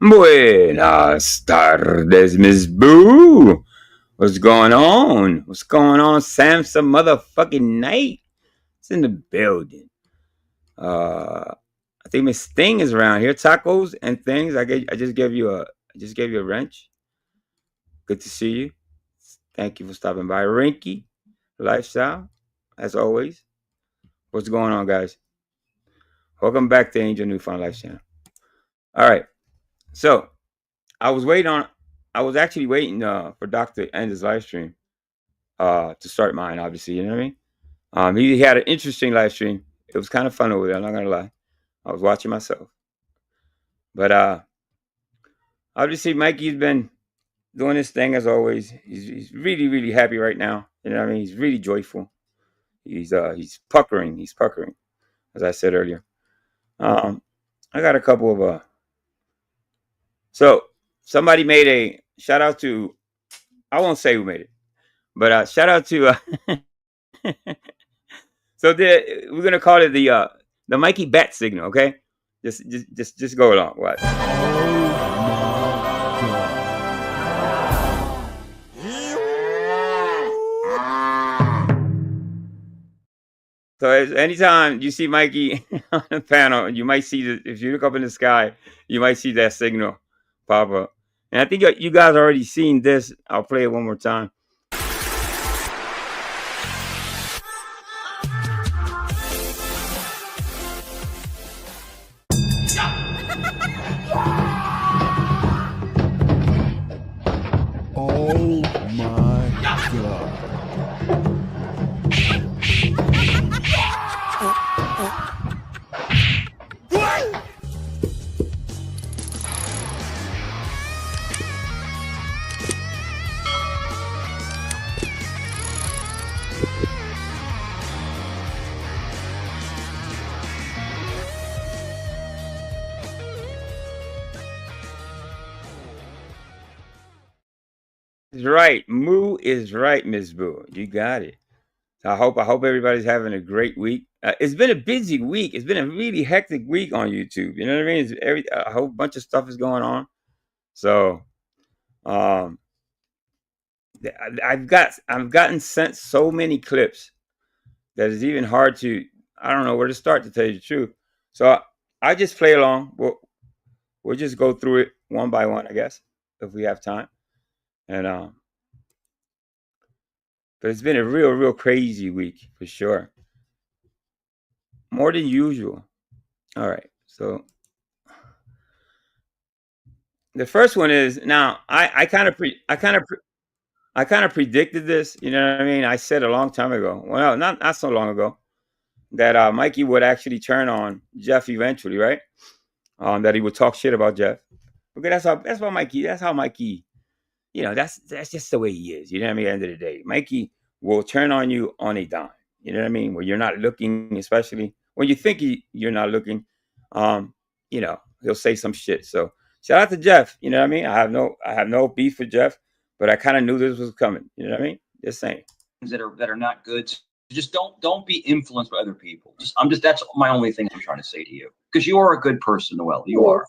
Buenas tardes, Miss Boo. What's going on? What's going on, Sam? Some motherfucking night. It's in the building. I think Miss Thing is around here. Tacos and things. I just gave you a wrench. Good to see you. Thank you for stopping by. Rinky Lifestyle, as always. What's going on, guys? Welcome back to Angel New Fun Lifestyle. All right. So I was actually waiting for Doc to end his live stream to start mine, obviously, you know what I mean? He had an interesting live stream. It was kind of fun over there, I'm not gonna lie. I was watching myself. But obviously Mikey's been doing his thing as always. He's really, really happy right now. You know what I mean? He's really joyful. He's puckering, as I said earlier. I got a couple of so somebody made a shout out to, I won't say who made it, but shout out to so we're gonna call it the the Mikey bat signal. Okay, just go along. What? So anytime you see Mikey on the panel, you might see if you look up in the sky, you might see that signal pop up. And I think you guys already seen this. I'll play it one more time. Oh my God. Right, Moo is right, Miss Boo. You got it. I hope everybody's having a great week. It's been a busy week. It's been a really hectic week on YouTube. You know what I mean? A whole bunch of stuff is going on. So, I've gotten sent so many clips that it's even hard to. I don't know where to start, to tell you the truth. So I just play along. We'll just go through it one by one, I guess, if we have time. And but it's been a real crazy week for sure. More than usual. All right. So the first one is, now I kind of predicted this. You know what I mean? I said a long time ago. Well, not so long ago, that Mikey would actually turn on Jeff eventually, right? That he would talk shit about Jeff. Okay, that's how Mikey. You know, that's just the way he is. You know what I mean? At the end of the day, Mikey will turn on you on a dime. You know what I mean? When you're not looking, especially when you think you're not looking, you know, he'll say some shit. So shout out to Jeff. You know what I mean? I have no beef with Jeff, but I kind of knew this was coming. You know what I mean? Just saying. That are not good. So just don't be influenced by other people. That's my only thing I'm trying to say to you, because you are a good person, Noelle. You are.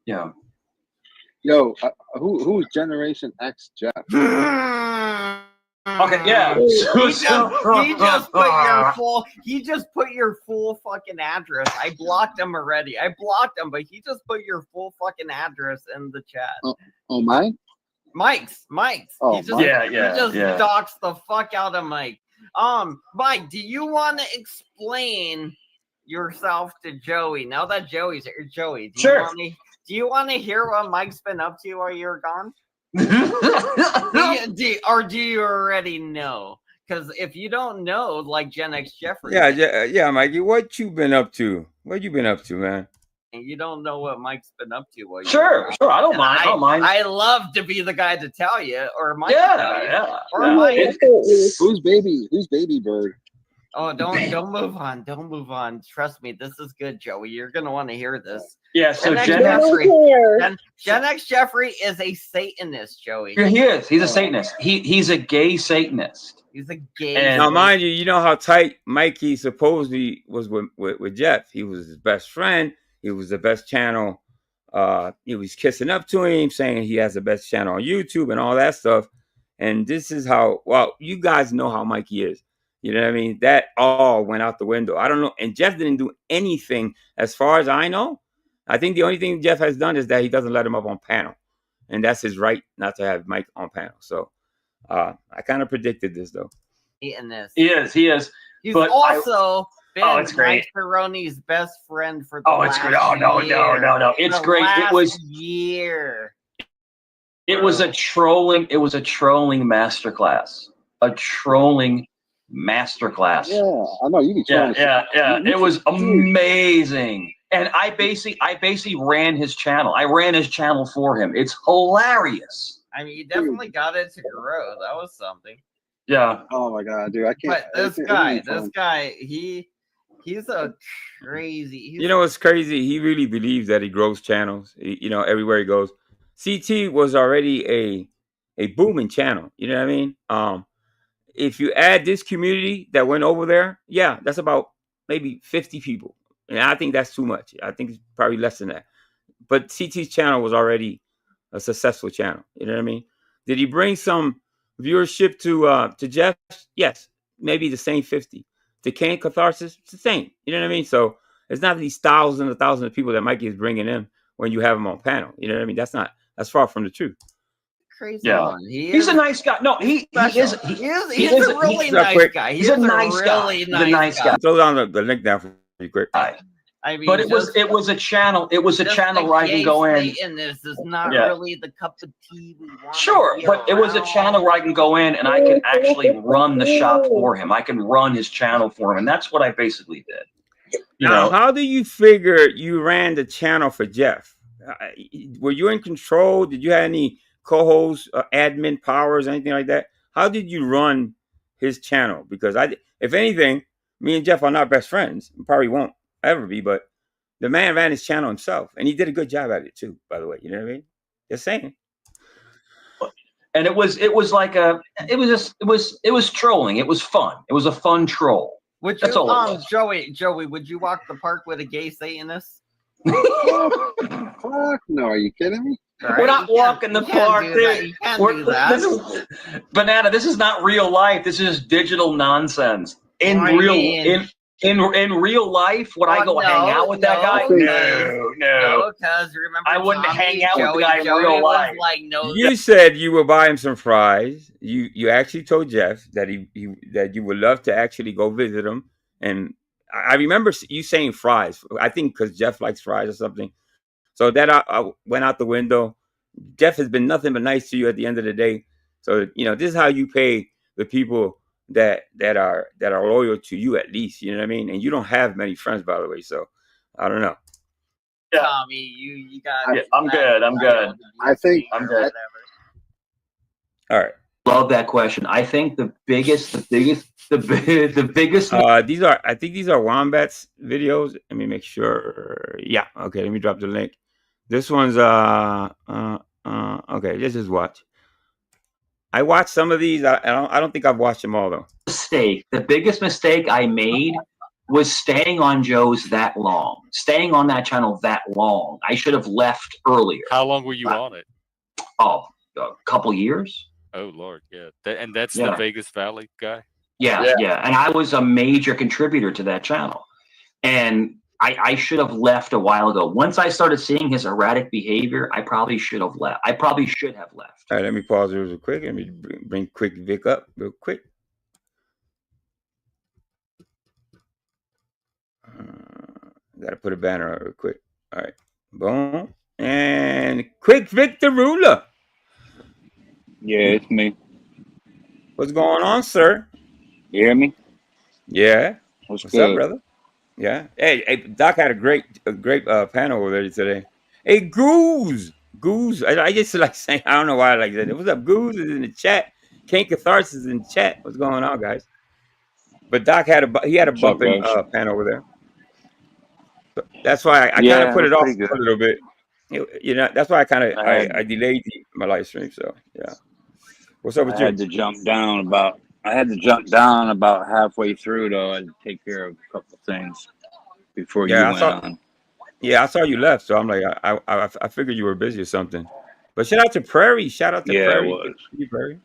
Yeah. Yo, who's Generation X Jeff? Okay, yeah. He just put your full fucking address. I blocked him already. But he just put your full fucking address in the chat. Oh, mine? Mike's. Oh, he just doxed the fuck out of Mike. Mike, do you want to explain yourself to Joey now that Joey's here? Joey, do you want to hear what Mike's been up to while you're gone? do you already know? Because if you don't know, like Gen X Jeffrey. Yeah, Mikey, what you been up to? What you been up to, man? And you don't know what Mike's been up to. While sure, I don't mind. I love to be the guy to tell you, or Mike. Mike. Who's baby bird? Oh, don't move on. Don't move on. Trust me, this is good, Joey. You're gonna want to hear this. Yeah, so Gen X Jeffrey is a Satanist, Joey. He is. He's a Satanist. He's a gay Satanist. He's a gay. And now, mind you, you know how tight Mikey supposedly was with Jeff. He was his best friend. He was the best channel. He was kissing up to him, saying he has the best channel on YouTube and all that stuff. And this is how, well, you guys know how Mikey is. You know what I mean? That all went out the window. I don't know. And Jeff didn't do anything as far as I know. I think the only thing Jeff has done is that he doesn't let him up on panel. And that's his right not to have Mike on panel. So I kind of predicted this, though. He is. He's also been it's great. Mike Peroni's best friend for the it's great. Oh, no. It's great. It was year. It was a trolling masterclass. Yeah, I know you can. Yeah. It was amazing, and I basically ran his channel. I ran his channel for him. It's hilarious. I mean, you definitely got it to grow. That was something. Yeah. Oh my god, dude! I can't. But this guy, he's a crazy. You know what's crazy? He really believes that he grows channels. You know, everywhere he goes. CT was already a booming channel. You know what I mean? If you add this community that went over there, yeah, that's about maybe 50 people. And I think that's too much. I think it's probably less than that. But CT's channel was already a successful channel. You know what I mean? Did he bring some viewership to Jeff? Yes, maybe the same 50. To Kane Catharsis, it's the same. You know what I mean? So it's not these thousands of people that Mikey is bringing in when you have him on panel. You know what I mean? That's far from the truth. Crazy. Yeah, he's a nice guy. No, he's a really nice guy. He's a nice guy. Throw down the link down for you quick. I mean, but it was a channel. It was a channel where I can go in. And this is not really the cup of tea we want. Sure, but it was a channel where I can go in and I can actually run the shop for him. I can run his channel for him, and that's what I basically did. Now, how do you figure you ran the channel for Jeff? Were you in control? Did you have any co-host, admin powers, anything like that? How did you run his channel? Because if anything, me and Jeff are not best friends. Probably won't ever be, but the man ran his channel himself, and he did a good job at it too, by the way. You know what I mean? Just saying. And it was trolling. It was fun. It was a fun troll. That's all. Joey, would you walk the park with a gay Satanist? Fuck no, are you kidding me? Right? We're not walking the park. Banana, this is not real life. This is digital nonsense. In real life, would I go hang out with that guy? No. Because remember, I wouldn't hang out with the guy in real life. You said you would buy him some fries. You actually told Jeff that that you would love to actually go visit him. And I remember you saying fries. I think because Jeff likes fries or something. So that I went out the window. Jeff has been nothing but nice to you at the end of the day. So this is how you pay the people that are loyal to you, at least. You know what I mean? And you don't have many friends, by the way. So I don't know. Yeah. Tommy, you got. I'm good. I think I'm good. All right. Love that question. I think the biggest. These are Wombats videos. Let me make sure. Yeah. Okay. Let me drop the link. This one's okay. Let's just watch. I watched some of these. I don't think I've watched them all though. The biggest mistake I made was staying on Joe's that long, staying on that channel that long. I should have left earlier. How long were you on it? Oh, a couple years. Oh Lord, yeah. And that's the Vegas Valley guy. Yeah. And I was a major contributor to that channel, and I should have left a while ago. Once I started seeing his erratic behavior, I probably should have left. All right, let me pause it real quick. Let me bring Quick Vic up real quick. Gotta put a banner up real quick. All right, boom. And Quick Vic the Ruler. Yeah, it's me. What's going on, sir? You hear me? Yeah. What's up, brother? Yeah. Hey, Doc had a great panel over there today. Hey, Goose. I just like saying, I don't know why I like that. What's up, Goose is in the chat. Kane Catharsis is in the chat. What's going on, guys? But Doc had a bumping panel over there. So that's why I kind of put it off a little bit. That's why I delayed my live stream. So yeah. What's up with you? I had to jump down about halfway through though. I had to take care of a couple of things before you went on. Yeah, I saw you left, so I'm like, I figured you were busy or something. But shout out to Prairie. Prairie.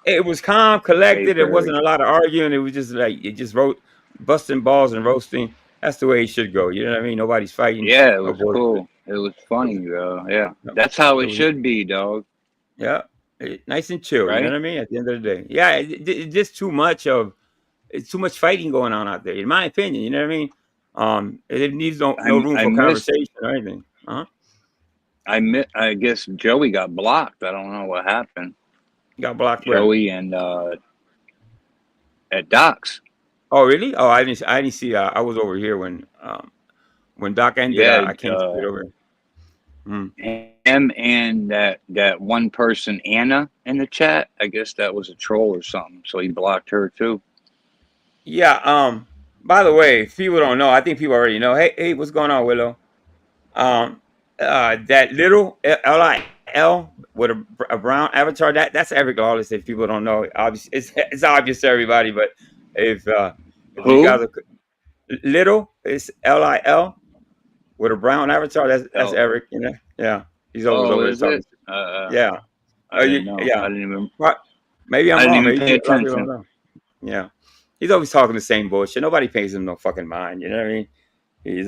It was calm, collected. It wasn't a lot of arguing. It was just like busting balls and roasting. That's the way it should go. You know what I mean? Nobody's fighting. Yeah, it was cool. It was funny, though. Yeah, that's how it should be, dog. Yeah, nice and chill. Right? You know what I mean? At the end of the day, yeah, it's just too much fighting going on out there, in my opinion. You know what I mean? It needs no room for conversation or anything. I guess Joey got blocked. I don't know what happened. Got blocked. Joey and at Doc's. Oh really? Oh, I didn't see. I was over here when Doc ended. Yeah, I can't get over. Him and that one person Anna in the chat. I guess that was a troll or something. So he blocked her too. Yeah. By the way, if people don't know, I think people already know. Hey, what's going on, Willow? That little LIL with a brown avatar. That's Eric Lawless. If people don't know, obviously it's obvious to everybody. But if If you guys are Little, it's Lil with a brown avatar. That's Eric. You know, yeah. He's always over there talking. Yeah. I didn't know. Yeah. I didn't even. Maybe I'm I didn't wrong. even Maybe pay attention. Yeah. He's always talking the same bullshit. Nobody pays him no fucking mind. You know what I mean? He's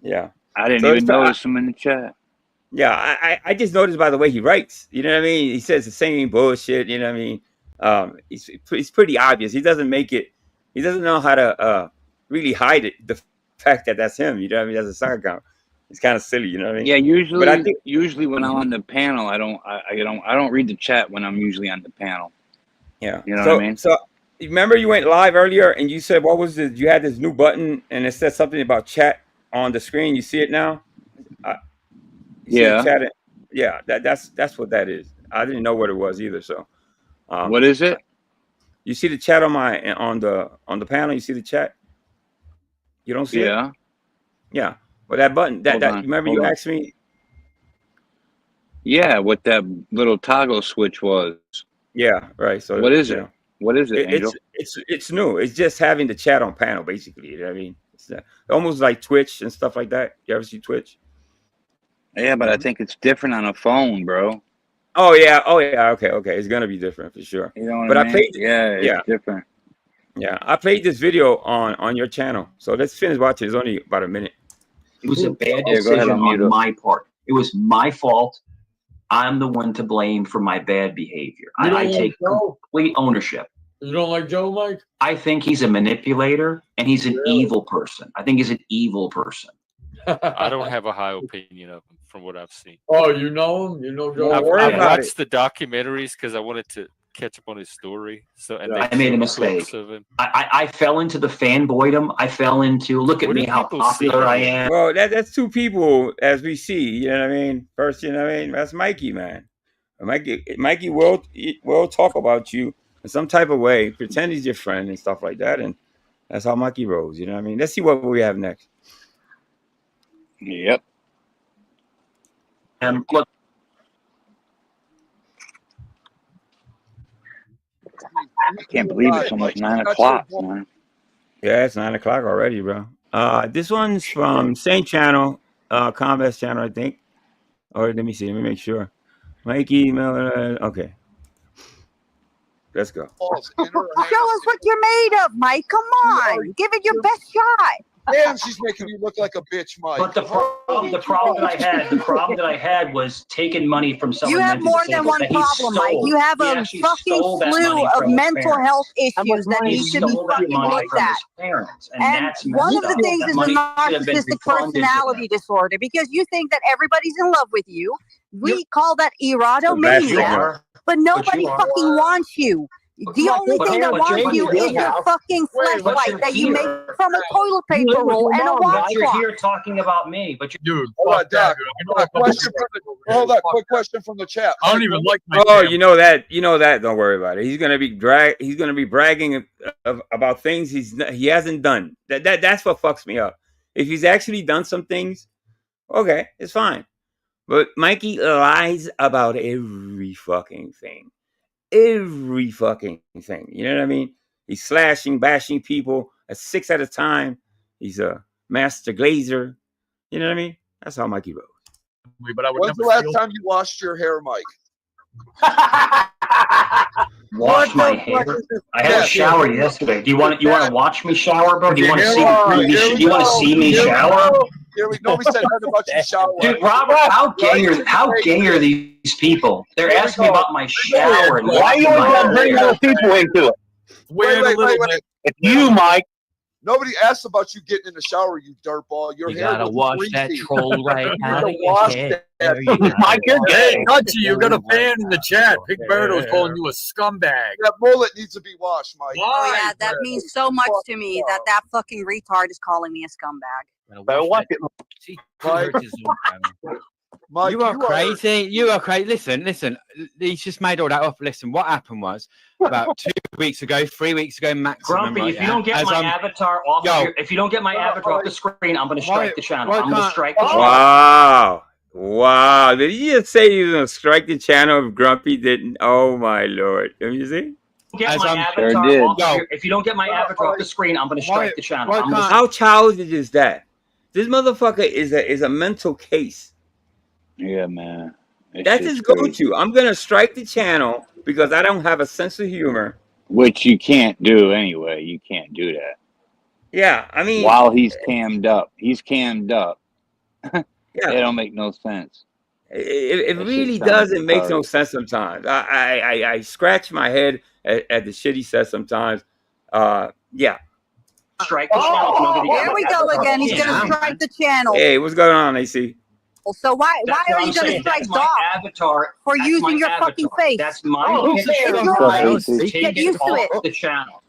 yeah. I didn't even notice him in the chat. Yeah, I just noticed by the way he writes. You know what I mean? He says the same bullshit. You know what I mean? It's pretty obvious. He doesn't make it. He doesn't know how to really hide it. The fact that that's him. You know what I mean? That's a soccer account. It's kind of silly. You know what I mean? Yeah, usually. But I think, usually when I'm on the panel, I don't read the chat when I'm usually on the panel. Yeah. You know what I mean? So remember you went live earlier and you said what was this? You had this new button and it said something about chat on the screen. You see it now? Yeah. Yeah, that's what that is. I didn't know what it was either. So, what is it? You see the chat on the panel. You see the chat. You don't see it. Yeah. Well, that button. Remember you asked me. Yeah, what that little toggle switch was. Yeah. Right. So what is it? What is it, Angel? It's new. It's just having the chat on panel, basically. You know what I mean? It's almost like Twitch and stuff like that. You ever see Twitch? Yeah, but I think it's different on a phone, bro. Oh yeah. Okay. It's gonna be different for sure. You know what but I mean? It's different. Yeah, I played this video on your channel, so let's finish watching. It's only about a minute. It was a bad decision on my part. It was my fault. I'm the one to blame for my bad behavior. I take complete ownership. You don't like Joe, Mike? I think he's a manipulator and he's an evil person. I think he's an evil person. I don't have a high opinion of him from what I've seen. Oh, you know him? You know Joe? I've watched the documentaries because I wanted to catch up on his story. I made a mistake. I fell into the fanboydom. I fell into look at me how popular I am. Well, that's two people as we see. You know what I mean? First, you know what I mean? That's Mikey, man. Mikey will talk about you in some type of way, pretend he's your friend and stuff like that, and that's how Mikey rolls. You know what I mean? Let's see what we have next. Yep. And look. I can't believe it's almost 9 o'clock, man. Yeah, it's 9 o'clock already, bro. This one's from same channel, Combat's channel, I think. Or let me see. Let me make sure. Mikey, okay. Let's go. Show us what you're made of, Mike. Come on. Give it your best shot. Damn, she's making you look like a bitch, Mike. But the problem that I had was taking money from someone. You have more than one problem, Mike. You have a fucking slew of mental health issues that need to be fucking looked at. And one of the things is a narcissistic personality disorder because you think that everybody's in love with you. We call that erotomania, but nobody fucking wants you. The only thing that wants you is your fucking flashlight that you make from a toilet paper roll and a washcloth. You're here talking about me, but dude. Hold on, quick question from the chat. I don't even like my. Oh, you know that. Don't worry about it. He's gonna be bragging about things he hasn't done. That's what fucks me up. If he's actually done some things, okay, it's fine. But Mikey lies about every fucking thing. Every fucking thing. You know what I mean? He's slashing, bashing people at 6 at a time. He's a master glazer. You know what I mean? That's how Mikey rolls. When's the last time you washed your hair, Mike? Wash my hair. I had a shower yesterday. Do you want to watch me shower, bro? Do you want to see me shower? Here we go. We said nothing about you shower. Dude, Robert, how gay are these people? They're asking me about my shower. Why you want to bring those people into it? Wait. It's you, Mike. Nobody asked about you getting in the shower, you dirtball. Your hair gotta wash that troll right out of wash your that. Mike, you're gay. Touchy, you got a fan in the chat. Big Birdo's calling you a scumbag. That mullet needs to be washed, Mike. Oh yeah, that means so much to me that fucking retard is calling me a scumbag. Mike, you are crazy. You are crazy. Listen. He's just made all that up. Listen, what happened was about 2 weeks ago, 3 weeks ago, maximum. Grumpy, if you don't get my avatar off, if you don't get my avatar off the screen, I'm going to strike the channel. I'm going to strike the channel. Wow! Did you just say you're going to strike the channel if Grumpy didn't? Oh my lord! Let me see. Get my Sure avatar did. off if you don't get my avatar off the screen, I'm going to strike the channel. How childish is that? This motherfucker is a mental case. Yeah, man. That's his go-to. I'm gonna strike the channel because I don't have a sense of humor. Which you can't do anyway. You can't do that. Yeah, I mean, while he's cammed up, Yeah. It don't make no sense. It That really shit sounds doesn't make no retarded. sense sometimes. I scratch my head at the shit he says sometimes. Yeah. Strike the channel. Here we go again. He's gonna strike the channel. Hey, what's going on, AC? So why are you gonna strike Doc avatar for using your fucking face? That's my It's your face. Get used to it. The channel.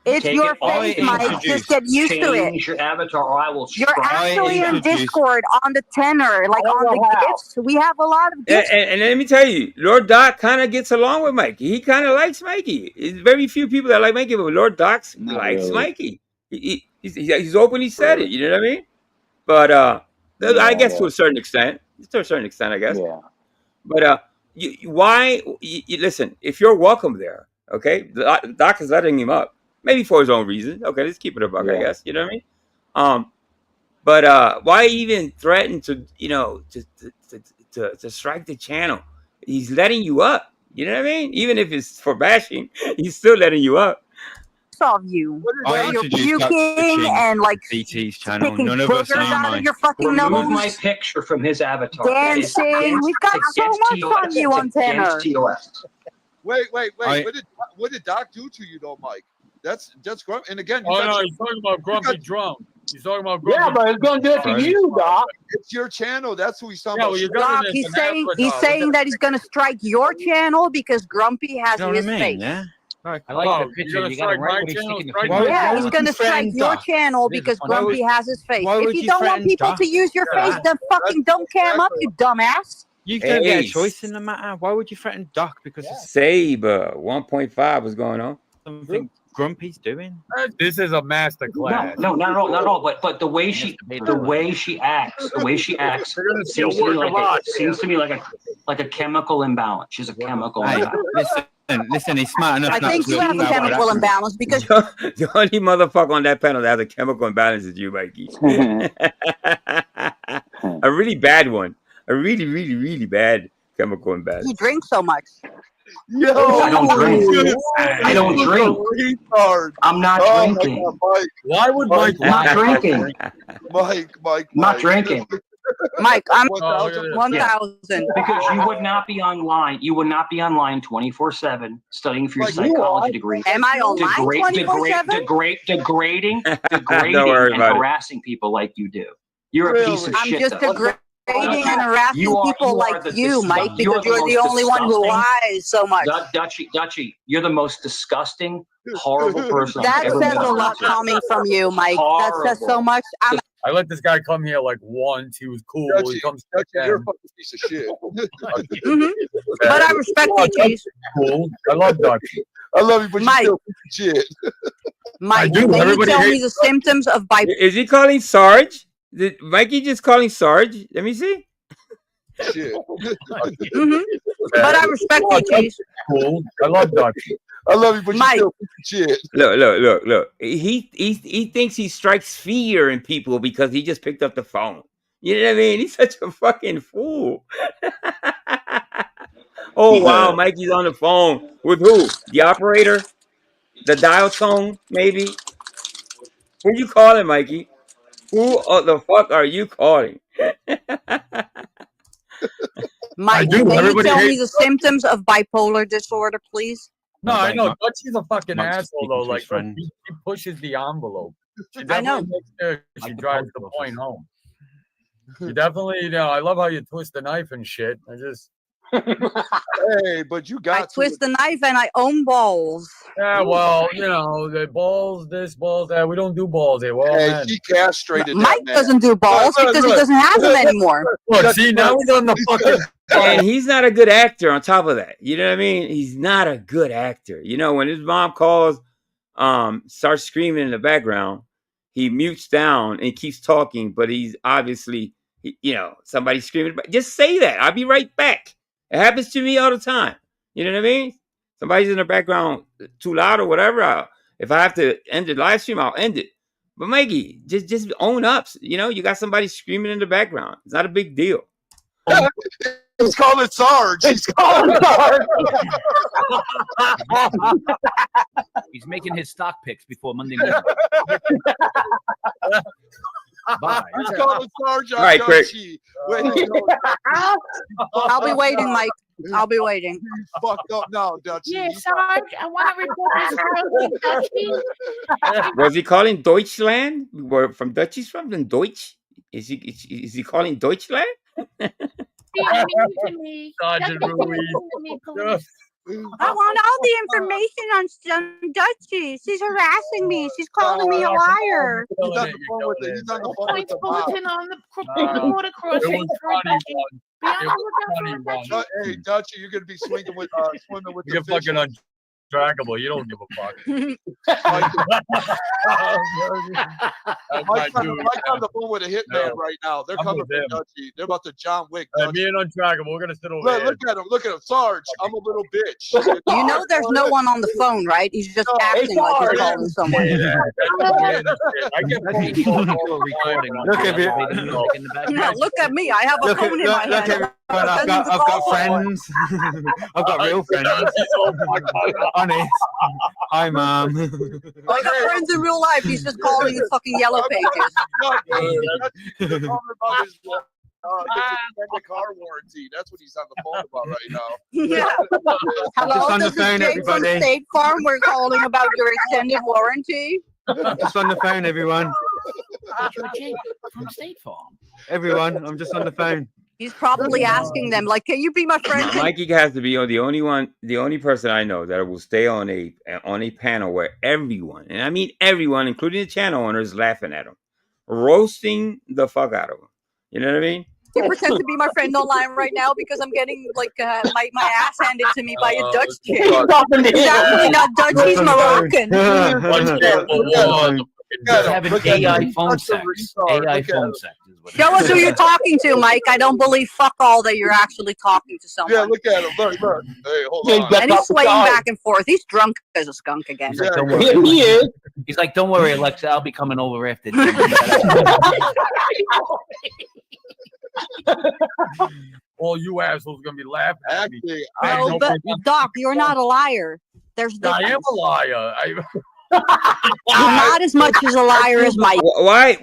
It's your face, Mike. Just get used to it. Change your avatar, or I will. You're actually in Discord on the tenor, like on the gifts. We have a lot of gifts. And let me tell you, Lord Doc kind of gets along with Mikey. He kind of likes Mikey. There's very few people that like Mikey, but Lord Doc likes really. Mikey. He's openly said it. You know what I mean? But I guess to a certain extent. To a certain extent, I guess. Yeah. But why? Listen, if you're welcome there, okay, the Doc is letting him up. Maybe for his own reasons. Okay, let's keep it a buck, I guess. You know what I mean? But why even threaten to, to strike the channel? He's letting you up. You know what I mean? Even if it's for bashing, he's still letting you up. Of you, I you're introduced Dr. puking King and like BT's channel. picking None of us boogers knew out of mine. your fucking Remove nose. my picture from his avatar. Dancing. We've got so much on you on tenor. Wait. What did Doc do to you, though, Mike? That's grumpy. And again, He's talking about Grumpy Drum. He's talking about Grumpy. Yeah, but it's gonna do it to you, Doc. It's your channel. That's who he's talking Yeah, about. well, you got Doc, it as he's an saying avatar. that he's gonna strike your channel because Grumpy has You know what his I mean? face. Yeah. Like, I like Oh, the picture. you're gonna You got it strike right my when he's channel, sticking the strike finger. my Yeah, Why he's would gonna you strike threaten your Doc? channel This is because funny. Grumpy has his face. why If would you you don't want threaten people Doc? to use your face, then fucking don't cam up, you dumbass. You don't get a Hey, choice in the matter. Why would you threaten Doc because of Saber 1.5 was going on. something Grumpy's doing? This is a masterclass. No, not at all. But the way she acts, seems to me like a chemical imbalance. She's a chemical Hey, imbalance. listen, he's smart enough I not think to you have a know what chemical happened. imbalance because The only motherfucker on that panel that has a chemical imbalance is you, Mikey. A really bad one. A really, really, really bad chemical imbalance. you drink so much. Yo, I don't drink. I don't drink. Retard. I'm not Oh my drinking. God, Mike. Why would Mike? Not drinking. Mike. Not drinking. Mike, I'm 1,000%. 1,000. Because you would not be online. You would not be online 24/7 studying for your psychology degree. Am I online 24/7? Degrading Don't worry and about it. harassing people like you do. You're a piece of I'm shit. just though. degrading and harassing people like you, Mike, you're because you're the most only one who disgusting- lies so much. Dutchy, you're the most disgusting, horrible person That I've ever says met. a lot coming from you, Mike. That says so much. I let this guy come here like once. He was cool. He comes You're a fucking piece of shit. But I respect you, Chase. cool. I love Doc. I love you, but Mike. you're still a piece of shit. Mike, do. can you Everybody tell me hates the symptoms of bipolar? Is he calling Sarge? Did Mikey just calling Sarge? Let me see. Shit. But I respect you, Chase. Cool. I love Doc. I love you, but Mike. you're still a piece of shit. Look. He thinks he strikes fear in people because he just picked up the phone. You know what I mean? He's such a fucking fool. Oh wow, Mikey's on the phone with who? The operator? The dial tone, maybe? Who you calling, Mikey? Who the fuck are you calling? Mike, do. can you Everybody tell me hates the symptoms of bipolar disorder, please? No, I know. Mike- Dutchy's a fucking Mike's asshole speaking though. to his Like friends. he pushes the envelope. She I know. definitely makes sure she drives the point home. You definitely, I love how you twist the knife and shit. Hey, but you I got twist the knife and I own balls. Yeah, well, the balls, this, balls, that. We don't do balls here. Well, Hey, man. she castrated Mike that man. doesn't do balls Look, because he look. doesn't have them anymore. Look, see, now we're on the fucking. And he's not a good actor on top of that. You know what I mean? He's not a good actor. You know, when his mom calls, starts screaming in the background, he mutes down and keeps talking, but he's obviously, somebody screaming. Just say that. I'll be right back. It happens to me all the time. You know what I mean? somebody's in the background too loud or whatever, if I have to end the live stream, I'll end it. But Mikey, just own up. You know, you got somebody screaming in the background. It's not a big deal. He's calling Sarge. He's calling Sarge. He's making his stock picks before Monday morning. Bye. He's calling Sarge on All right, Craig. I'll be waiting, Mike. I'll be waiting. He's fucked up now, Dutchie. Yeah, Sarge, I want to report this girl. Was he calling Deutschland? Where from Dutchie's from? In Deutsch? Is he calling Deutschland? Sergeant Ruiz. I want all the information on Dutchie. She's harassing me. She's calling me a liar. He's on the phone with it. He's on the phone with the Bulletin on the border crossing. Hey, Dutchie, you're gonna be swimming with the You're fucking untrackable. You don't give a fuck. Mike's on the phone with a hitman right now. They're coming for Dutchie. They're about to John Wick. Me and untrackable. We're gonna sit over there. Look at him. Look at him. Sarge, I'm a little bitch. You know there's no one on the phone, right? He's just acting like he's calling someone. Look at you. No, look at me. I have a phone in my hand. I've got friends. I've got real friends. Honest. Hi, Mom. I got friends in real life. He's just calling the fucking yellow pages. The car warranty. That's what he's on the phone about right now. Yeah. Hello, Just on the this is phone, Jake everybody. from State Farm. We're calling about your extended warranty. Just on the phone, everyone. Jake from State Farm. Everyone, I'm just on the phone. He's probably asking them, like, "Can you be my friend?" Mikey has to be the only person I know that will stay on a panel where everyone, and I mean everyone, including the channel owners, laughing at him, roasting the fuck out of him. You know what I mean? You pretend to be my friend online right now because I'm getting like my ass handed to me by a Dutch chick. He's actually not Dutch. He's Moroccan. Having AI phone sex. AI phone sex. Show us who you're talking to, Mike. I don't believe fuck all that you're actually talking to someone. Yeah, look at him. Look. Hey, hold on. And he's swaying back and forth. He's drunk as a skunk again. He's like, don't worry. He is. He's like, don't worry, Alexa. I'll be coming over after dinner. All you assholes gonna be laughing at me. Oh, but Doc, you're not a liar. There's I am a liar. Not as much as a liar as Mike. Why?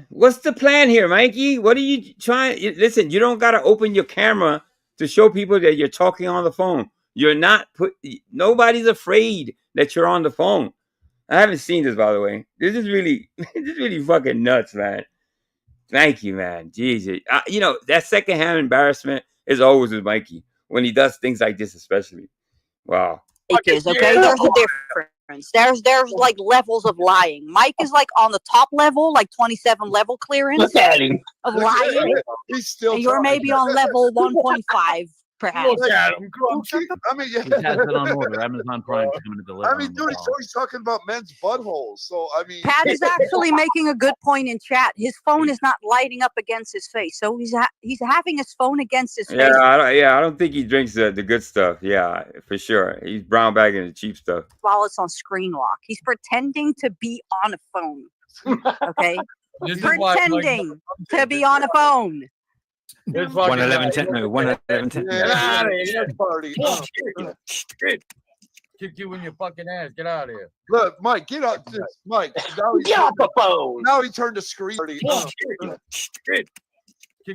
What's the plan here, Mikey? What are you trying? Listen, you don't gotta open your camera to show people that you're talking on the phone. You're not nobody's afraid that you're on the phone. I haven't seen this, by the way. This is really fucking nuts, man. Thank you, man. Jesus, you know that secondhand embarrassment is always with Mikey when he does things like this, especially. Wow. Okay, there's a difference. There's like levels of lying. Mike is like on the top level, like 27 level clearance of lying. He's still. And you're maybe on level 1.5, perhaps. Look at him. I mean, He has it on order. Amazon Prime is coming to deliver. I mean, dude, he's talking about men's buttholes. So I mean, Pat is actually making a good point in chat. His phone is not lighting up against his face, so he's having his phone against his face. I don't think he drinks the good stuff. Yeah, for sure. He's brown bagging the cheap stuff. While it's on screen lock, he's pretending to be on a phone. Okay, pretending to be on a phone. 111 no 111 party. Kick you in your fucking ass. Get out of here. Look, Mike, get out. Mike, Get off the phone. Now he turned the screen. Kick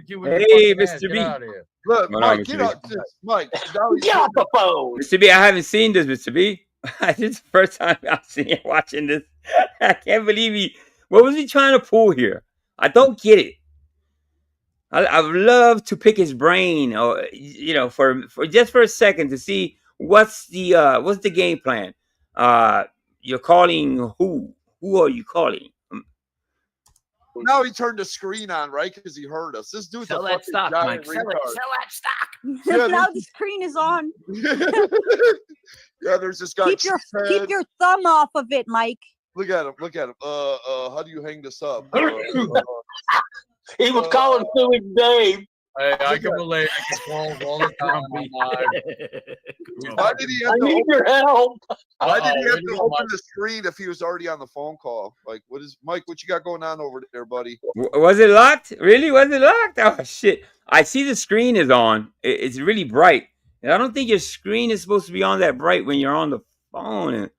you in Hey, your fucking ass. Mr. Get B. out of here. Look, Hold on, Mike, Mr. get B. out. Mike, now he's Get off the phone. Mr. B, I haven't seen this, Mr. B. This is the first time I'm watching this. I can't believe what was he trying to pull here? I don't get it. I would love to pick his brain, or for just for a second to see what's the game plan. You're calling who? Who are you calling? Now he turned the screen on, right? Because he heard us. This dude's Sell a that fucking stock, giant Mike. Sell retard. that stock. Yeah, Now the screen is on. Yeah, there's this guy. Keep your thumb off of it, Mike. Look at him. Look at him. How do you hang this up? He was calling through his name. Hey, I can relate. I can call all the time. Why did he have I to need open, your help. why did he have Where do to you go, open Mike? the screen if he was already on the phone call? Like, what is Mike? What you got going on over there, buddy? Was it locked? Really? Was it locked? Oh shit! I see the screen is on. It's really bright, and I don't think your screen is supposed to be on that bright when you're on the phone.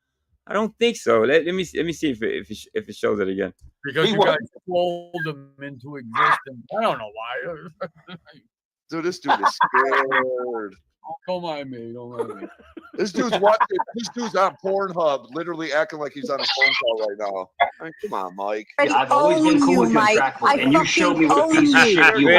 I don't think so. Let me see if it shows it again. Because you guys pulled him into existence. I don't know why. Dude, this dude is scared. Don't mind me. Don't mind me. This dude's watching. This dude's on Pornhub, literally acting like he's on a phone call right now. I mean, come on, Mike. I've always been cool with you, Mike. And you showed me what piece of shit you are.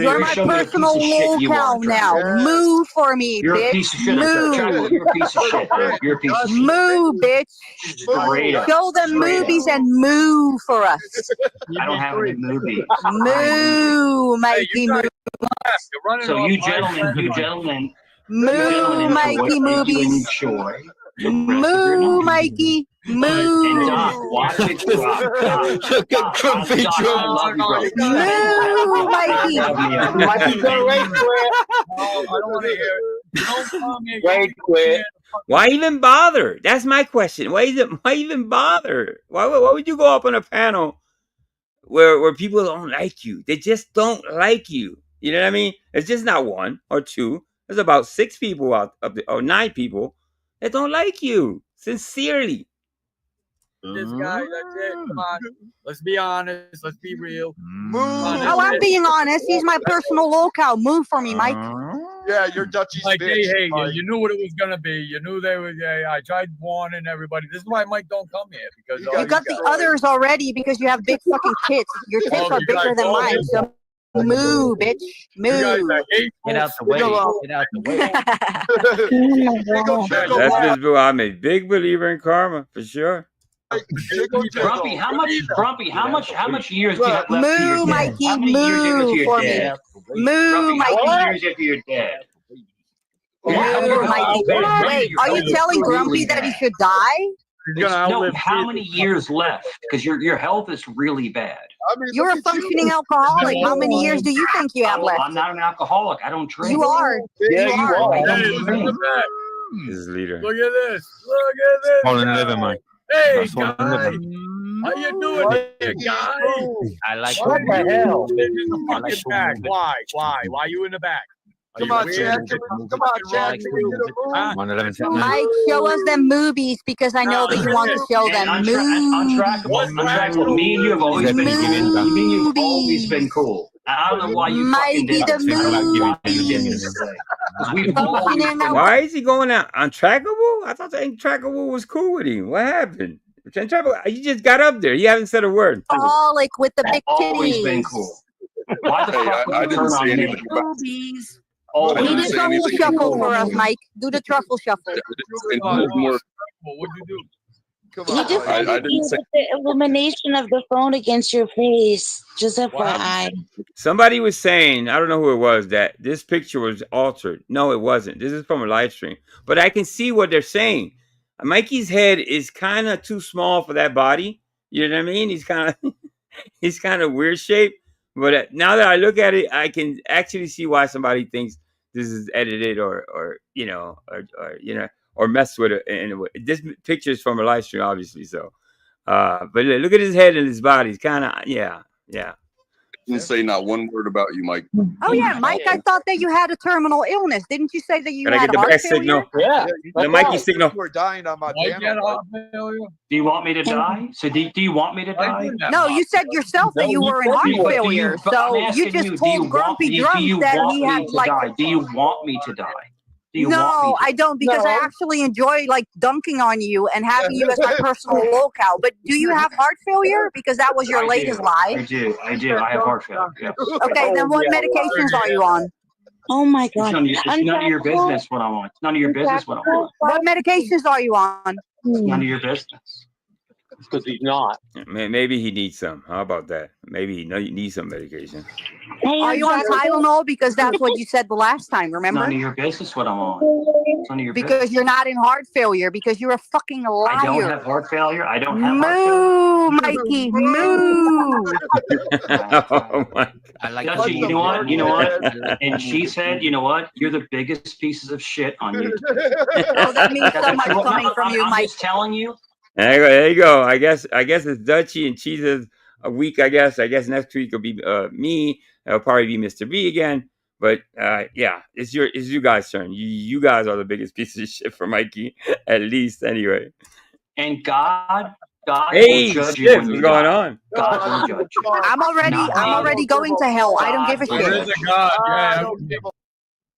You're my personal locale now. Move for me, You're bitch. a piece of shit. Move. You're a piece of shit. You're a piece of shit. Move, bitch. Straight up. Show them Straight up. movies and move for us. I don't have any movies. Moo, Mikey, moo. So you gentlemen, Moo, Mikey, movies. Moo, Mikey, moo. And Doc, watch it drop. Look at Grumpy John. Moo, Mikey. Mikey, go right quick. I don't want to hear it. Don't tell me. Right quick. Why even bother? That's my question. Why even bother? Why would you go up on a panel where people don't like you? They just don't like you. You know what I mean? It's just not one or two. There's about 6 people out of or 9 people that don't like you sincerely. This guy, that's it. Come on. Let's be honest. Let's be real. Oh, I'm being honest. He's my personal locale. Move for me, Mike. Yeah, you're Dutchie's Like, bitch. hey, Mike. you knew what it was gonna be. You knew they were. Yeah, I tried warning everybody. This is why Mike don't come here because You got the others already because you have big fucking tits. Your tits are bigger than mine. So moo, bitch. Moo. Get out the way. Get out the way. That's Miss Boo. I'm a big believer in karma for sure. Grumpy, how much years do you have left to your Moo, dead? Mikey, How many years moo after you're for me. dead? Moo, Grumpy, how Mikey. many years after you're dead? Moo, Mikey. Wait, are you telling Grumpy that he should die? No, how many years left? Because your health is really bad. You're a functioning alcoholic. How many years do you think you have left? I'm not an alcoholic. I don't drink. You are. Yeah, you are. I don't Hey, drink. His leader. Look at this. Look at this. Fallen liver, mate. Hey, That's fallen guys. liver. How you doing here, guys? I like What the hell? In the fucking back. Why? Why are you in the back? Come on, Chad. Come on, Chad. Can we get a move? 111. Mike, show us them movies because I know that you want to show them Untrackable. Me and you have always been cool. Me and you have always been cool. I don't know why you fucking did the Why is he going out untrackable? I thought the untrackable was cool with him. What happened? Untrackable, you just got up there. You haven't said a word. Alcoholic with the big always been titties. cool. Why the fuck would I you didn't turn say on me? anything about Movies. Oh, Do the truffle shuffle for us, Mike. Do the truffle shuffle. What'd you do? He just said it with the illumination of the phone against your face. Just FYI. Somebody was saying, I don't know who it was, that this picture was altered. No, it wasn't. This is from a live stream. But I can see what they're saying. Mikey's head is kind of too small for that body. You know what I mean? He's kind of weird shaped. But now that I look at it, I can actually see why somebody thinks this is edited or messed with it. And this picture is from a live stream, obviously. So, but look at his head and his body. It's kind of yeah. Didn't say not one word about you, Mike. Oh yeah, Mike. I thought that you had a terminal illness. Didn't you say that you Can I had get the heart back failure? signal? Yeah. The Mikey signal. You were dying on my Mike had panel. heart failure? Do you want me to die? So do you want me to die? No, you said yourself that you were in heart failure. So you just told Grumpy Drunk that he had like. Do you want me to die? Do you want me No, to? I don't because I actually enjoy like dunking on you and having you as my personal locale. But do you have heart failure? Because that was your I latest do. lie. I do. I have heart failure. Yes. Okay, then what medications are you on? Oh my It's God. none of your business what I'm on. It's none of your business what I'm on. What medications are you on? It's none of your business. Because he's not. Maybe he needs some. How about that? Maybe he needs some medication. Are you on Tylenol? Because that's what you said the last time, remember? None of your business what I'm on. It's none of your Because business. you're not in heart failure, because you're a fucking liar. I don't have heart failure. I don't have heart failure. Moo, Mikey, moo. Oh my I like Dutchie, you know what? You know what? And she said, you know what? You're the biggest pieces of shit on YouTube. Oh, that means so much coming from you, I'm Mike. just telling you. There you go. I guess it's Dutchie and Cheese's a week. I guess next week will be me. It'll probably be Mr. B again. But yeah, it's you guys' turn. You guys are the biggest pieces of shit for Mikey, at least anyway. And God Hey, will judge Stiff, you when what's you going die. on? God will judge you. I'm already going to hell. I don't give a There is shit. a God. Yeah.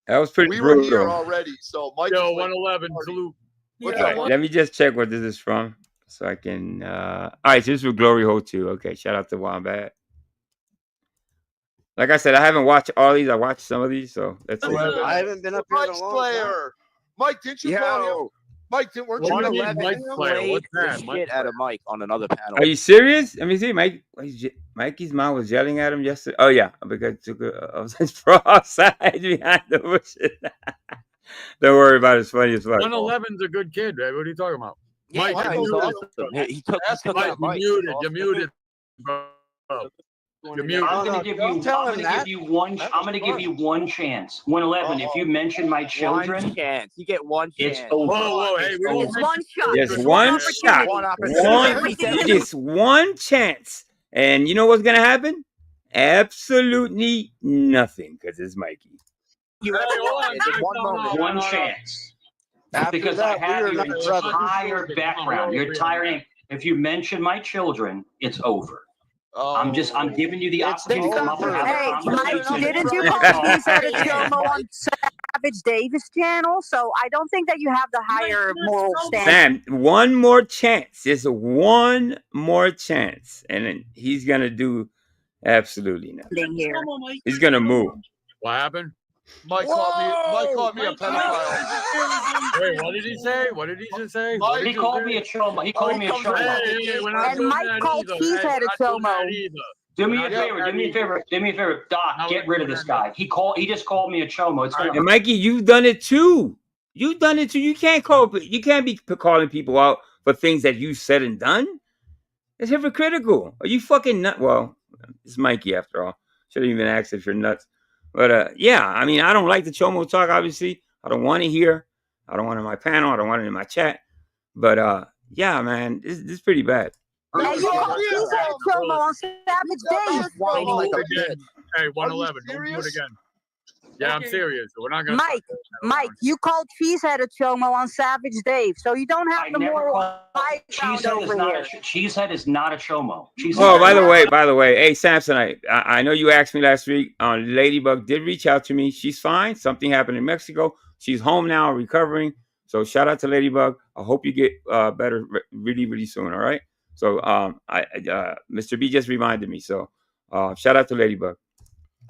That was pretty We were here brutal. already, so Mike. Yo, 111, salute. All right, let me just check what this is from, so I can. All right, so this is for Glory Hole 2. Okay, shout out to Wombat. Like I said, I haven't watched all these. I watched some of these, so that's it. I haven't been up here in a Mike's long player. Mike, didn't you call him? Mike, weren't you? 111 played the shit out of Mike on another panel. Are you serious? Let me see, Mike. Mikey's mom was yelling at him yesterday. Oh yeah, because I took I was outside behind the bushes. Don't worry about it. It's funny as fuck. 111's a good kid, man. What are you talking about? Yeah, Mike, he's awesome. He took Mike, out Mike. you're muted, bro. You're muted. I'm gonna give you one. I'm gonna give you one chance. 111. If you mention my children, One chance. You get one chance. it's over. Whoa, hey, we don't It's one shot. Yes, one shot. It is one chance. And you know what's gonna happen? Absolutely nothing, because it's Mikey. One chance. After Because that, I have we are your not brothers. entire background, your entire name. If you mention my children, it's over. I'm giving you the opportunity to come up and have Hey, a conversation. Mike, didn't you call me said a Jomo on Savage Davis channel? So I don't think that you have the higher moral standard. Sam, one more chance. Just one more chance. And then he's gonna do absolutely nothing. He's gonna move. What happened? Mike called me a pedophile. Wait, what did he say? What did he just say? He called me a chomo. He called me a chomo. Hey, we're not And doing Mike that called either. Cheesehead a chomo. Do me a favor. Do me a favor. Doc, get rid of this guy. He just called me a chomo. It's And Mikey, you've done it too. You've done it too. You can't be calling people out for things that you said and done. It's hypocritical. Are you fucking nuts? Well, it's Mikey after all. Should have even asked if you're nuts. But yeah, I mean, I don't like the chomo talk, obviously. I don't want to hear. I don't want it in my panel. I don't want it in my chat. But yeah, man, this is pretty bad. Hey, you called Cheesehead a chomo on Savage Davis. Hey, 111, don't do it again. Yeah, I'm serious. We're not gonna. Mike, you called Cheesehead a chomo on Savage Dave, so you don't have the moral high ground over here. Cheesehead is not a chomo. Oh, by the way, hey Samson, I know you asked me last week. Ladybug did reach out to me. She's fine. Something happened in Mexico. She's home now, recovering. So shout out to Ladybug. I hope you get better really, really soon. All right. So Mr. B just reminded me. So shout out to Ladybug.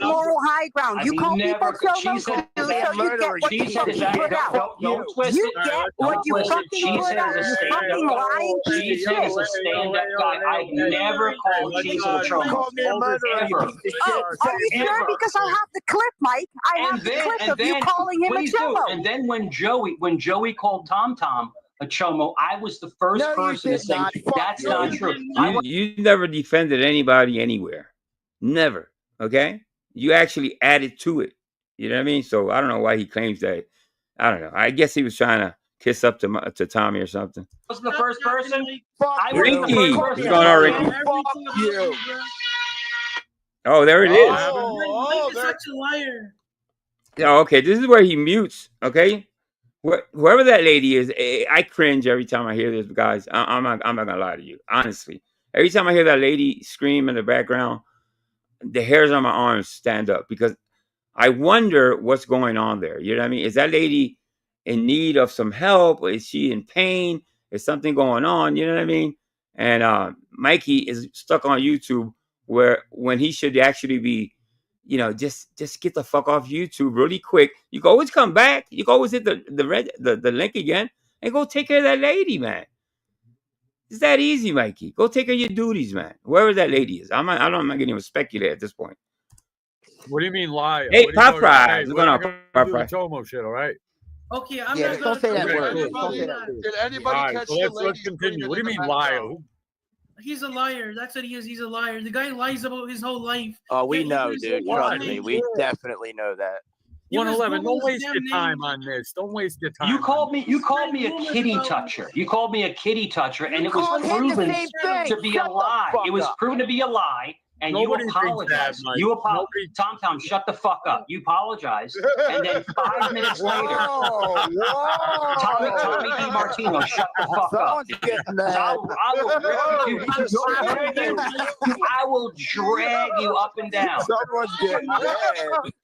Moral high ground. You call people chomo, so you get what you fucking put out. You get what you fucking put out. You fucking lying piece of shit. Cheesehead is a stand-up guy. I've never called Cheesehead a chomo. Oh, are you sure? Because I have the clip, Mike. I have the clip of you calling him a chomo. And then when Joey called Tom a chomo, I was the first person to say that's not true. You never defended anybody anywhere. Never. Okay? You actually added to it. You know what I mean? So I don't know why he claims that. I don't know. I guess he was trying to kiss up to Tommy or something. Was the first person? Ricky. What's going on, Ricky? Oh, there it is. Mike is such a liar. Yeah, okay. This is where he mutes. Okay? Whoever that lady is, I cringe every time I hear this, guys. I'm not gonna lie to you. Honestly. Every time I hear that lady scream in the background, the hairs on my arms stand up because I wonder what's going on there. You know what I mean? Is that lady in need of some help? Is she in pain? Is something going on? You know what I mean? And Mikey is stuck on YouTube when he should actually be, just get the fuck off YouTube really quick. You can always come back. You can always hit the link again and go take care of that lady, man. It's that easy, Mikey. Go take care of your duties, man. Whoever that lady is. I'm not going to even speculate at this point. What do you mean liar? Hey, Pop Fry. What's going on, Pop Fry? Chomo shit, all right? Okay, I'm not don't say that word. Did anybody catch the lady? Let's continue. What do you mean liar? He's a liar. That's what he is. He's a liar. The guy lies about his whole life. Oh, we Yet know, he dude. was Trust me. We definitely know that. 111. Don't waste your damn time on this. Don't waste your time. You called me a kitty toucher. You called me a kitty toucher, and it was proven to be a lie. It was proven to be a lie. And Nobody you thinks apologize. that, Mike. You apologize. Tom, shut the fuck up. You apologize. And then 5 minutes later, Tommy DiMartino, shut the fuck up. I will drag you up and down. Someone's getting mad.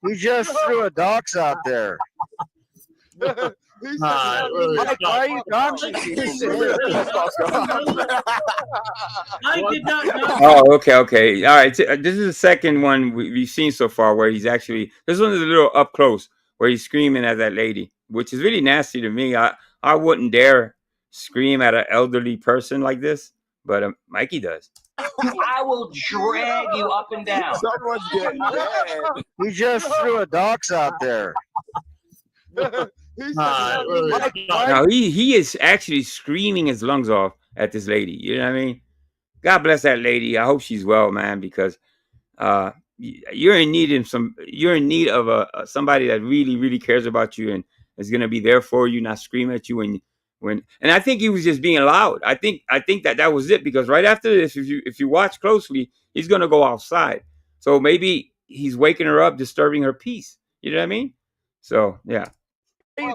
We just threw a dox out there. Mike, why are you doxing I did not know. Oh, okay. All right. This is the second one we've seen so far where he's actually. This one is a little up close where he's screaming at that lady, which is really nasty to me. I wouldn't dare scream at an elderly person like this, but Mikey does. I will drag you up and down. Someone's getting mad. We just threw a dox out there. No, he is actually screaming his lungs off at this lady. You know what I mean? God bless that lady. I hope she's well, man, because you're in need of somebody that really, really cares about you and is gonna be there for you, not scream at you when. And I think he was just being loud. I think that was it, because right after this, if you watch closely, he's gonna go outside. So maybe he's waking her up, disturbing her peace. You know what I mean? So yeah. I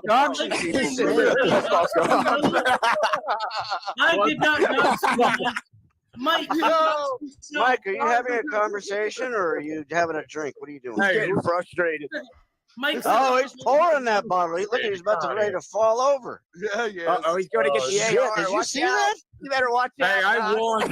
did not know. Mike, Mike, are you having a conversation or are you having a drink? What are you doing? He's getting frustrated. Mike, he's pouring that bottle. Look, he's about to ready to fall over. Yeah. Oh, he's going to get the AR. Did you see that? You better watch out. Hey, I warned.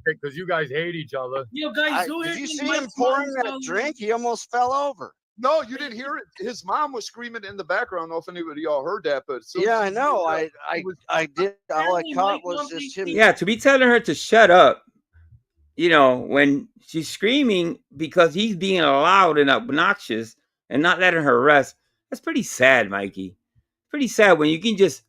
Because you guys hate each other. You guys, did you see him pouring that drink? He almost fell over. No, you didn't hear it. His mom was screaming in the background. I don't know if anybody y'all heard that, but yeah, I know. I did. All I caught was just him. Yeah, to be telling her to shut up, you know, when she's screaming because he's being loud and obnoxious and not letting her rest. That's pretty sad, Mikey. Pretty sad when you can just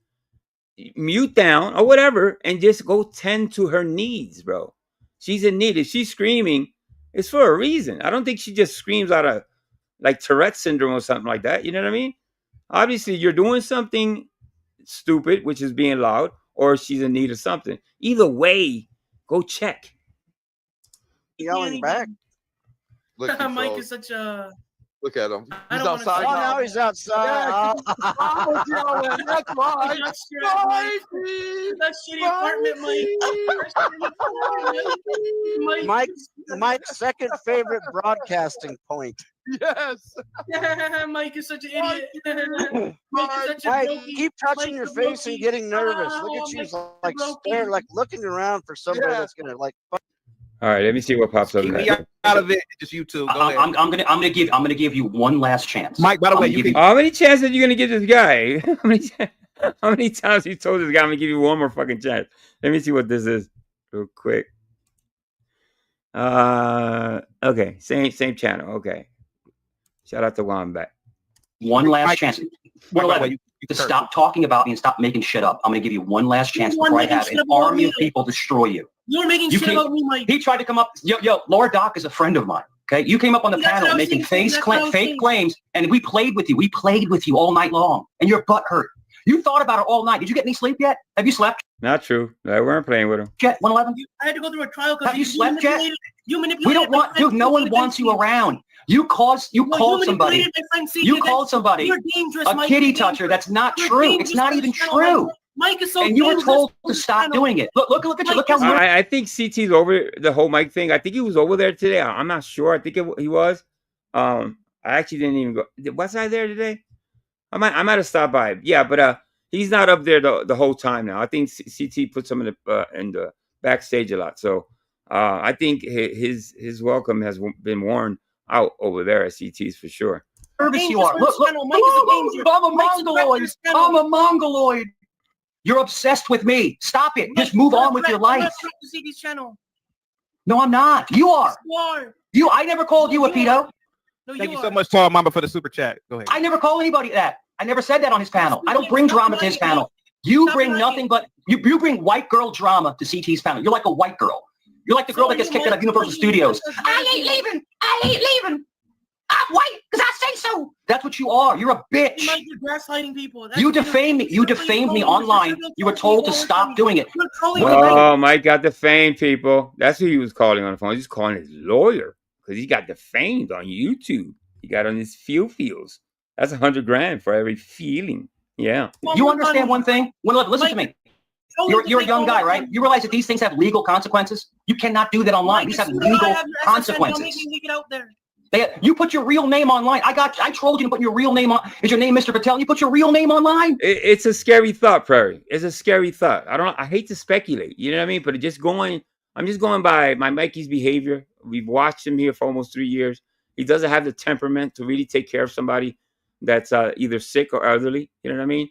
mute down or whatever and just go tend to her needs, bro. She's in need. If she's screaming, it's for a reason. I don't think she just screams out of like Tourette syndrome or something like that. You know what I mean? Obviously, you're doing something stupid, which is being loud, or she's in need of something. Either way, go check. Yelling back. Mike is such a. Look at him. He's outside. Oh, now he's outside. That's why. That shitty apartment, Mike. Mike's second favorite broadcasting point. Yes. Mike is such an idiot. Mike, keep touching your face and getting nervous. Look at you, like staring, like looking around for somebody that's gonna like. All right, let me see what pops up. Keep me out of it. Just you two. Go ahead. I'm gonna give you one last chance. Mike, by the way, how many chances are you gonna give this guy? How many times you told this guy I'm gonna give you one more fucking chance? Let me see what this is real quick. Okay, same channel. Okay, shout out to Wombat. One last chance. To stop talking about me and stop making shit up. I'm gonna give you one last chance before I have an army of people destroy you. You're making shit about me, Mike. He tried to come up. Yo, Laura Doc is a friend of mine. Okay, you came up on the panel making fake claims, and we played with you. We played with you all night long, and your butt hurt. You thought about it all night. Did you get any sleep yet? Have you slept? Not true. I weren't playing with him. Jet 111. I had to go through a trial. Have you slept, Jet? You manipulated. We don't want, dude. No one wants you around. You called somebody. You called somebody You're dangerous, a Mike. kitty toucher. That's not true. It's not even true. Mike is so and you were told to stop doing it. Look at you. Look how I think CT's over the whole Mike thing. I think he was over there today. I'm not sure. I think he was. I actually didn't even go. Was I there today? I might have stopped by. Yeah, but he's not up there the whole time now. I think CT puts him in the backstage a lot. So I think his welcome has been worn out over there at CT's for sure. Nervous you are. Look. I'm a mongoloid. I'm a mongoloid. You're obsessed with me. Stop it. Just move on with your life. No, I'm not. You are. You. I never called you a pedo. Thank you so much, Tall Mama, for the super chat. Go ahead. I never call anybody that. I never said that on his panel. I don't bring drama to his panel. You bring nothing but you bring white girl drama to CT's panel. You're like a white girl. You're like the girl that gets kicked out of Universal Studios. I ain't leaving. I ain't leaving. I'm white because I say so. That's what you are. You're a bitch. You're gaslighting people. You defamed me. You defamed me online. You were told to stop doing it. Oh, Mike got defamed, people. That's who he was calling on the phone. He's calling his lawyer because he got defamed on YouTube. He got on his feels. That's $100 grand for every feeling. Yeah. You understand one thing? Listen to me. You're a young guy, right? You realize that these things have legal consequences? You cannot do that online. These have legal consequences. You put your real name online. I trolled you to put your real name on. Is your name Mr. Patel? You put your real name online? It's a scary thought, Prairie. It's a scary thought. I hate to speculate. You know what I mean? But I'm just going by my Mikey's behavior. We've watched him here for almost 3 years. He doesn't have the temperament to really take care of somebody that's either sick or elderly. You know what I mean?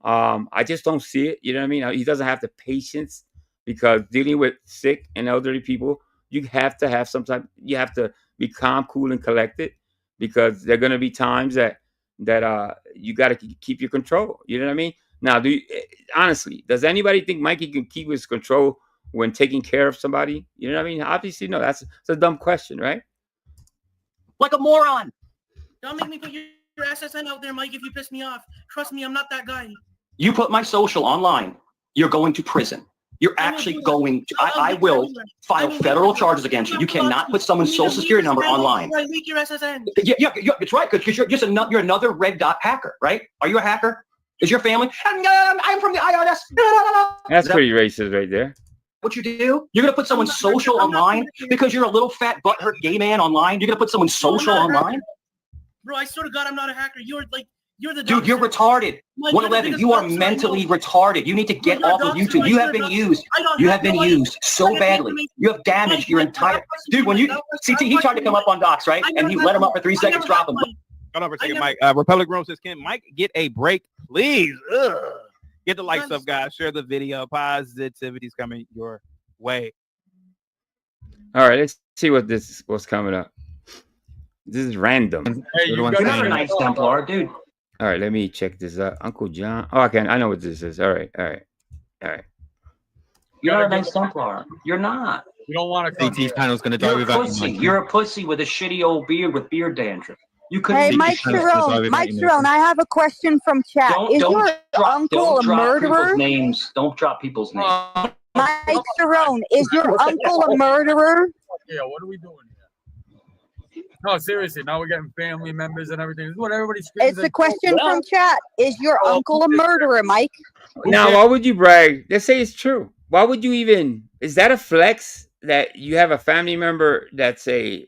I just don't see it. You know what I mean? He doesn't have the patience because dealing with sick and elderly people, you have to have you have to be calm, cool, and collected because there are going to be times that you got to keep your control. You know what I mean? Now, honestly, does anybody think Mikey can keep his control when taking care of somebody? You know what I mean? Obviously, no. That's a dumb question, right? Like a moron. Don't make me put your SSN out there, Mike, if you piss me off. Trust me, I'm not that guy. You put my social online, you're going to prison. You're actually going to, I will file federal charges against you. You cannot put someone's social security number online. I leak your SSN. Yeah, it's right, because you're another red dot hacker, right? Are you a hacker? Is your family? I'm from the IRS. That's pretty racist right there. What you do? You're going to put someone's social online because you're a little fat butthurt gay man online? You're going to put someone's social online? Bro, I swear to God, I'm not a hacker. You're the dude, you're retarded. 111, you are mentally retarded. You need to get off of YouTube. You have been used. You have been used so badly. You have damaged your entire... Dude, when you... CT, he tried to come up on Docs, right? And you let him up for 3 seconds, drop him. Hold on for a second, Mike. Republic Rome says, can Mike get a break, please? Ugh. Get the likes up, guys. Share the video. Positivity's coming your way. All right, let's see what's coming up. This is random. Hey, you're a nice Templar, dude. All right, let me check this out. Uncle John. Oh, I know what this is. All right. You're not a nice Templar. You're not. You don't want to. CT's panel's going to die without you. You're a pussy with a shitty old beard with beard dandruff. You couldn't. Hey, Mike Sharon. Mike Sharon, I have a question from chat. Is your uncle a murderer? Don't drop people's names. Mike Sharon, is your uncle a murderer? Yeah, what are we doing here? No, seriously. Now we're getting family members and everything. This is what everybody screams. It's a question from chat. Is your uncle a murderer, Mike? Now, why would you brag? Let's say it's true. Why would you even? Is that a flex that you have a family member that's a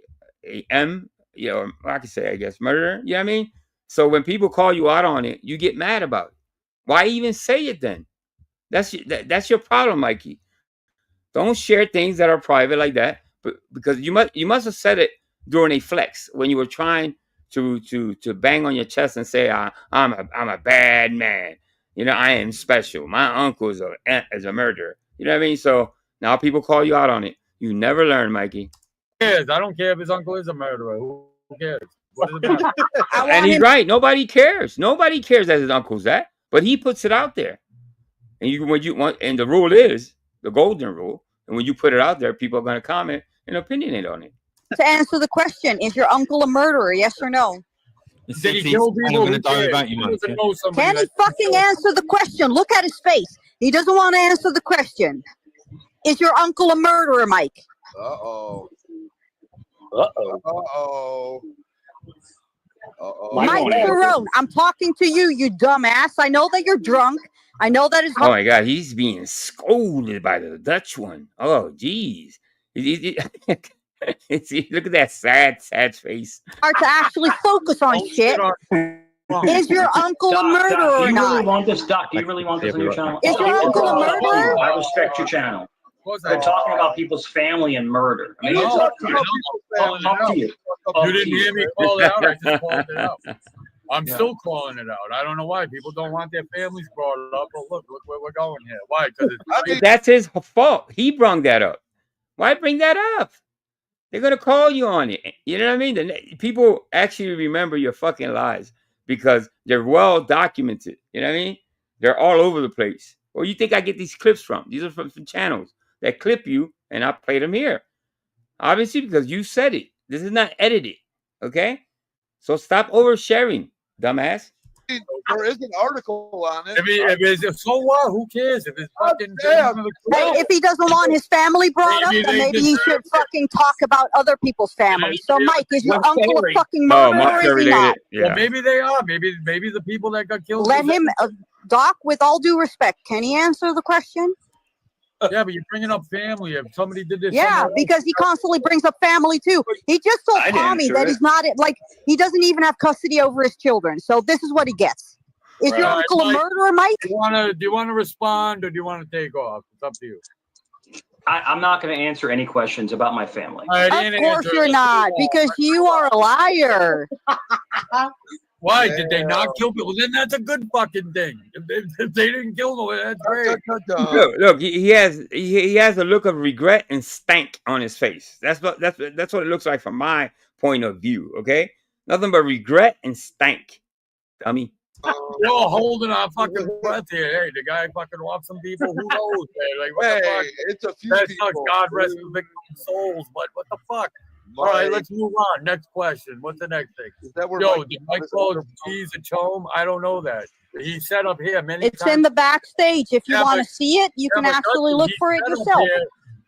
M? You know, I could say, I guess, murderer. You know what I mean? So when people call you out on it, you get mad about it. Why even say it then? That's your problem, Mikey. Don't share things that are private like that, because you must have said it during a flex when you were trying to bang on your chest and say, I'm a bad man. You know, I am special. My uncle is a murderer. You know what I mean? So now people call you out on it. You never learn, Mikey. I don't care if his uncle is a murderer. Who cares? What does it matter? And he's right. Nobody cares. Nobody cares that his uncle's that. But he puts it out there. And the rule is the golden rule. And when you put it out there, people are going to comment and opinionate on it. To answer the question, is your uncle a murderer? Yes or no? Did he kill people? Can he fucking answer the question? Look at his face. He doesn't want to answer the question. Is your uncle a murderer, Mike? Uh-oh. Mike Jerome, I'm talking to you, you dumbass. I know that you're drunk. I know that is. Oh my God, he's being scolded by the Dutch one. Oh, geez. Look at that sad face. Hard to actually focus on shit. Is your uncle a murderer or not? Do you really want this, Doc? Do you really want this on your channel? Is your uncle a murderer? I respect your channel. They're talking about people's family and murder. I mean, it's up to you. You didn't hear me call it out. I just called it out. I'm still calling it out. I don't know why people don't want their families brought up. But look where we're going here. Why? Because that's his fault. He brought that up. Why bring that up? They're gonna call you on it. You know what I mean? People actually remember your fucking lies because they're well documented. You know what I mean? They're all over the place. Well, you think I get these clips from? These are from channels that clip you, and I play them here. Obviously, because you said it. This is not edited. Okay? So stop oversharing, dumbass. There is an article on it. If so what? Who cares? If it's fucking Hey, if he doesn't want his family brought up, then maybe he should fucking talk about other people's families. So, Mike, is your uncle a fucking murderer or is he not? Well, maybe they are. Maybe the people that got killed. Let him, Doc, with all due respect, can he answer the question? Yeah, but you're bringing up family. If somebody did this, Yeah, because he constantly brings up family too. He just told Tommy that he's not like he doesn't even have custody over his children. So this is what he gets. Is your uncle a murderer, Mike? Do you want to respond or do you want to take off? It's up to you. I'm not going to answer any questions about my family. Of course you're not, because you are a liar. Why did they not kill people? Then that's a good fucking thing. If they didn't kill them, that's great. Look, he has a look of regret and stank on his face. That's what it looks like from my point of view. Okay, nothing but regret and stank, dummy. We're all holding our fucking breath here. Hey, the guy fucking off some people. Who knows? Man? Like what the fuck? It's a few that people. sucks. God rest the victims' souls. But what the fuck? All right, let's move on. Next question. What's the next thing? Is that where did Mike call cheese a chome? I don't know that. He set up here many times. It's in the backstage. If you want to see it, you can actually look for it yourself.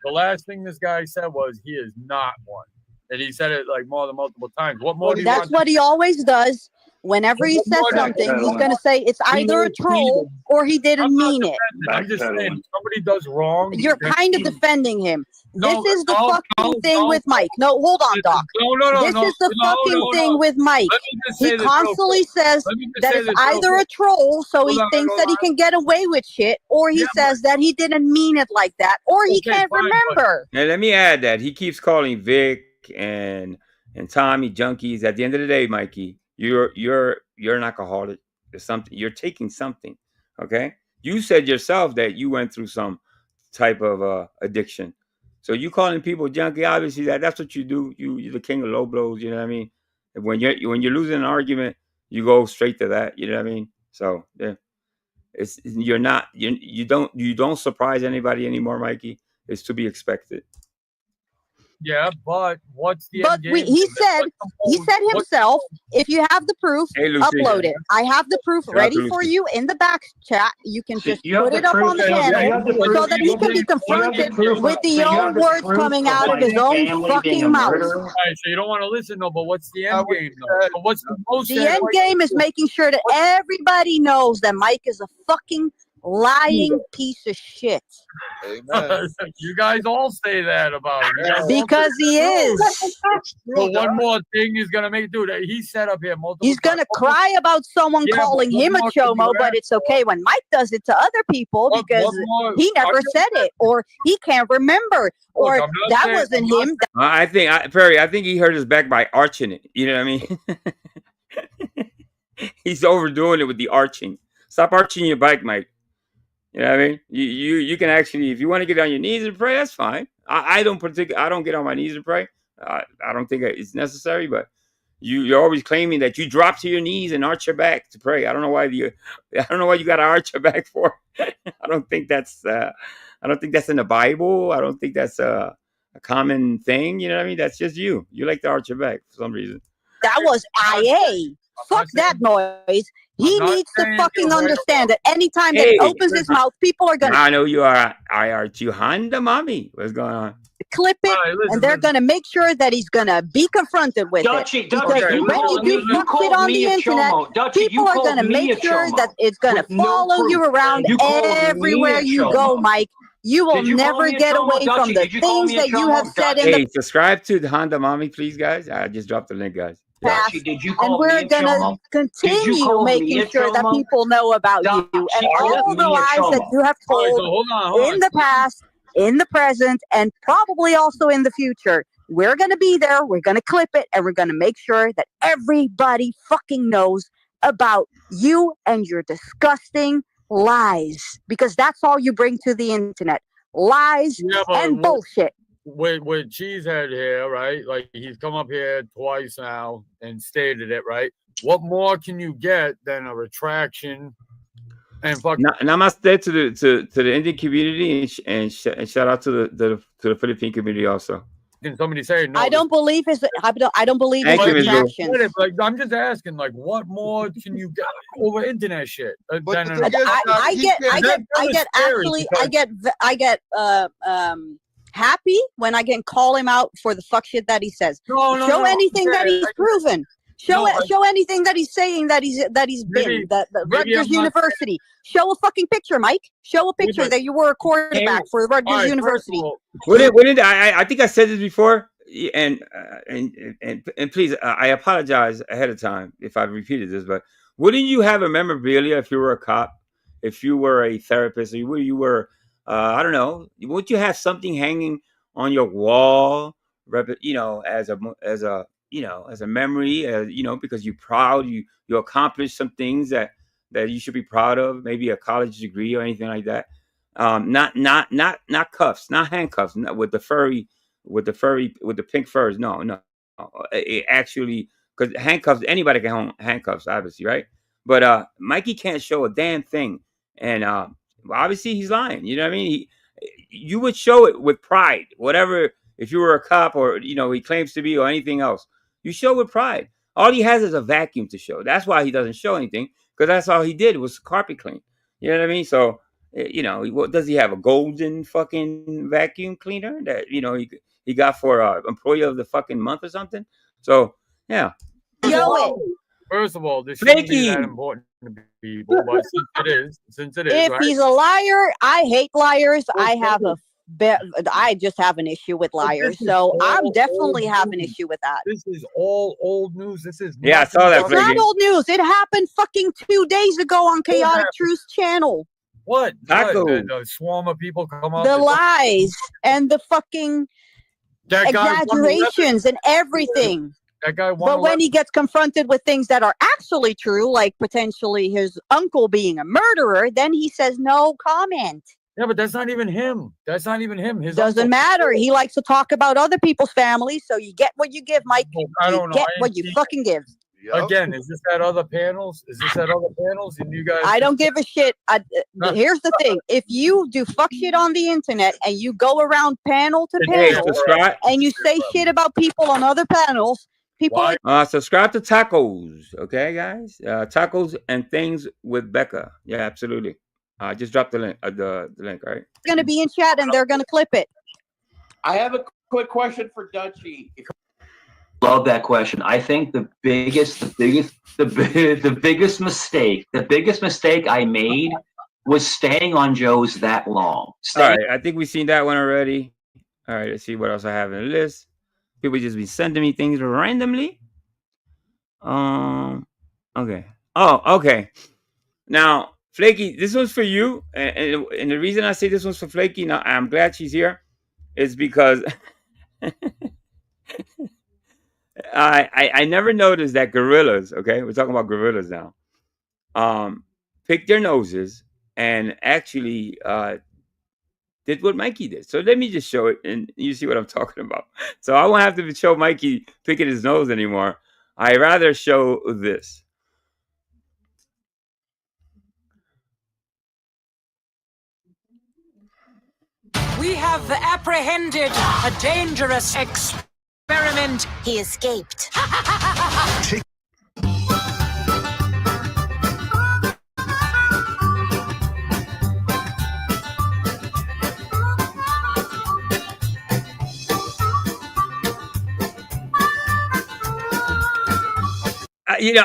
The last thing this guy said was he is not one. And he said it like more than multiple times. What more do you want? That's what he always does. Whenever he says something, he's going to say it's either a troll or he didn't mean it. I'm just saying, if somebody does wrong. You're kind of defending him. This is the fucking thing with Mike. No, hold on, Doc. This is the fucking thing with Mike. He constantly says that it's either a troll, so he thinks that he can get away with shit, or he says that he didn't mean it like that, or he can't remember. Now let me add that he keeps calling Vic and Tommy junkies. At the end of the day, Mikey, you're an alcoholic. There's something you're taking something. Okay, you said yourself that you went through some type of addiction. So you calling people junkie, obviously that's what you do. You're the king of low blows. You know what I mean? And when you're losing an argument, you go straight to that. You know what I mean? So yeah, you don't surprise anybody anymore, Mikey. It's to be expected. Yeah, but what's the But he said himself, if you have the proof, upload it. I have the proof ready for you in the back chat. You can just put it up on the channel so that he can be confronted with the own words coming out of his own fucking mouth. All right, so you don't want to listen, though, but what's the end game, though? But what's the most The end game is making sure that everybody knows that Mike is a fucking lying piece of shit. You guys all say that about him. Because he is. But one more thing he's gonna make, dude. He set up here multiple. He's gonna cry about someone calling him a chomo, but it's okay when Mike does it to other people because he never said it, or he can't remember, or that wasn't him. I think he hurt his back by arching it. You know what I mean? He's overdoing it with the arching. Stop arching your back, Mike. You know what I mean? You can actually, if you want to get on your knees and pray, that's fine. I don't get on my knees and pray. I don't think it's necessary, but you're always claiming that you drop to your knees and arch your back to pray. I don't know why you got to arch your back for. I don't think that's in the Bible. I don't think that's a common thing. You know what I mean? That's just you. You like to arch your back for some reason. That was IA. Fuck that noise. He needs to fucking understand that anytime that he opens his mouth, people are gonna. I know you are. I arch you, Honda mommy. What's going on? Clip it, and they're gonna make sure that he's gonna be confronted with it. Because when you do fuck it on the internet, people are gonna make sure that it's gonna follow you around everywhere you go, Mike. You will never get away from the things that you have said in the. Hey, subscribe to the Honda mommy, please, guys. I just dropped the link, guys. Past, and we're gonna continue making sure that people know about you and all the lies that you have told in the past, in the present, and probably also in the future. We're gonna be there. We're gonna clip it, and we're gonna make sure that everybody fucking knows about you and your disgusting lies, because that's all you bring to the internet: lies and bullshit. With Cheesehead here, right? Like he's come up here twice now and stated it, right? What more can you get than a retraction And fuck. Namaste to the Indian community and shout out to the Philippine community also. Can somebody say no? I don't believe his. I don't believe his attractions. Like, I'm just asking, like, what more can you get over internet shit? I get happy when I can call him out for the fuck shit that he says. Show anything that he's proven. Show anything that he's saying that he's been. That Rutgers University. Show a fucking picture, Mike. Show a picture that you were a quarterback for Rutgers University. I think I said this before, and please, I apologize ahead of time if I've repeated this, but wouldn't you have a memorabilia if you were a cop, if you were a therapist, or you were, I don't know, wouldn't you have something hanging on your wall, as a memory, because you're proud, you accomplished some things that you should be proud of, maybe a college degree or anything like that. Not cuffs, not handcuffs, not with the pink furs. No. It actually, because handcuffs, anybody can own handcuffs, obviously, right? But Mikey can't show a damn thing, and obviously he's lying. You know what I mean? You would show it with pride, whatever. If you were a cop, or he claims to be, or anything else, you show with pride. All he has is a vacuum to show. That's why he doesn't show anything, because that's all he did was carpet clean. You know what I mean? So, what does he have? A golden fucking vacuum cleaner that he got for employee of the fucking month or something? So yeah. First of all, this shouldn't be that important to people, but since it is, if he's a liar, I hate liars. I just have an issue with liars, so I'm definitely have an issue with that. This is all old news. This is I saw that. It's not old news. It happened fucking 2 days ago on Chaotic Truth's channel. What? The swarm of people come up. The lies and the fucking exaggerations and everything. That guy but when he gets confronted with things that are actually true, like potentially his uncle being a murderer, then he says no comment. Yeah, but that's not even him. That's not even him. His doesn't matter. He likes to talk about other people's families, so you get what you give, Mike. I don't know. Get what you fucking give. Again, is this at other panels? And you guys? I don't give a shit. Here's the thing: if you do fuck shit on the internet and you go around panel to panel and you say shit about people on other panels, people subscribe to Tacos, okay, guys? Tacos and Things with Becca. Yeah, absolutely. I just dropped the link. The link, right? It's gonna be in chat, and they're gonna clip it. I have a quick question for Dutchie. Love that question. I think the biggest mistake I made was staying on Joe's that long. All right, I think we've seen that one already. All right, let's see what else I have in the list. People just be sending me things randomly. Okay. Oh, okay. Now, Flaky, this one's for you, and the reason I say this one's for Flaky, now I'm glad she's here, is because I never noticed that gorillas, okay, we're talking about gorillas now, pick their noses and actually did what Mikey did. So let me just show it, and you see what I'm talking about. So I won't have to show Mikey picking his nose anymore. I rather show this. We have apprehended a dangerous experiment. He escaped.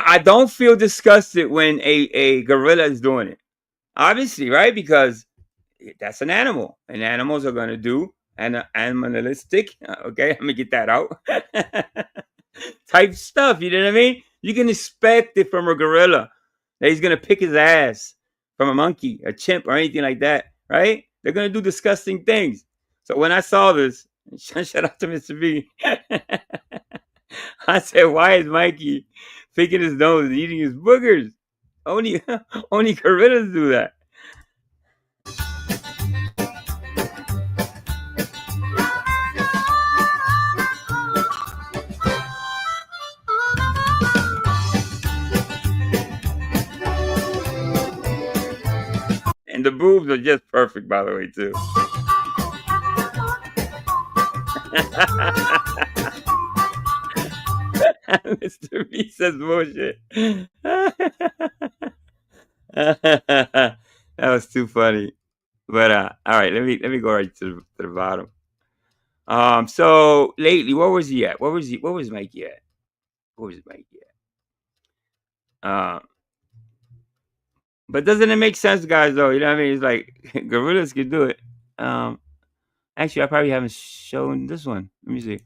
I don't feel disgusted when a gorilla is doing it. Obviously, right? Because that's an animal, and animals are going to do animalistic. Okay, let me get that out. Type stuff. You know what I mean? You can expect it from a gorilla that he's going to pick his ass from a monkey, a chimp, or anything like that, right? They're going to do disgusting things. So when I saw this, shout out to Mr. B, I said, why is Mikey picking his nose and eating his boogers? Only gorillas do that. And the boobs are just perfect, by the way, too. Mr. B says bullshit. That was too funny. But all right, let me go right to the bottom. So lately, where was he at? Where was Mikey at? Where was Mikey at? But doesn't it make sense, guys, though? You know what I mean? It's like gorillas can do it. Actually, I probably haven't shown this one. Let me see.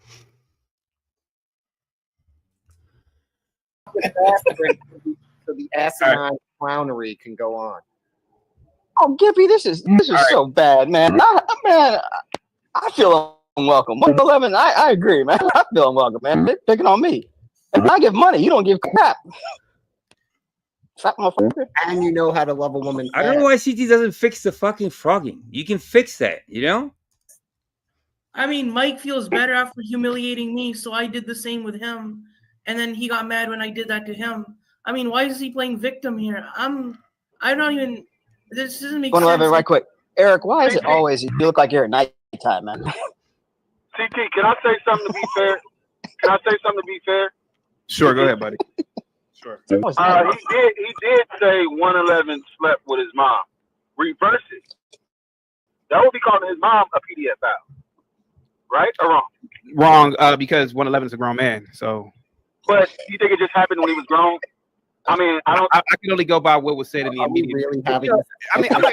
So the asinine clownery can go on. Oh, Gippy, this is so bad, man. I feel unwelcome. 111, I agree, man. I feel unwelcome, man. They're picking on me. If I give money, you don't give crap. Fat motherfucker. And you know how to love a woman. I don't know why CT doesn't fix the fucking frogging. You can fix that, you know? I mean, Mike feels better after humiliating me, so I did the same with him. And then he got mad when I did that to him. I mean, why is he playing victim here? I don't even. This doesn't make sense. 111, right quick. Eric, why is it always you look like you're at nighttime, man? CT, can I say something to be fair? Can I say something to be fair? Sure, go ahead, buddy. Sure. He did say 111 slept with his mom. Reverse it. That would be calling his mom a pedophile. Right or wrong? Wrong, because 111 is a grown man. So. But you think it just happened when he was grown? I mean, I can only go by what was said in the immediate. Really having? I mean, hold on.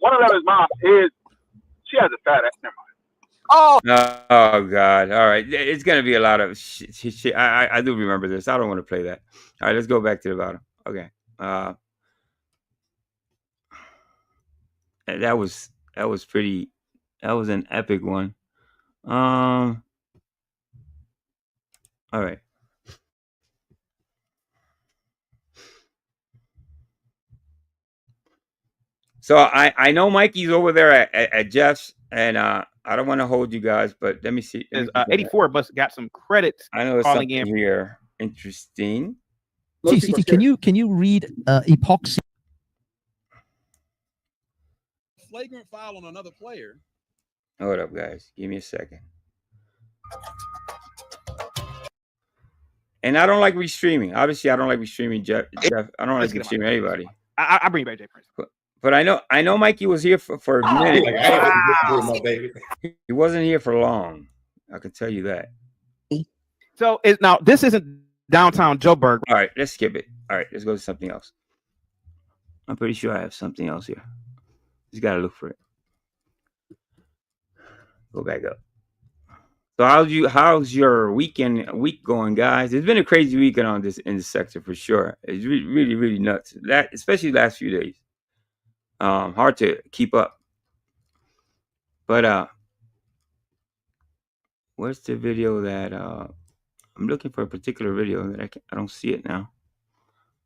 111's mom is she has a fat ass. Never mind. Oh God! All right, it's gonna be a lot of shit. I do remember this. I don't want to play that. All right, let's go back to the bottom. Okay. That was pretty. That was an epic one. All right. So I know Mikey's over there at Jeff's, and I don't want to hold you guys, but let me see. 84 of us got some credits. I know there's calling something in. here interesting. CT, can you read Hypocrisy? Flagrant foul on another player. Hold up, guys. Give me a second. And I don't like restreaming. Obviously, I don't like restreaming Jeff. I don't like restreaming anybody. I bring you back, Jay Prince. But I know Mikey was here for a minute. He wasn't here for long. I can tell you that. So now this isn't downtown Joburg. All right, let's skip it. All right, let's go to something else. I'm pretty sure I have something else here. Just gotta look for it. Go back up. So how's your week going, guys? It's been a crazy weekend in this sector for sure. It's really, really nuts. Especially the last few days. Hard to keep up. But where's the video that I'm looking for a particular video that I don't see it now.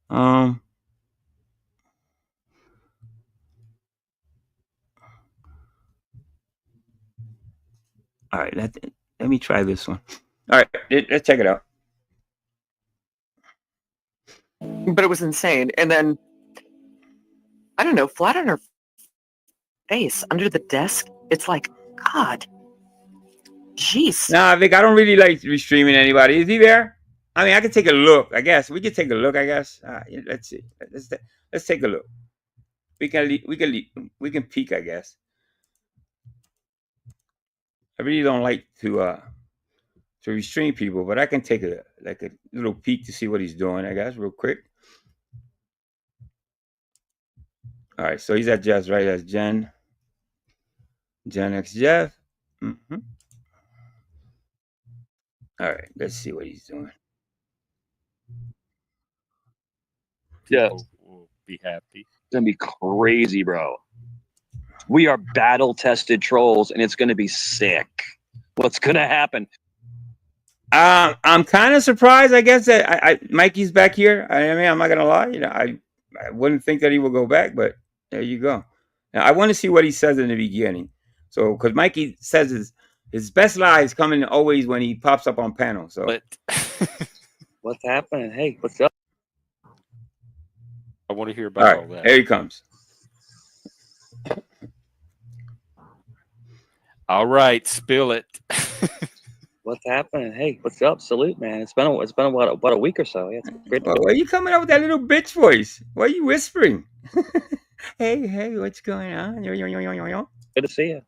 All right, let me try this one. All right, let's check it out. But it was insane. And then, I don't know, flat on her face under the desk. It's like, God. Jeez. Nah, Vic, I don't really like restreaming anybody. Is he there? I mean, I can take a look. I guess we could take a look. I guess. Let's see. Let's take a look. We can peek. I guess. I really don't like to restream people, but I can take a little peek to see what he's doing. I guess real quick. All right, so he's at Jeff's, right? That's Gen X Jeff. Mm-hmm. All right, let's see what he's doing. Yeah, we'll be happy. It's gonna be crazy, bro. We are battle-tested trolls, and it's gonna be sick. What's gonna happen? I'm kind of surprised, I guess, that Mikey's back here. I mean, I'm not gonna lie. You know, I wouldn't think that he would go back, but there you go. Now, I want to see what he says in the beginning. So, because Mikey says his best lie is coming always when he pops up on panel. So, What's happening? Hey, what's up? I want to hear about all that. Here he comes. All right, spill it. What's happening? Hey, what's up? Salute, man. It's been about a week or so. Yeah, it's great to Why are you coming up with that little bitch voice? Why are you whispering? hey, what's going on? Good to see you.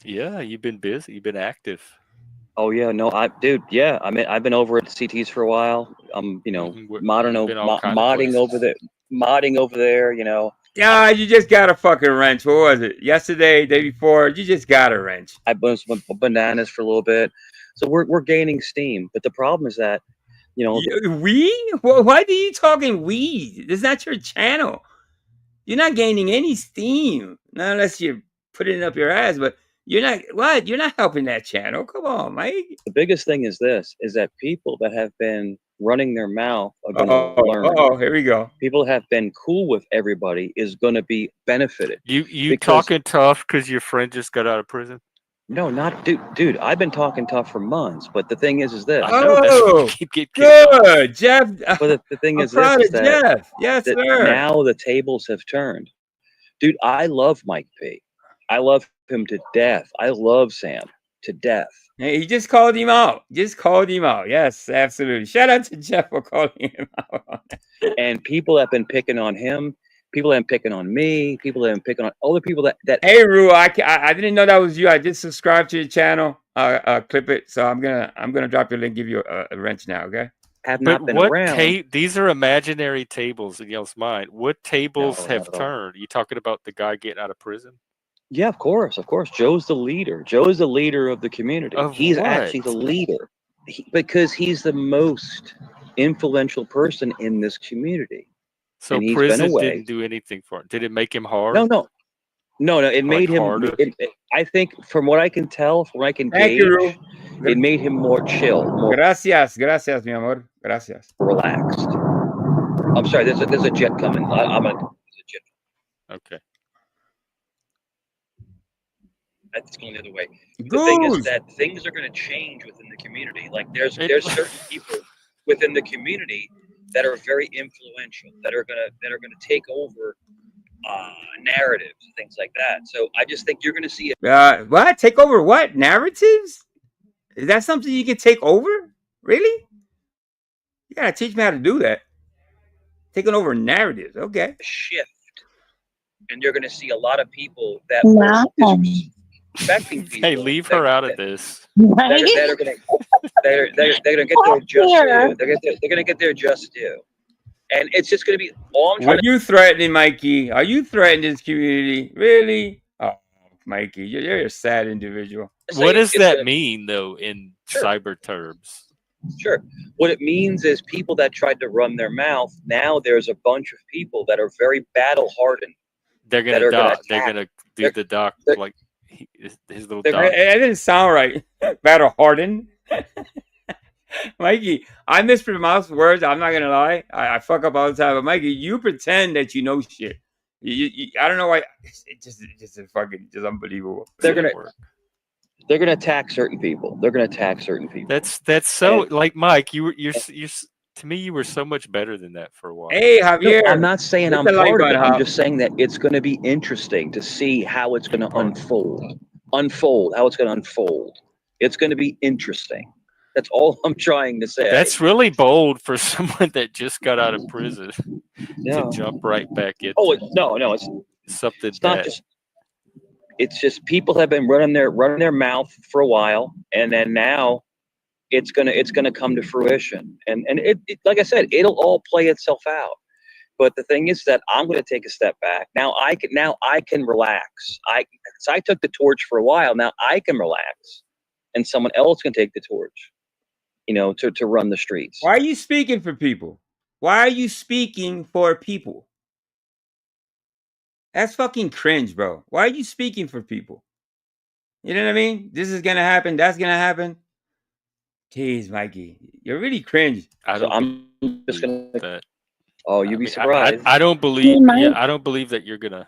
Yeah, you've been busy. You've been active. Oh yeah, no, I've been over at CT's for a while. I'm, modding over there. You know. Yeah, you just got a fucking wrench. What was it? Yesterday, day before? You just got a wrench. I buzzed bananas for a little bit, so we're gaining steam. But the problem is that, we? Why are you talking we? This is not your channel. You're not gaining any steam, not unless you're putting it up your ass. But you're not. What? You're not helping that channel. Come on, Mike. The biggest thing is that people that have been running their mouth are going to learn. Oh, here we go. People have been cool with everybody is going to be benefited. You talking tough because your friend just got out of prison? No, not dude. I've been talking tough for months, but the thing is this. Oh, good, Jeff. But the thing is proud this, of Jeff. Yes, that sir. now the tables have turned. Dude, I love Mike P. I love him to death. I love Sam to death. Hey, he just called him out. Yes, absolutely. Shout out to Jeff for calling him out. And people have been picking on him. People have been picking on me. People have been picking on other people that. Hey, Rue, I didn't know that was you. I just subscribed to your channel. Clip it. So I'm gonna drop your link. Give you a wrench now. Okay. Have not been around. These are imaginary tables in y'all's mind. What tables have turned? You talking about the guy getting out of prison? Yeah, of course. Joe's the leader. Joe's the leader of the community. He's actually the leader because he's the most influential person in this community. So prison didn't do anything for him. Did it make him hard? No. It made him harder. I think, from what I can tell, from what I can gauge, it made him more chill. Gracias, mi amor. Gracias. Relaxed. I'm sorry. There's a jet coming. There's a jet. Okay. That's going the other way. The thing is that things are going to change within the community. Like there's certain people within the community that are very influential, that are gonna take over narratives and things like that. So I just think you're gonna see it. What? Take over what? Narratives? Is that something you can take over? Really? You gotta teach me how to do that. Taking over narratives. Okay. Shift, and you're gonna see a lot of people that are disrespecting people. Hey, leave her out of this. They're gonna get their just due. They're gonna get their just due, and it's just gonna be all. Are you threatening, Mikey? Are you threatening this community? Really? Oh, Mikey, you're a sad individual. What does that mean, though, in cyber terms? Sure. What it means is people that tried to run their mouth. Now there's a bunch of people that are very battle hardened. They're gonna dock. They're gonna do the dock like. His little dog. It didn't sound right. Battle hardened. Mikey, I mispronounce words. I'm not gonna lie. I fuck up all the time. But Mikey, you pretend that you know shit. I don't know why. It's just unbelievable. They're gonna attack certain people. That's so like Mike. You're to me, you were so much better than that for a while. Hey, Javier. No, I'm not saying I'm part of it. I'm just saying that it's going to be interesting to see how it's going to unfold. How it's going to unfold. It's going to be interesting. That's all I'm trying to say. That's really bold for someone that just got out of prison to jump right back in. Oh no, it's something. It's not just. It's just people have been running their mouth for a while, and then now. It's gonna come to fruition, and it like I said, it'll all play itself out. But the thing is that I'm gonna take a step back. Now I can relax. I took the torch for a while. Now I can relax, and someone else can take the torch. To run the streets. Why are you speaking for people? That's fucking cringe, bro. Why are you speaking for people? You know what I mean? This is gonna happen. That's gonna happen. Jeez, Mikey, you're really cringe. I'm just gonna. Oh, you'd be surprised. I don't believe. Yeah, I don't believe that you're gonna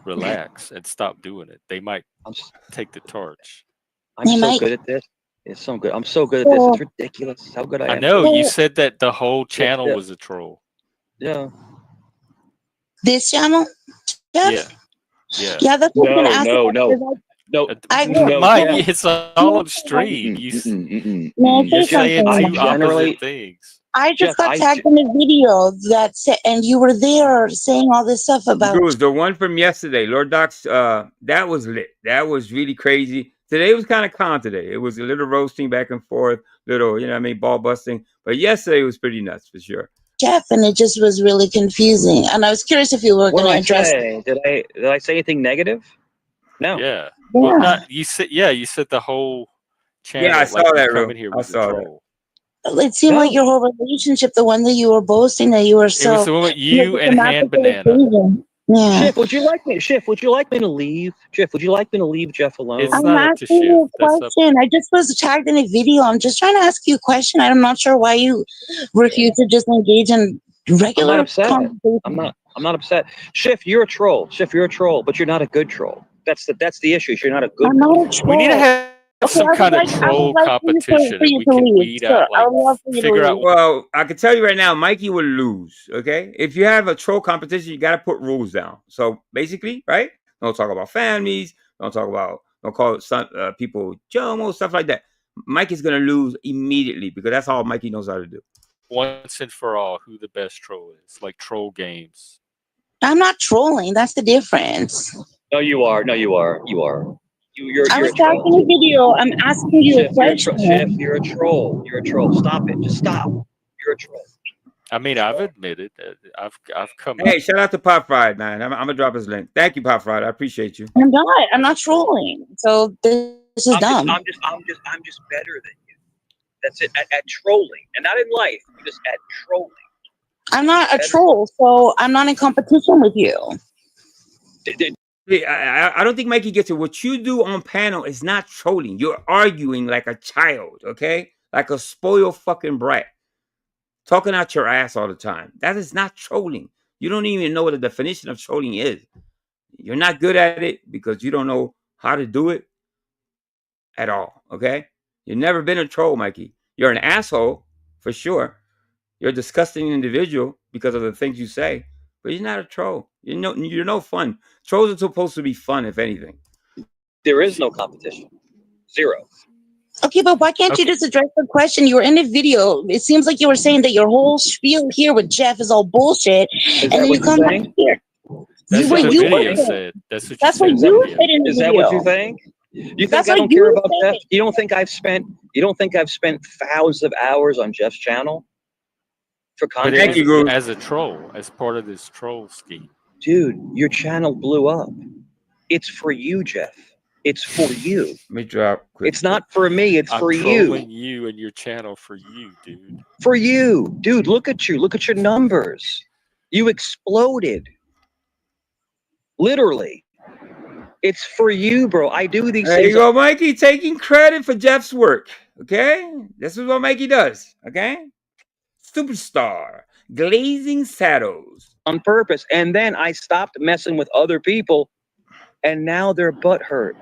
relax and stop doing it. They might take the torch. I'm so good at this. It's so good. I'm so good at this. It's ridiculous how good I am. I know. You said that the whole channel was a troll. Yeah. This channel? Yeah. Yeah. Yeah, that's what I'm gonna ask. No, Mike, it's all upstream. You're saying two opposite things. I just Jeff, got tagged in a video that said, and you were there saying all this stuff about. It was the one from yesterday, Lord Doc's. That was lit. That was really crazy. Today was kind of calm. Today it was a little roasting back and forth, little, you know what I mean, ball busting. But yesterday was pretty nuts for sure. Jeff, and it just was really confusing. And I was curious if you were going to address. Did I say anything negative? No. Yeah. Well, not you said. Yeah, you said the whole channel. Yeah, I saw that. Coming here, I saw that. It seemed like your whole relationship, the one that you were boasting that you were so. It was the one with you and Hand Banana. Yeah. Schiff, would you like me? Schiff, would you like me to leave? Schiff, would you like me to leave Jeff alone? It's I'm not up to asking you Schiff. a question. I just was tagged in a video. I'm just trying to ask you a question. I'm not sure why you refuse to just engage in regular I'm not upset. conversation. I'm not upset. Schiff, you're a troll. Schiff, you're a troll, but you're not a good troll. That's the issue. You're not a good. I'm not a troll. We need to have some kind of troll competition, and we can weed out, like, figure out. Well, I can tell you right now, Mikey will lose. Okay, if you have a troll competition, you got to put rules down. So basically, right? Don't talk about families. Don't call people Jomo, stuff like that. Mikey's gonna lose immediately because that's all Mikey knows how to do. Once and for all, who the best troll is, like troll games. I'm not trolling. That's the difference. No, you are. No, you are. You are. I was talking a video. I'm asking you a question. Schiff, you're a troll. You're a troll. Stop it. Just stop. You're a troll. I mean, I've admitted that I've come. Hey, shout out to Pop Fried, man. I'm gonna drop his link. Thank you, Pop Fried. I appreciate you. I'm not trolling. So this is dumb. I'm just better than you. That's it. At trolling, and not in life. Just at trolling. I'm not a troll, so I'm not in competition with you. I don't think Mikey gets it. What you do on panel is not trolling. You're arguing like a child, okay? Like a spoiled fucking brat. Talking out your ass all the time. That is not trolling. You don't even know what the definition of trolling is. You're not good at it because you don't know how to do it at all, okay? You've never been a troll, Mikey. You're an asshole, for sure. You're a disgusting individual because of the things you say, but you're not a troll. You're no fun. Trolls are supposed to be fun, if anything. There is no competition. Zero. Okay, but why can't you just address the question? You were in a video. It seems like you were saying that your whole spiel here with Jeff is all bullshit, and then you come back here. That's what the video said. That's what you said in the video. Is that what you think? You think I don't care about Jeff? You don't think I've spent thousands of hours on Jeff's channel for content? As a troll, as part of this troll scheme. Dude, your channel blew up. It's for you, Jeff. It's for you. Let me drop quick. It's not for me. It's for you. I'm trolling you and your channel for you, dude. For you, dude. Look at you. Look at your numbers. You exploded. Literally. It's for you, bro. I do these things. There you go, Mikey, taking credit for Jeff's work. Okay? This is what Mikey does. Okay? Superstar. Glazing saddles. On purpose. And then I stopped messing with other people, and now they're butthurt.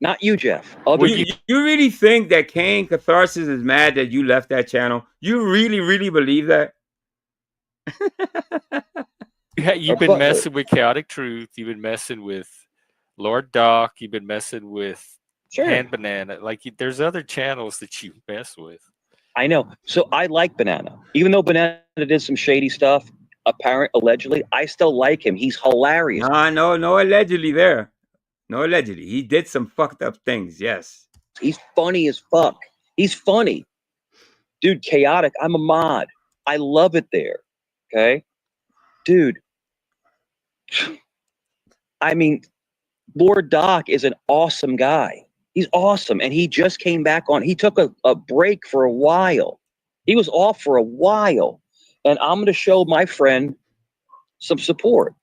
Not you, Jeff. You really think that Kane Catharsis is mad that you left that channel? You really, really believe that? Yeah, you've been messing with Chaotic Truth. You've been messing with Lord Doc. You've been messing with Hand Banana. Like, there's other channels that you mess with. I know. So I like Banana. Even though Banana did some shady stuff, allegedly, I still like him. He's hilarious. No allegedly there. No allegedly. He did some fucked up things, yes. He's funny as fuck. He's funny. Dude, Chaotic, I'm a mod. I love it there. Okay? Dude. I mean, Lord Doc is an awesome guy. He's awesome. And he just came back on. He took a break for a while. He was off for a while. And I'm going to show my friend some support.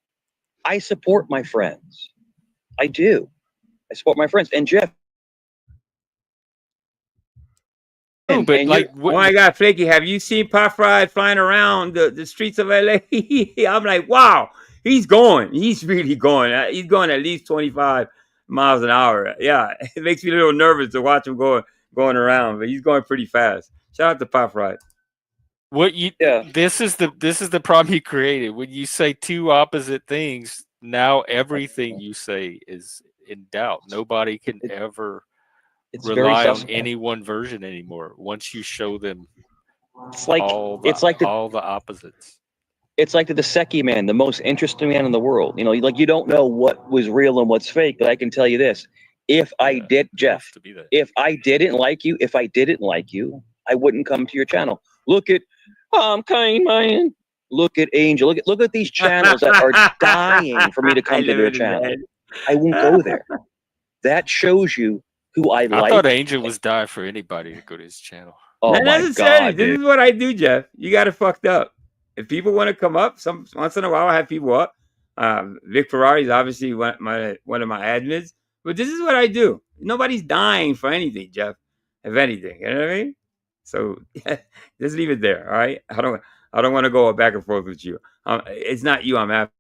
I support my friends. I do. I support my friends. And Jeff. Oh my God, Flaky, have you seen Pop Fried flying around the streets of LA? I'm like, wow, he's going. He's really going. He's going at least 25 miles an hour. Yeah, it makes me a little nervous to watch him going around, but he's going pretty fast. Shout out to Pop Fried. What you this is the problem you created. When you say two opposite things, now everything you say is in doubt. Nobody can ever rely on any one version anymore. Once you show them all the opposites. It's like the Dosecki man, the most interesting man in the world. You know, like you don't know what was real and what's fake, but I can tell you this. If I didn't like you, I wouldn't come to your channel. Look at I'm kind man. Look at Angel. Look at these channels that are dying for me to come to their channel. I won't go there. That shows you who I like. I thought Angel was dying for anybody to go to his channel. Oh Not my necessarily. God, This dude. is what I do, Jeff. You got it fucked up. If people want to come up, once in a while I have people up. Vic Ferrari is obviously one of my admins. But this is what I do. Nobody's dying for anything, Jeff. If anything, you know what I mean? So just leave it there. All right. I don't want to go back and forth with you. It's not you. I'm after.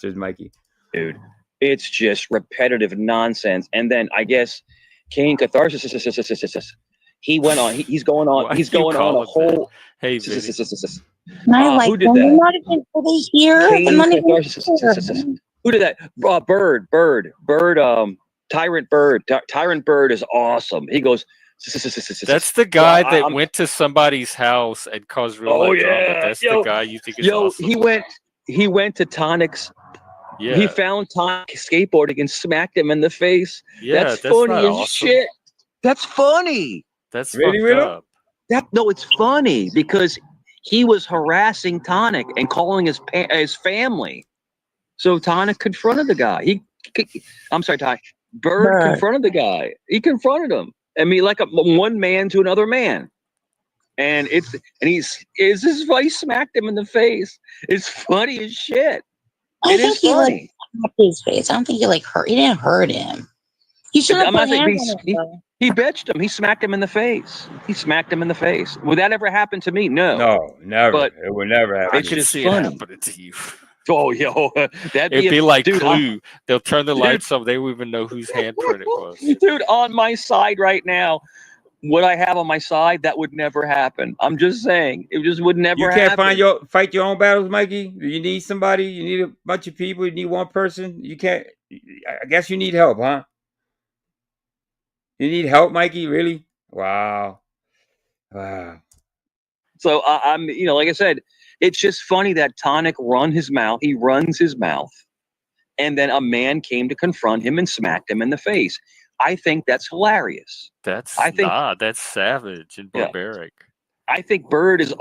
It's Mikey. Dude, it's just repetitive nonsense. And then I guess Kane Catharsis. He went on. He's going on. He's going on a whole. Hey, who did them. that? Not even, are they here? Kane Not even Catharsis. Who did that? Bird. Tyrant Bird. Tyrant Bird is awesome. He goes. That's the guy that went to somebody's house and caused real life drama. That's the guy you think is awesome. He went to Tonic's. Yeah. He found Tonic skateboarding and smacked him in the face. Yeah, that's funny as awesome. shit. That's funny. That's really fucked real. up. No, it's funny because he was harassing Tonic and calling his family. So Tonic confronted the guy. I'm sorry, Ty. Bird confronted the guy. He confronted him. I mean, like one man to another man. And he smacked him in the face. It's funny as shit. I think he like slapped his face. I don't think he like hurt. He didn't hurt him. He should have put hands on him. He bitched him. He smacked him in the face. Would that ever happen to me? No. No, never. But it would never happen. It's just funny. Happening to you. Oh, yo, It'd be like Clue. They'll turn the lights off. They won't even know whose handprint it was. Dude, on my side right now, what I have on my side, that would never happen. I'm just saying, it just would never happen. You can't fight your own battles, Mikey. You need somebody. You need a bunch of people. You need one person. You can't. I guess you need help, huh? You need help, Mikey? Really? Wow. So I'm, like I said, it's just funny that Tonic runs his mouth, and then a man came to confront him and smacked him in the face. I think that's hilarious. That's savage and barbaric. I think Bird is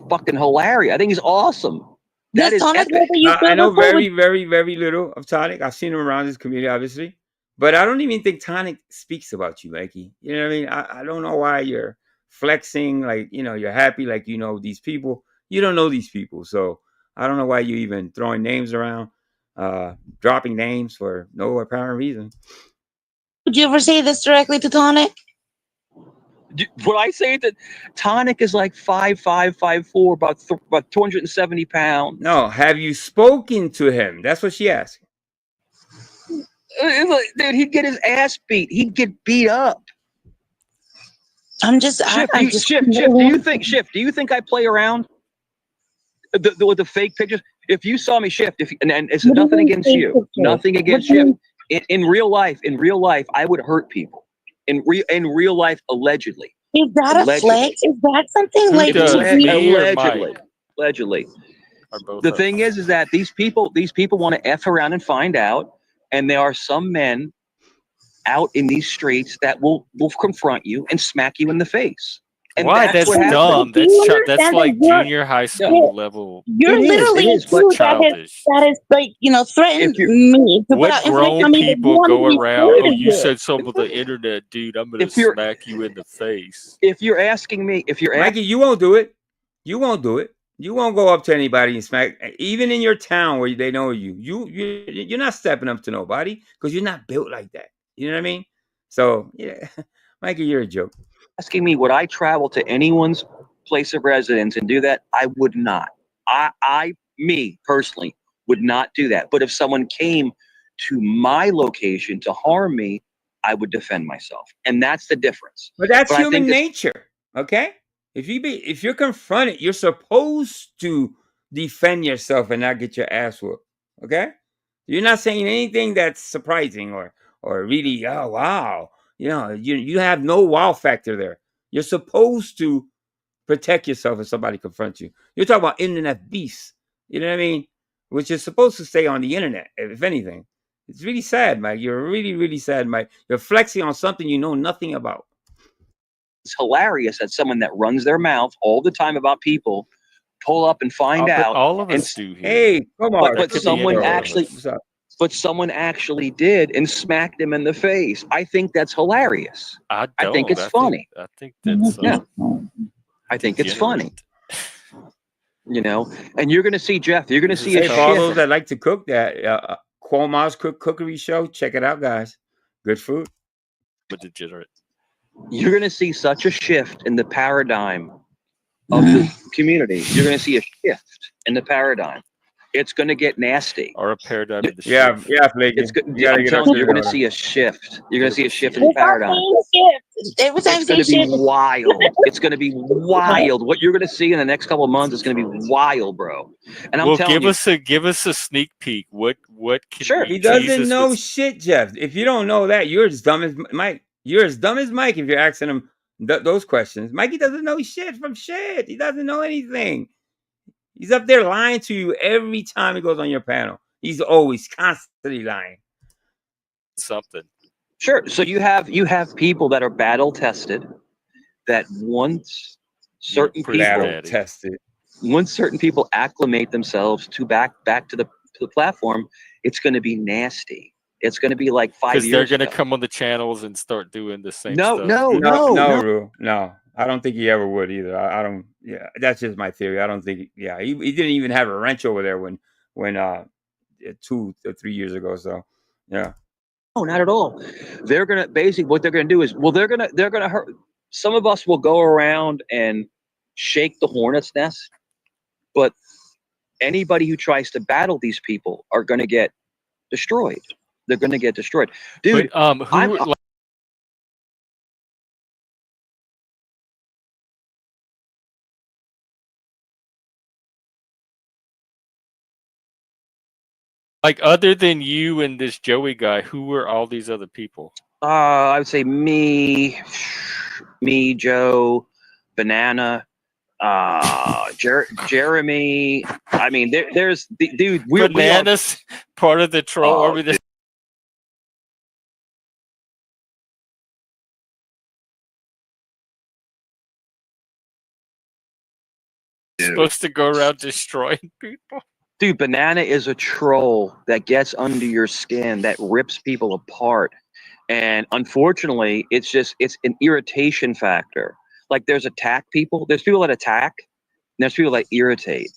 fucking hilarious. I think he's awesome. That is epic. I know very, very, very little of Tonic. I've seen him around his community, obviously. But I don't even think Tonic speaks about you, Mikey. You know what I mean? I don't know why you're flexing like, you're happy like you know these people. You don't know these people. So I don't know why you're even throwing names around, dropping names for no apparent reason. Would you ever say this directly to Tonic? Would I say that Tonic is like 5'5", 5'4", about 270 pounds? No, have you spoken to him? That's what she asked. Dude, he'd get his ass beat. He'd get beat up. Shift, do you think I play around with the fake pictures? If you saw me, Shift, and it's nothing against you, nothing against Shift. In real life, I would hurt people. In real life, allegedly. Is that a flex? Is that something like allegedly? The thing is that these people want to F around and find out, and there are some men out in these streets that will confront you and smack you in the face. And why? That's dumb. That's like junior high school level. You're literally childish. That is like, threatened me. What grown people go around? Oh, you said something on the internet, dude. I'm gonna smack you in the face. If you're asking me, Mikey, you won't do it. You won't do it. You won't go up to anybody and smack. Even in your town where they know you, you're not stepping up to nobody because you're not built like that. You know what I mean? So yeah, Mikey, you're a joke. Asking me would I travel to anyone's place of residence and do that? I would not. Me personally would not do that. But if someone came to my location to harm me, I would defend myself. And that's the difference. But that's human nature. Okay? If you're confronted, you're supposed to defend yourself and not get your ass whooped. Okay? You're not saying anything that's surprising or really, oh wow. You have no wow factor there. You're supposed to protect yourself if somebody confronts you. You're talking about internet beasts. You know what I mean? Which is supposed to stay on the internet, if anything. It's really sad, Mike. You're really, really sad, Mike. You're flexing on something you know nothing about. It's hilarious that someone that runs their mouth all the time about people pull up and find out. All of and, us do here. Hey, come on. But someone actually did and smacked him in the face. I think that's hilarious. I think it's funny. I think that's I think it's funny. And you're going to see, Jeff, you're going to see a for all shift. those that like to cook, that Cuomo's Cookery Show, check it out, guys. Good food. But degenerate. You're going to see such a shift in the paradigm of the community. You're going to see a shift in the paradigm. It's going to get nasty. Or a paradigm of the shift. Yeah, Flaky. I'm telling you, you're going to see a shift. You're going to see a shift in the paradigm. Every time It's going to be wild. It's going to be wild. What you're going to see in the next couple of months is going to be wild, bro. And I'm telling you, give us a sneak peek. What can Sure. He doesn't know shit, Jeff. If you don't know that, you're as dumb as Mike. You're as dumb as Mike if you're asking him those questions. Mikey doesn't know shit from shit. He doesn't know anything. He's up there lying to you every time he goes on your panel. He's always constantly lying. Something. Sure. So you have people that are battle tested, that once certain people acclimate themselves to back to the platform, it's going to be nasty. It's going to be like 5 years. Because they're going to come on the channels and start doing the same No, stuff. No. I don't think he ever would either. I don't. Yeah, that's just my theory. I don't think. Yeah, he didn't even have a wrench over there when 2 or 3 years ago. So, yeah. No, not at all. They're gonna basically what they're gonna do is they're gonna hurt. Some of us will go around and shake the hornet's nest, but anybody who tries to battle these people are gonna get destroyed. They're gonna get destroyed, dude. But, like other than you and this Joey guy, who were all these other people? I would say me, Joe, Banana, Jeremy. I mean, there's dude. Bananas, part of the troll over this. Supposed to go around destroying people. Dude, Banana is a troll that gets under your skin, that rips people apart. And unfortunately, it's an irritation factor. Like there's people that attack, and there's people that irritate.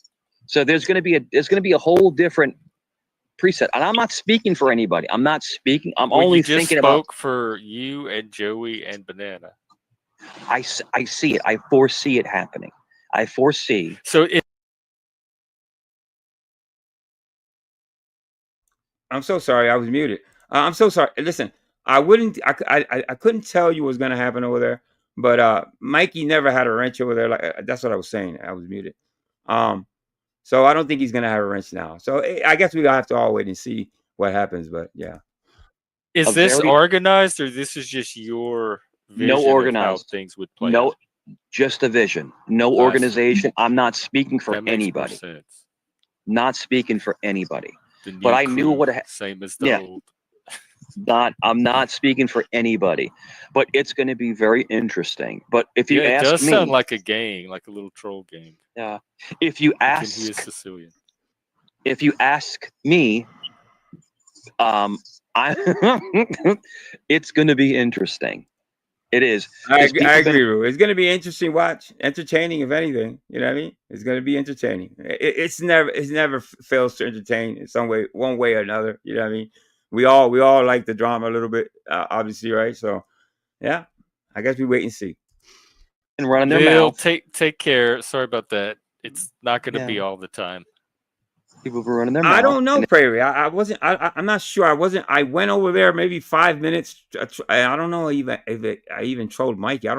So there's going to be a whole different preset. And I'm not speaking for anybody. I'm only thinking about for you and Joey and Banana. I see it. I foresee it happening. I foresee. So I'm so sorry. I was muted. I'm so sorry. Listen, I couldn't tell you what was going to happen over there, but Mikey never had a wrench over there. Like that's what I was saying. I was muted. So I don't think he's going to have a wrench now. So I guess we have to all wait and see what happens. But yeah. Is this organized, or this is just your vision of how things would play? No, just a vision. No organization. I'm not speaking for anybody. Not speaking for anybody. But I knew what same as the old. I'm not speaking for anybody, but it's going to be very interesting. But if you ask me, it does sound like a game, like a little troll game. Yeah. If you ask, he is Sicilian. If you ask me, it's going to be interesting. It is. I agree, Ru. It's going to be interesting watch, entertaining, if anything. You know what I mean? It's going to be entertaining. It's never fails to entertain in some way, one way or another. You know what I mean? We all like the drama a little bit, obviously, right? So, yeah, I guess we wait and see. And running their mouth. Take care. Sorry about that. It's not going to be all the time. People were running their mouth. I don't know, Prairie. I wasn't. I'm not sure. I went over there maybe 5 minutes. I don't know even if I even trolled Mikey. I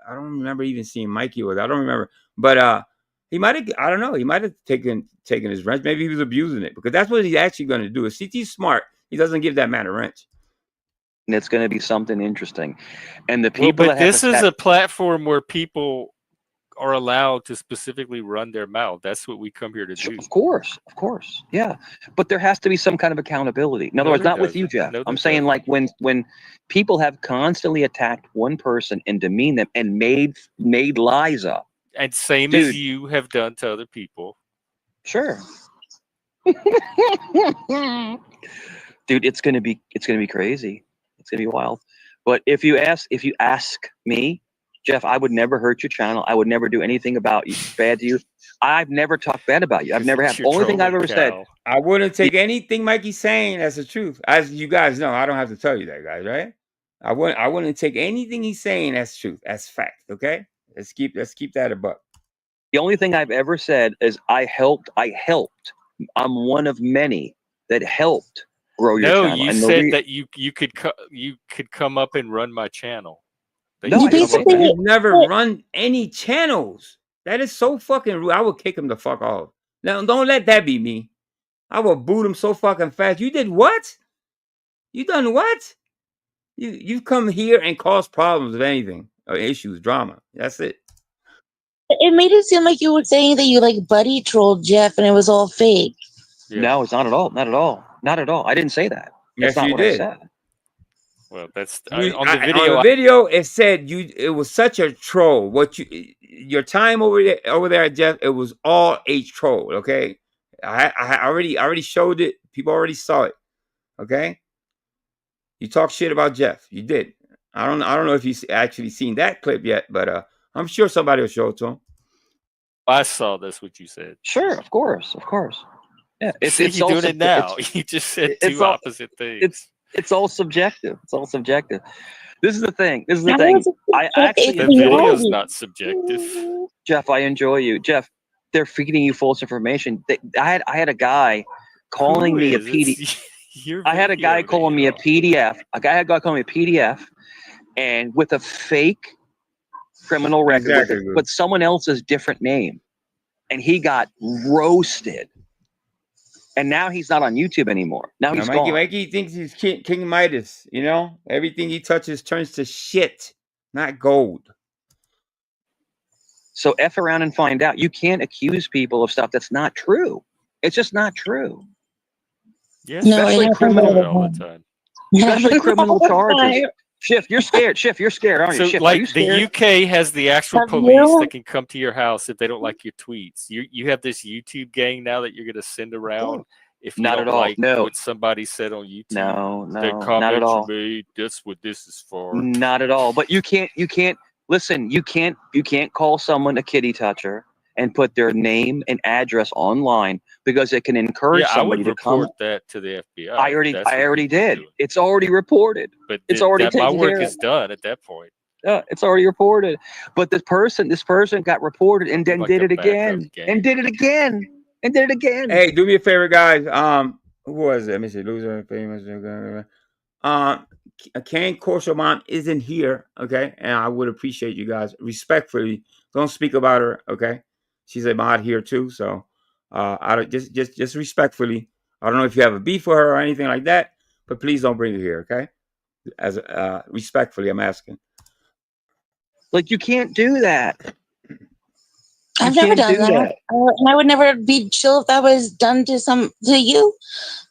I don't remember even seeing Mikey with. I don't remember, but he might have. I don't know. He might have taken his wrench. Maybe he was abusing it because that's what he's actually going to do. If CT's smart, he doesn't give that man a wrench. And it's going to be something interesting. And the Well, people but that have this is a platform where people are allowed to specifically run their mouth. That's what we come here to do. Of course, yeah. But there has to be some kind of accountability. In other words, not with you, Jeff. I'm saying like when people have constantly attacked one person and demeaned them and made lies up. And same as you have done to other people. Sure. Dude, it's gonna be crazy. It's gonna be wild. But if you ask me, Jeff, I would never hurt your channel. I would never do anything about you bad to you. I've never talked bad about you. I've never had. Only thing I've ever said. I wouldn't take anything Mikey's saying as the truth. As you guys know, I don't have to tell you that, guys, right? I wouldn't take anything he's saying as truth, as fact. Okay, let's keep that a buck. The only thing I've ever said is I helped. I'm one of many that helped grow your channel. No, you said that you could come up and run my channel. No, you've never run any channels. That is so fucking rude. I would kick him the fuck off. Now, don't let that be me. I will boot him so fucking fast. You did what? You done what? You've come here and caused problems of anything or issues, drama. That's it. It made it seem like you were saying that you like buddy trolled Jeff and it was all fake. Yeah. No, it's not at all. Not at all. Not at all. I didn't say that. Yes, That's not you what did. I said. Well, that's On the video. It said it was such a troll. Your time over there, Jeff. It was all a troll. Okay, I already showed it. People already saw it. Okay, you talk shit about Jeff. You did. I don't know if you've actually seen that clip yet, but I'm sure somebody will show it to him. I saw this. What you said. Sure, of course. Yeah, it's you're doing it now. You just said two opposite things. It's all subjective. It's all subjective. This is the thing. I actually the video is not subjective. Jeff, I enjoy you. Jeff, they're feeding you false information. I had a guy calling me a PDF. I had a guy calling me a PDF. A guy calling me a PDF, and with a fake criminal record, but someone else's different name, and he got roasted. And now he's not on YouTube anymore. Now he's gone. Mikey thinks he's King Midas. You know, everything he touches turns to shit, not gold. So F around and find out. You can't accuse people of stuff that's not true. It's just not true. Yeah, especially criminal all the time. Especially criminal charges. Schiff, you're scared. Schiff, you're scared, aren't you? So, Schiff, like, the UK has the actual police that can come to your house if they don't like your tweets. You have this YouTube gang now that you're going to send around. If you not don't at all. like No. what somebody said on YouTube, No, the not comments at all. you made, that's what this is for. Not at all. But you can't listen. You can't call someone a kitty toucher and put their name and address online because it can encourage somebody to come. I would report that to the FBI. I already did. It's already reported. But it's already taken my work care is of. done at that point. It's already reported. But this person got reported and then did it again. And did it again. And did it again. Hey, do me a favor, guys. Who was it? Let me see. Loser, famous. Kane Korshelman isn't here, okay? And I would appreciate you guys respectfully. Don't speak about her, okay? She's a mod here too, so I don't just respectfully. I don't know if you have a beef with her or anything like that, but please don't bring her here, okay? As respectfully, I'm asking. Like, you can't do that. I've never done that. And I would never be chill if that was done to you.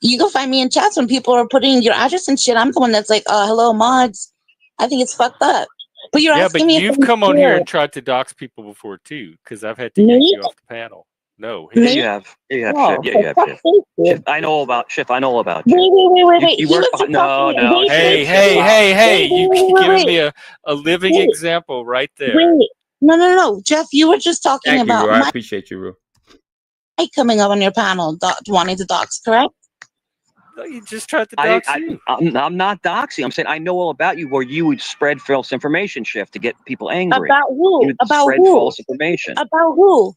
You can find me in chats when people are putting your address and shit. I'm the one that's like, hello, mods. I think it's fucked up. But you're asking me. You've come on here and tried to dox people before too, because I've had to get you off the panel. No, yeah, you have. Yeah, you have. Schiff. I know about Schiff. I know about you. Wait. You work no. Hey! You giving me a living example right there. Wait. No. Jeff, you were just talking about. You, Ru. I appreciate you, Ru. Coming up on your panel, wanting to dox, correct? No, you just tried to dox you. I'm not doxing. I'm saying I know all about you, where you would spread false information, Schiff, to get people angry. About who? You would spread false information. About who?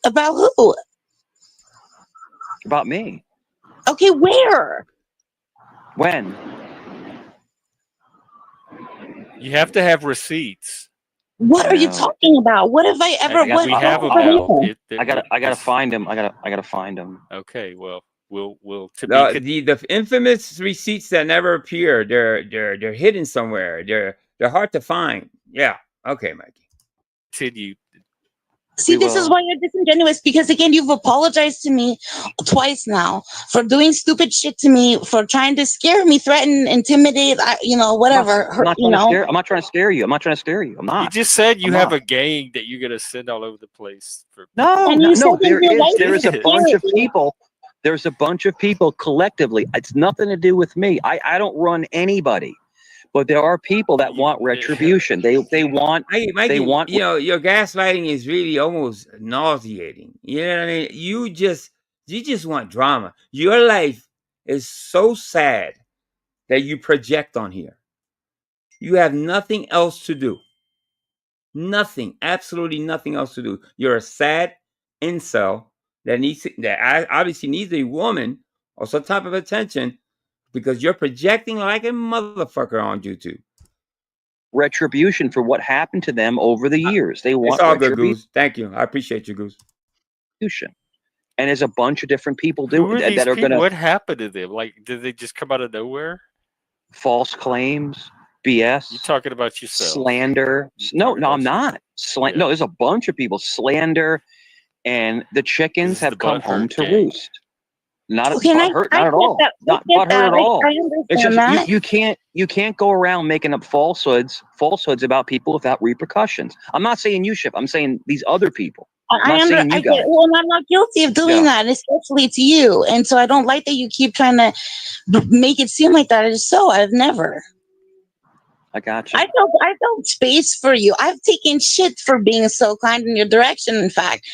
About who? About me. Okay, where? When? You have to have receipts. What are you talking about? What have I ever? We have them now. I gotta find him. I gotta find him. Okay, well, we'll the infamous receipts that never appear. They're hidden somewhere. They're hard to find. Yeah. Okay, Mikey. Continue. See, this is why you're disingenuous, because again, you've apologized to me twice now for doing stupid shit to me, for trying to scare me, threaten, intimidate, whatever. I'm not trying to scare you. I'm not. You just said you have a gang that you're gonna send all over the place. No. There is a bunch of people. There's a bunch of people collectively. It's nothing to do with me. I don't run anybody. But there are people that want retribution. They want. Mikey, they want. Your gaslighting is really almost nauseating. You know what I mean? You just want drama. Your life is so sad that you project on here. You have nothing else to do. Nothing, absolutely nothing else to do. You're a sad incel that obviously needs a woman or some type of attention, because you're projecting like a motherfucker on YouTube. Retribution for what happened to them over the years. They want it's all good, Goose. Thank you. I appreciate you, Goose. And there's a bunch of different people that are going to. What happened to them? Like, did they just come out of nowhere? False claims, BS. You're talking about yourself. Slander. No, I'm not. No, there's a bunch of people. Slander, and the chickens have come home to roost. Not butthurt, not at all. Not butthurt at all. It's just you can't go around making up falsehoods about people without repercussions. I'm not saying you, Ship. I'm saying these other people. Well, I'm not guilty of doing that, especially to you. And so I don't like that you keep trying to make it seem like that is so. I've never. I got you. I felt space for you. I've taken shit for being so kind in your direction, in fact.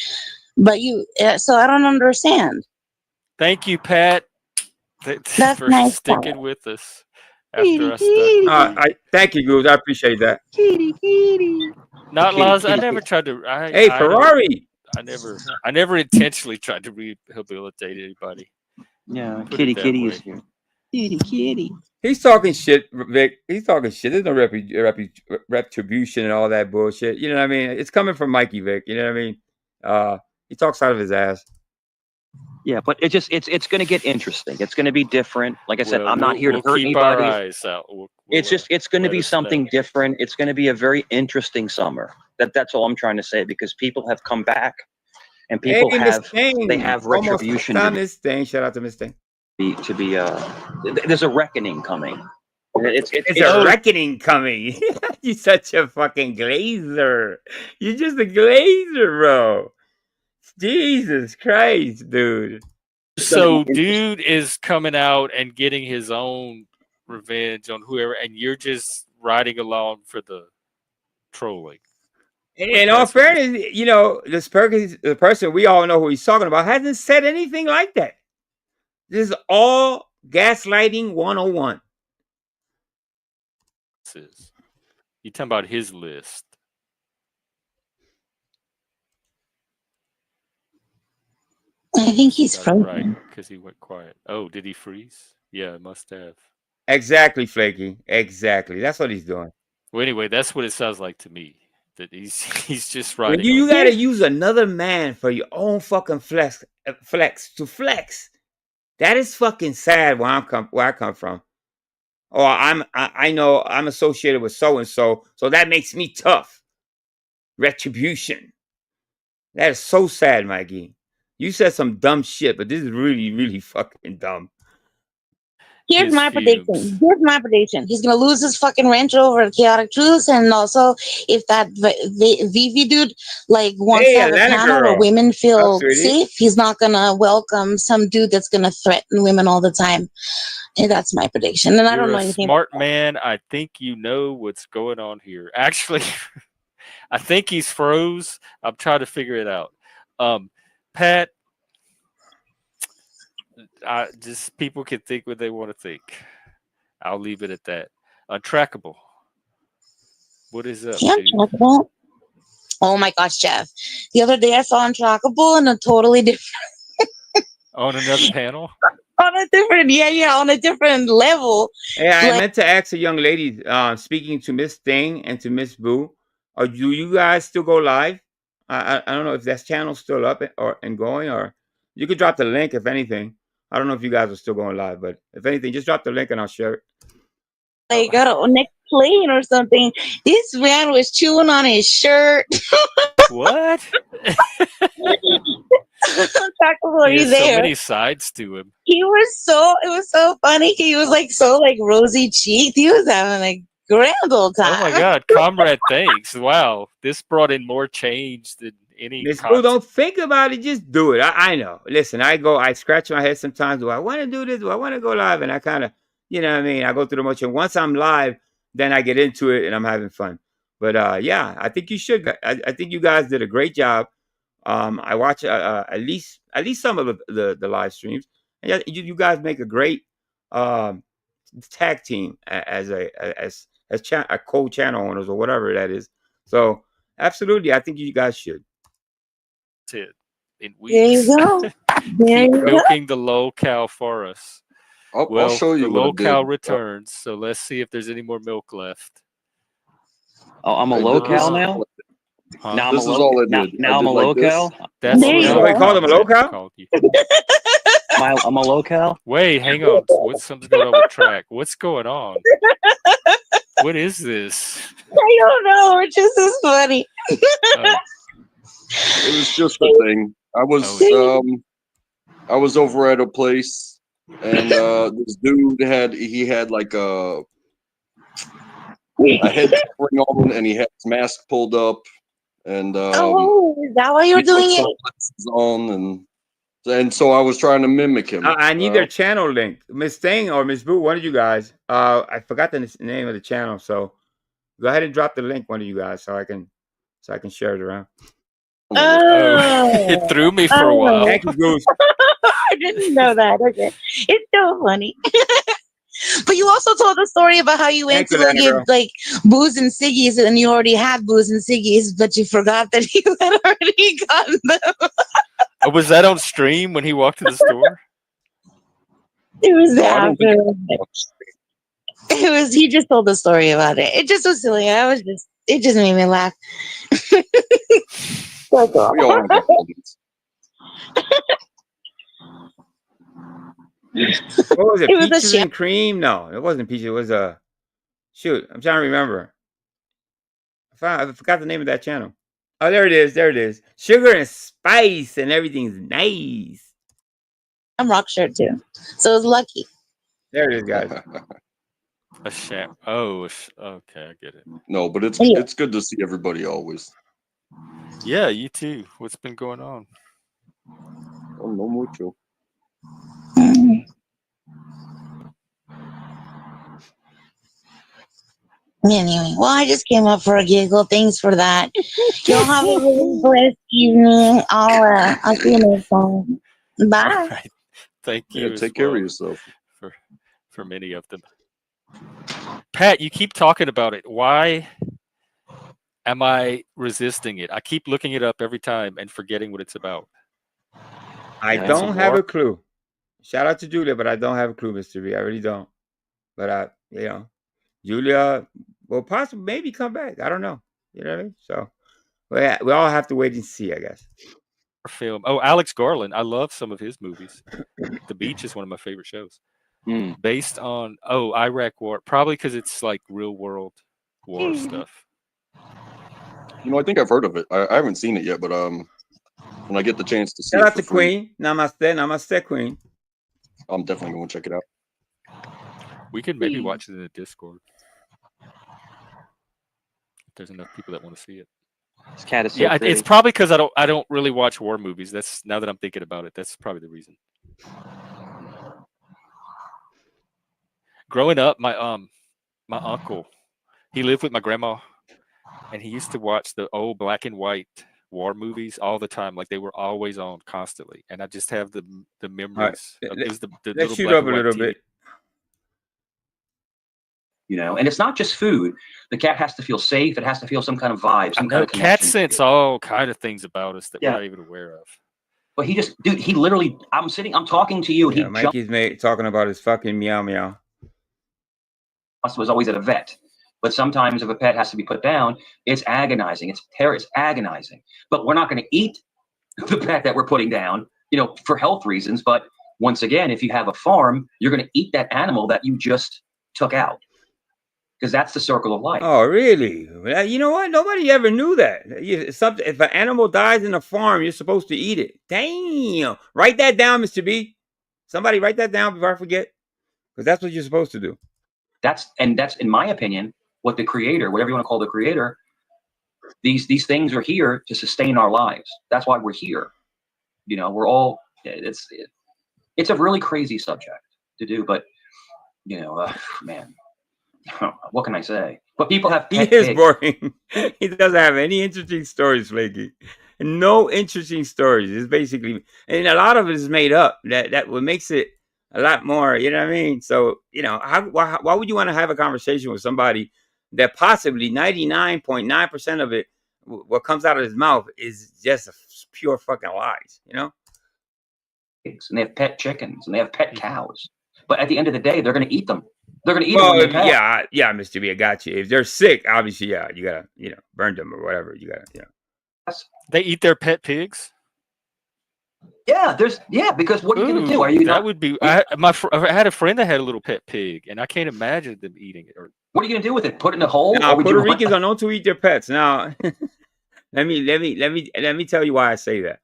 But so I don't understand. Thank you, Pat, for sticking with us after us. Thank you, Goose. I appreciate that. Not Laz. I never tried to. Hey, Ferrari. I never intentionally tried to rehabilitate anybody. Yeah, Kitty is here. Kitty. He's talking shit, Vic. He's talking shit. There's no retribution and all that bullshit. You know what I mean? It's coming from Mikey, Vic. You know what I mean? He talks out of his ass. Yeah, but it's going to get interesting. It's going to be different. Like I said, I'm not here to hurt anybody. It's going to be something different. It's going to be a very interesting summer. That's all I'm trying to say, because people have come back, and people have retribution. Shout out to Miss Thing. There's a reckoning coming. It's a reckoning coming. You're such a fucking glazer. You're just a glazer, bro. Jesus Christ, dude. So dude is coming out and getting his own revenge on whoever, and you're just riding along for the trolling. In all fairness, the person we all know who he's talking about hasn't said anything like that. This is all gaslighting 101. You're talking about his list. I think he's frozen. Right, because he went quiet. Oh, did he freeze? Yeah, must have. Exactly, Flaky. Exactly. That's what he's doing. Well, anyway, that's what it sounds like to me. That he's just riding. When you gotta use another man for your own fucking flex to flex. That is fucking sad where I come from. Or I know I'm associated with so and so that makes me tough. Retribution. That is so sad, Mikey. You said some dumb shit, but this is really, really fucking dumb. Here's my prediction. He's gonna lose his fucking ranch over Chaotic Truths, and also if that Vivi dude wants to have a panel where women feel safe, he's not gonna welcome some dude that's gonna threaten women all the time. And that's my prediction. And I don't know anything. Smart man, I think you know what's going on here. Actually, I think he's froze. I'm trying to figure it out. Pat, just people can think what they want to think. I'll leave it at that. Untrackable. What is up? Yeah, Untrackable. Oh my gosh, Jeff. The other day I saw Untrackable in a totally different. On another panel? on a different, on a different level. Yeah, I Like, meant to ask a young lady, speaking to Miss Thing and to Miss Boo, or do you guys still go live? I don't know if that channel's still up and going, or you could drop the link if anything. I don't know if you guys are still going live, but if anything, just drop the link and I'll share it. got a next plane or something. This man was chewing on his shirt. What? He has so many sides to him. It was so funny. He was like so like rosy cheeked. He was having a grand old time. Oh my God, comrade, thanks. Wow, this brought in more change than any. Miss Boo, don't think about it. Just do it. I know. Listen, I scratch my head sometimes. Do I want to do this? Do I want to go live? And I kind of, you know what I mean? I go through the motion. Once I'm live, then I get into it and I'm having fun. But yeah, I think you should. I think you guys did a great job. I watch at least some of the live streams, and you guys make a great tag team as co-channel owners or whatever that is. So absolutely, I think you guys should. That's it. In There you weeks. go. There Keep you go. milking the locale for us. I'll show you the what I locale did. returns. So let's see if there's any more milk left. Oh, I'm a locale now. Huh? Now I'm a This is all I did. Now I I'm a did like this. locale. That's There you what go. Called him a locale? I'm a locale. Wait, hang on. What's something going on with track? What's going on? What is this? I don't know. It just is funny. It was just a thing. I was over at a place, and this dude had like a head covering on, and he had his mask pulled up, and is that why you were doing it? on, and so I was trying to mimic him. I need their channel link, Miss Thing or Miss Boo. One of you guys. I forgot the name of the channel, so go ahead and drop the link, one of you guys, so I can share it around. It threw me for a while. Thank you, Goose. I didn't know that. Okay, it's so funny. But you also told the story about how you went to go get like booze and ciggies, and you already had booze and ciggies, but you forgot that you had already gotten them. Oh, was that on stream when he walked to the store? It was after. It was. He just told the story about it. It just was silly. It just made me laugh. So cool. We all have our moments. What was it? It was a Peaches sham. and cream? No, it wasn't peaches. It was a shoot. I'm trying to remember. I forgot the name of that channel. Oh, there it is. There it is. Sugar and spice and everything's nice. I'm rock shirt too, so it was lucky. There it is, guys. A sham. Oh, okay, I get it. No, but it's good to see everybody always. Yeah, you too. What's been going on? Oh, no mucho. Anyway, well, I just came up for a giggle. Thanks for that. Y'all have a really blessed evening. I'll see you next time. Bye. Right. Thank you. Yeah, take care of yourself. For many of them. Pat, you keep talking about it. Why am I resisting it? I keep looking it up every time and forgetting what it's about. I don't have a clue. Shout out to Julia, but I don't have a clue, Mr. B. I really don't. But Julia will possibly maybe come back. I don't know. You know what I mean? So we all have to wait and see, I guess. Film. Oh, Alex Garland. I love some of his movies. The Beach is one of my favorite shows. Based on Iraq War, probably because it's like real world war stuff. You know, I think I've heard of it. I haven't seen it yet, but when I get the chance to see Shout it out to Queen. Namaste, Queen. I'm definitely going to check it out. We could maybe watch it in the Discord. If there's enough people that want to see it. This cat is so yeah, pretty. it's probably because I don't really watch war movies. That's now that I'm thinking about it. That's probably the reason. Growing up, my uncle, he lived with my grandma, and he used to watch the old black and white war movies all the time. Like they were always on constantly, and I just have the memories. Right. It was the Let's little shoot black up and a white little TV. bit. You know, and it's not just food. The cat has to feel safe. It has to feel some kind of vibe, some kind of connection. Cats sense all kind of things about us that we're Yeah. not even aware of. But he just, dude, he literally, I'm talking to you. Yeah, He Mikey's talking about his fucking meow meow. was always at a vet. But sometimes if a pet has to be put down, it's agonizing. It's agonizing. But we're not going to eat the pet that we're putting down, you know, for health reasons. But once again, if you have a farm, you're going to eat that animal that you just took out. Because that's the circle of life. Oh, really? You know what? Nobody ever knew that. If an animal dies in a farm, you're supposed to eat it. Damn. Write that down, Mr. B. Somebody write that down before I forget. Because that's what you're supposed to do. That's, in my opinion, what the creator, whatever you want to call the creator, these things are here to sustain our lives. That's why we're here. You know, we're all, it's a really crazy subject to do, but, you know, man. What can I say? But people have He is boring. He doesn't have any interesting stories, Flaky. No interesting stories. It's basically, and a lot of it is made up. That what makes it a lot more. You know what I mean? So you know, why would you want to have a conversation with somebody that possibly 99.9% of it, what comes out of his mouth, is just pure fucking lies? You know? And they have pet chickens and they have pet cows. But at the end of the day, they're going to eat them. They're going to eat them. Yeah, Mr. B, I got you. If they're sick, obviously, yeah, you gotta, you know, burn them or whatever. You gotta, you know. They eat their pet pigs. Yeah, because what are you going to do? Are you that would be? I had a friend that had a little pet pig, and I can't imagine them eating it. Or what are you going to do with it? Put it in a hole? Now, Puerto Ricans are known to eat their pets. Now, let me tell you why I say that.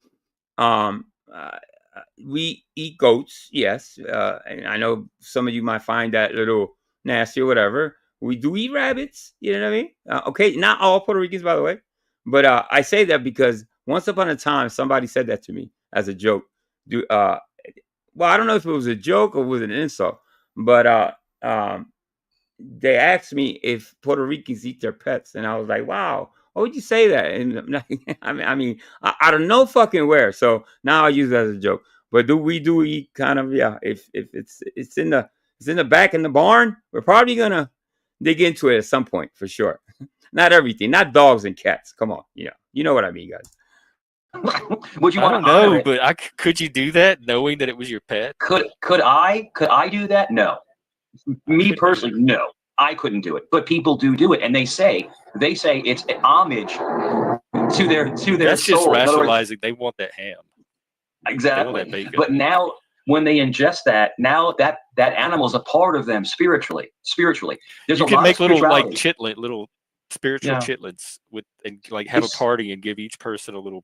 We eat goats, yes. And I know some of you might find that a little nasty or whatever. We do eat rabbits, you know what I mean? Okay, not all Puerto Ricans, by the way. But I say that because once upon a time, somebody said that to me as a joke. Well, I don't know if it was a joke or was an insult, but they asked me if Puerto Ricans eat their pets. And I was like, wow. Why would you say that? And I mean, I don't know fucking where. So now I use it as a joke. But we do eat kind of, yeah. If it's in the back in the barn, we're probably gonna dig into it at some point for sure. Not everything, not dogs and cats. Come on, you know what I mean, guys. Would you I don't know, but could you do that knowing that it was your pet? Could I do that? No. Me personally, no. I couldn't do it, but people do it, and they say it's an homage to their That's soul. just rationalizing. They want that ham. Exactly. But now, when they ingest that, now that animal's a part of them spiritually. There's you a can lot make of little spiritual chitlins and like have a party and give each person a little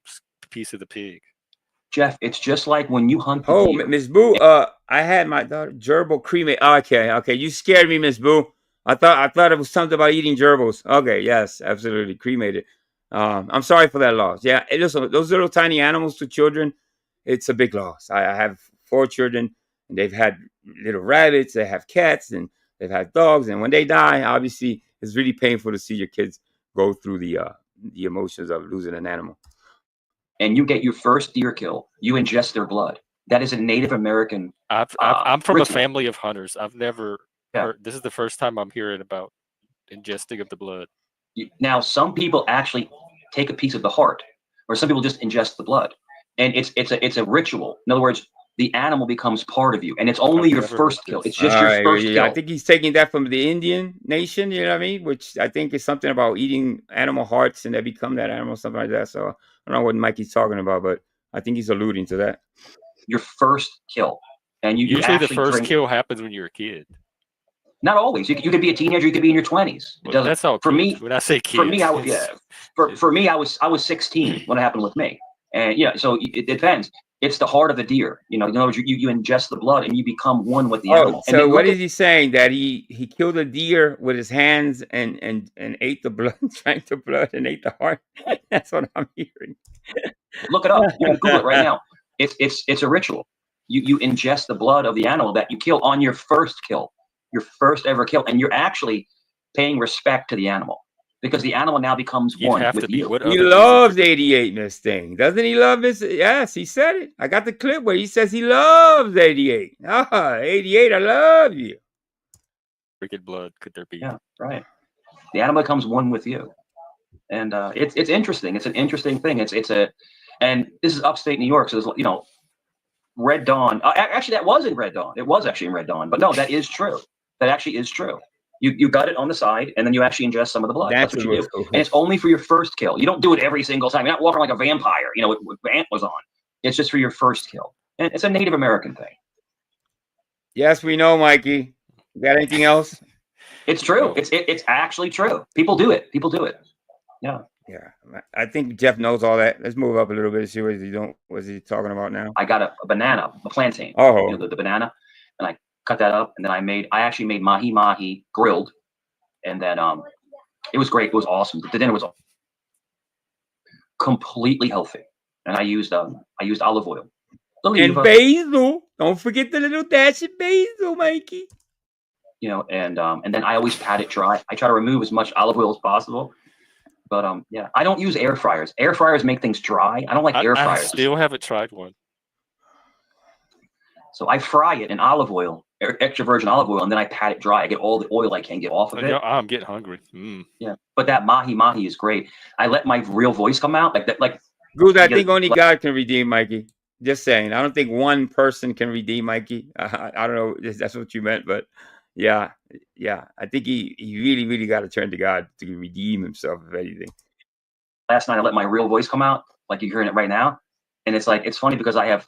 piece of the pig. Jeff, it's just like when you hunt. Oh, Miss Boo, I had my daughter gerbil cremate. Okay, you scared me, Miss Boo. I thought it was something about eating gerbils. Okay, yes, absolutely, cremated. I'm sorry for that loss. Yeah, listen, those little tiny animals to children, it's a big loss. I have 4 children, and they've had little rabbits, they have cats, and they've had dogs. And when they die, obviously, it's really painful to see your kids go through the emotions of losing an animal. And you get your first deer kill, you ingest their blood. That is a Native American. I'm from a family of hunters. I've never heard. This is the first time I'm hearing about ingesting of the blood. Now, some people actually take a piece of the heart, or some people just ingest the blood, and it's a ritual. In other words, the animal becomes part of you, and it's only your first kill. It's just your first kill. I think he's taking that from the Indian nation, you know what I mean? Which I think is something about eating animal hearts and they become that animal, something like that. So I don't know what Mikey's talking about, but I think he's alluding to that. Your first kill. And you usually the first kill happens when you're a kid. Not always. You could be a teenager. You could be in your 20s. Well, that's all. For me, when I say kids, for me, I was 16 when it happened with me, and so it depends. It's the heart of the deer. In other words, you ingest the blood and you become one with the animal. So what is he saying? That he killed a deer with his hands and ate the blood, drank the blood, and ate the heart? That's what I'm hearing. Look it up. You can Google it right now. It's a ritual. You ingest the blood of the animal that you kill on your first kill. Your first ever kill, and you're actually paying respect to the animal because the animal now becomes one with you. He loves 88, Miss Thing. Doesn't he love this? Yes, he said it. I got the clip where he says he loves 88. 88, I love you. Wicked blood could there be? Yeah, right. The animal becomes one with you, and it's interesting. It's an interesting thing. It's And this is upstate New York, so there's, you know, Red Dawn. Actually, that was in Red Dawn. It was actually in Red Dawn. But no, that is true. That actually is true. You gut it on the side, and then you actually ingest some of the blood. That's what you do. And it's only for your first kill. You don't do it every single time. You're not walking like a vampire, you know, with antlers on. It's just for your first kill. And it's a Native American thing. Yes, we know, Mikey. You got anything else? It's true. It's actually true. People do it. People do it. Yeah. Yeah. I think Jeff knows all that. Let's move up a little bit and see what's he talking about now. I got a banana, a plantain. Oh. You know, the banana. And I cut that up, and then I actually made mahi grilled, and then it was great. It was awesome. The dinner was completely healthy, and I used olive oil. And basil. Don't forget the little dash of basil, Mikey. You know, and then I always pat it dry. I try to remove as much olive oil as possible. But yeah, I don't use air fryers. Air fryers make things dry. I don't like air fryers. I still haven't tried one. So I fry it in olive oil, extra virgin olive oil, and then I pat it dry. I get all the oil I can get off of it. I'm getting hungry. Yeah, but that mahi is great. I let my real voice come out like that. Like, Goose, I think only God can redeem Mikey. Just saying. I don't think one person can redeem Mikey. I don't know if that's what you meant, but yeah. I think he really, really got to turn to God to redeem himself, if anything. Last night I let my real voice come out, like you're hearing it right now, and it's like it's funny because I have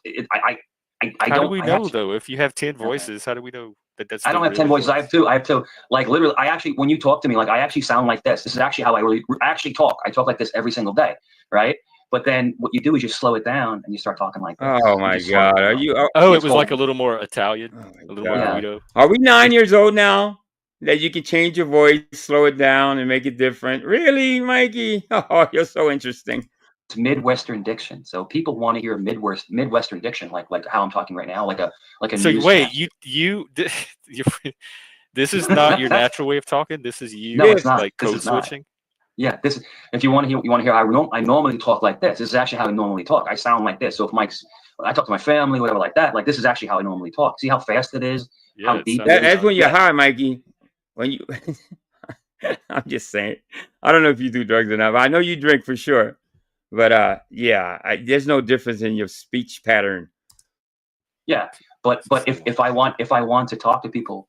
How do we know though? If you have 10 voices, how do we know that that's? I don't have 10 voices. I have two. Like literally, I actually, when you talk to me, like I actually sound like this. This is actually how I really actually talk. I talk like this every single day, right? But then what you do is you slow it down and you start talking like this. Oh my God! Are you? Oh, it was like a little more Italian, a little more Guido. Are we 9 years old now? That you can change your voice, slow it down, and make it different. Really, Mikey? Oh, you're so interesting. It's Midwestern diction, so people want to hear Midwestern diction, like how I'm talking right now, like a. So wait, you this is not your natural way of talking. This is you. No, it's not. Like code switching. Yeah, this is. If you want to hear, I normally talk like this. This is actually how I normally talk. I sound like this. So if I talk to my family, whatever, like that. Like this is actually how I normally talk. See how fast it is? Yeah, how deep. That's when you're high, Mikey. When you, I'm just saying. I don't know if you do drugs or not, but I know you drink for sure. But yeah, there's no difference in your speech pattern. Yeah, but if I want to talk to people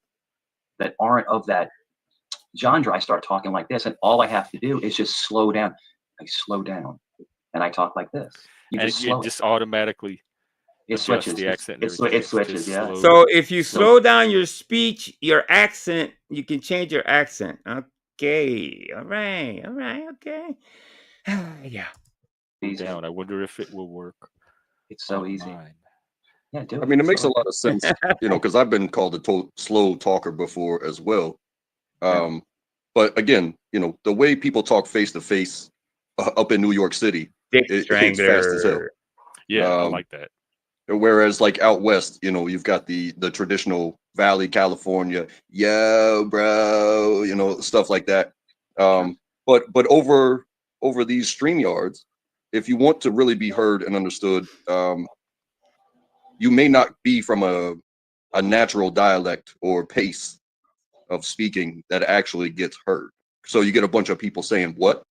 that aren't of that genre, I start talking like this, and all I have to do is just slow down. I slow down, and I talk like this. It just automatically. It switches. The accent. It switches. Yeah. So if you slow down your speech, your accent, you can change your accent. Okay. All right. Okay. Yeah. Easy. Down. I wonder if it will work. It's so easy. Yeah, do it. I mean, it makes a lot of sense, you know, because I've been called a slow talker before as well. But again, you know, the way people talk face to face up in New York City, it's fast as hell. Yeah, I like that. Whereas like out west, you know, you've got the traditional Valley, California, yo, bro, you know, stuff like that. But over these StreamYards, if you want to really be heard and understood, you may not be from a natural dialect or pace of speaking that actually gets heard. So you get a bunch of people saying what?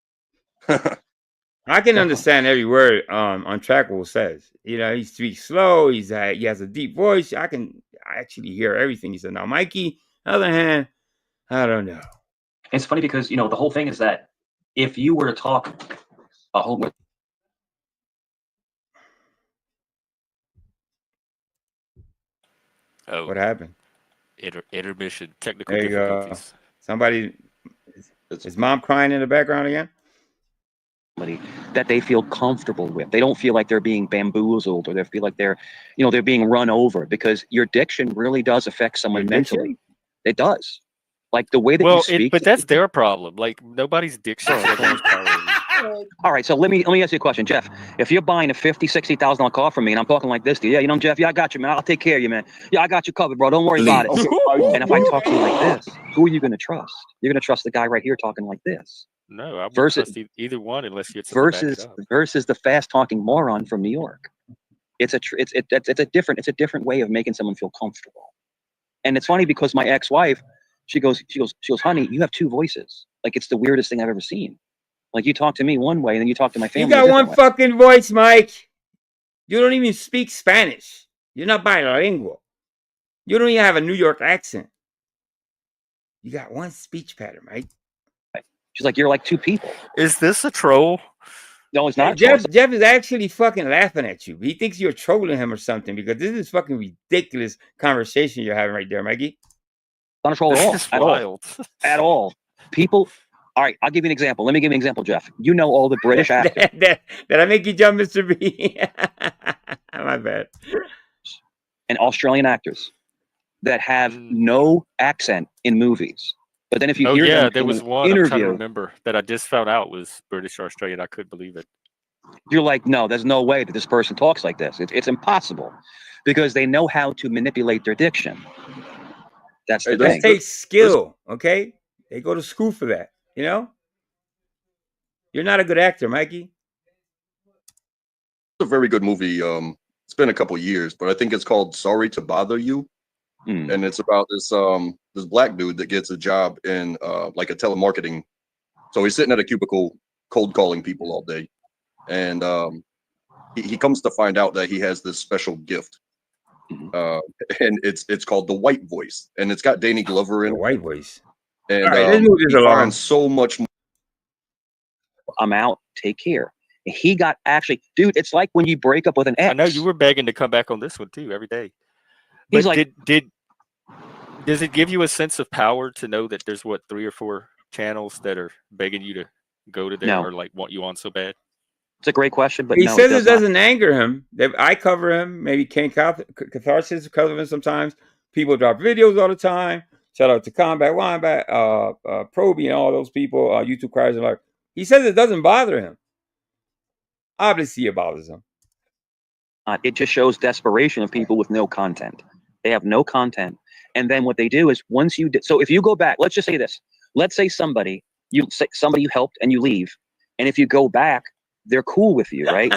I can understand every word Untrackable says. You know, he speaks slow. He has a deep voice. I actually hear everything he said. Now, Mikey, on the other hand, I don't know. It's funny because, you know, the whole thing is that if you were to talk a whole bunch. Oh, what happened? Intermission, technical there you difficulties. Go. Somebody, is mom crying in the background again? That they feel comfortable with. They don't feel like they're being bamboozled, or they feel like they're being run over, because your diction really does affect someone mentally. It does. Like the way that you speak. But that's their problem. Like nobody's diction. All right, so let me ask you a question, Jeff. If you're buying a $50,000-$60,000 car from me, and I'm talking like this to you, yeah, you know, Jeff, yeah, I got you, man. I'll take care of you, man. Yeah, I got you covered, bro. Don't worry about it. And if I talk to you like this, who are you going to trust? You're going to trust the guy right here talking like this. No, I wouldn't trust either one unless you. Versus the fast-talking moron from New York. It's a different way of making someone feel comfortable. And it's funny because my ex-wife, she goes, honey, you have two voices. Like it's the weirdest thing I've ever seen. Like you talk to me one way, and then you talk to my family. You got a one different way. fucking voice, Mike. You don't even speak Spanish. You're not bilingual. You don't even have a New York accent. You got one speech pattern, Mike. She's like, you're like two people. Is this a troll? No, it's not. Jeff is actually fucking laughing at you. He thinks you're trolling him or something because this is fucking ridiculous conversation you're having right there, Mikey. Not a troll at all. This is At wild. all. At all. People. All right, I'll give you an example. Let me give you an example, Jeff. You know all the British actors. Did I make you jump, Mr. B? My bad. And Australian actors that have no accent in movies. But then if you hear them there in was an one I'm trying to interview, remember that I just found out was British or Australian. I couldn't believe it. you're like, no, there's no way that this person talks like this. It's impossible because they know how to manipulate their diction. That's the thing. It takes skill, okay? They go to school for that, you know? You're not a good actor, Mikey. It's a very good movie. It's been a couple years, but I think it's called Sorry to Bother You. And it's about this this black dude that gets a job in like a telemarketing. So he's sitting at a cubicle cold calling people all day. And he comes to find out that he has this special gift. And it's called the white voice. And it's got Danny Glover in it. White voice. And all right, let's move this he along. finds so much more. I'm out. Take care. He got actually, dude, it's like when you break up with an ex. I know you were begging to come back on this one too every day. He's But like, does it give you a sense of power to know that there's 3 or 4 channels that are begging you to go to them No. or like want you on so bad? It's a great question, but He no, says it it does not. doesn't anger him. I cover him. Maybe King Catharsis cover him sometimes. People drop videos all the time. Shout out to Combat Wombat, Proby, and all those people. YouTube cries and like. He says it doesn't bother him. Obviously, it bothers him. It just shows desperation of people with no content. They have no content, and then what they do is once you so if you go back, let's just say this. Let's say somebody you helped and you leave, and if you go back, they're cool with you, right?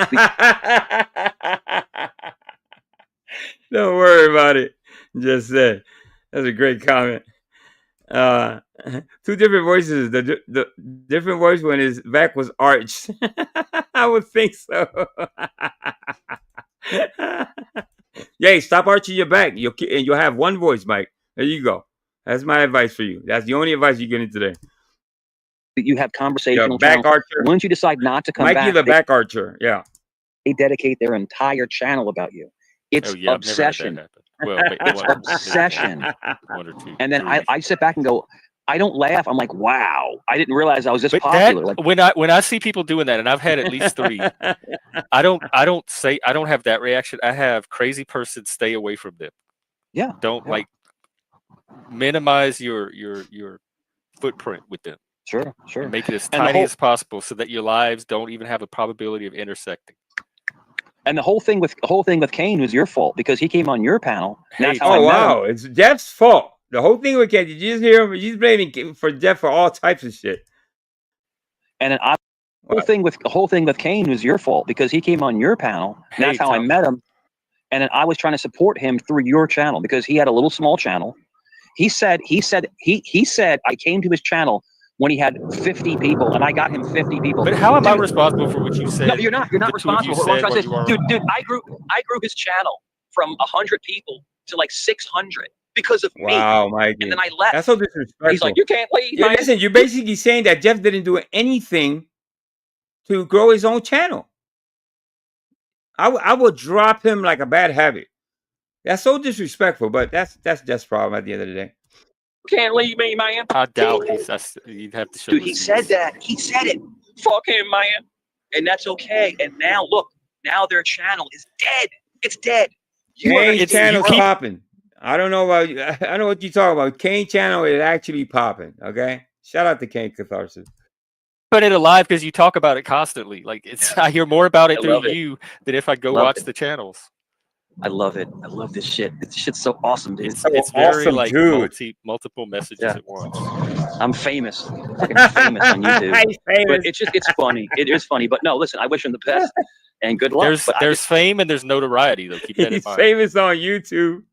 Don't worry about it. Just said. That's a great comment. 2 different voices. The different voice when his back was arched. I would think so. Yay, stop arching your back. You'll have one voice, Mike. There you go. That's my advice for you. That's the only advice you're getting today. You have conversational back channels. archer. Once you decide not to come Mikey back, the back archer. Yeah. They dedicate their entire channel about you. It's obsession. Well, it's obsession. 1 or 2. And then I sit back and go, I don't laugh. I'm like, wow, I didn't realize I was this But popular. when I see people doing that, and I've had at least 3, I don't have that reaction. I have crazy person, stay away from them. Yeah. Don't like minimize your footprint with them. Sure. Make it as And the tiny whole- as possible so that your lives don't even have a probability of intersecting. And the whole thing with Kane was your fault because he came on your panel. And that's how I Oh, met him. wow. It's Jeff's fault. The whole thing with Ken, did you just hear him? He's blaming for Jeff for all types of shit. And then the whole thing with Kane was your fault because he came on your panel. And that's how I met him. And then I was trying to support him through your channel because he had a little small channel. He said I came to his channel when he had 50 people, and I got him 50 people. But how am I responsible for what you said? No, you're not. You're not The two of you responsible. What I'm said trying to say, dude, I grew his channel from 100 people to like 600 because of me. Wow, Mikey. And then I left. That's so disrespectful. He's like, you can't leave. Yeah, man." listen, you're basically saying that Jeff didn't do anything to grow his own channel. I would drop him like a bad habit. That's so disrespectful, but that's Jeff's problem at the end of the day. Can't leave me, man. I doubt you'd have to show. Dude, he said that. He said it. Fuck him, man. And that's okay. And now, look, now their channel is dead. It's dead. Kane channel's popping. I don't know about you. I know what you're talking about. Kane channel is actually popping. Okay, shout out to Kane Catharsis. Put it alive because you talk about it constantly. Like I hear more about it I through love it. you than if I go Love watch it. the channels. I love it. I love this shit. This shit's so awesome, dude. It's very like multiple messages at once. I'm famous. Fucking famous on YouTube. He's famous. But it's funny. It is funny. But no, listen, I wish him the best and good luck. There's fame and there's notoriety though. Keep that in He's mind. famous on YouTube.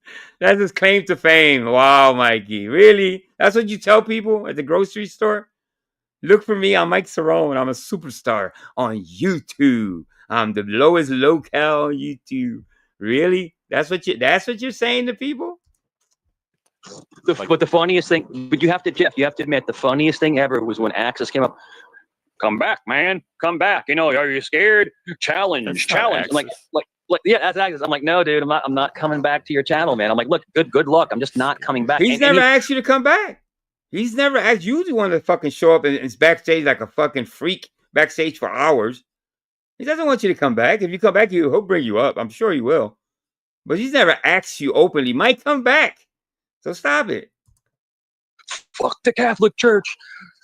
That's his claim to fame. Wow, Mikey. Really? That's what you tell people at the grocery store? Look for me. I'm Mike Cerrone. I'm a superstar on YouTube. I'm the lowest locale on YouTube. Really? That's what you're saying to people? But the funniest thing, but you have to, Jeff, you have to admit, the funniest thing ever was when Axis came up. Come back, man. Come back. You know, are you scared? Challenge. I'm like, yeah, that's Axis. I'm like, no, dude, I'm not coming back to your channel, man. I'm like, look, good luck. I'm just not coming back. He's never asked you to come back. He's never asked you to want to fucking show up and it's backstage like a fucking freak backstage for hours. He doesn't want you to come back. If you come back, he'll bring you up. I'm sure he will. But he's never asked you openly, Mike, come back. So stop it. Fuck the Catholic Church.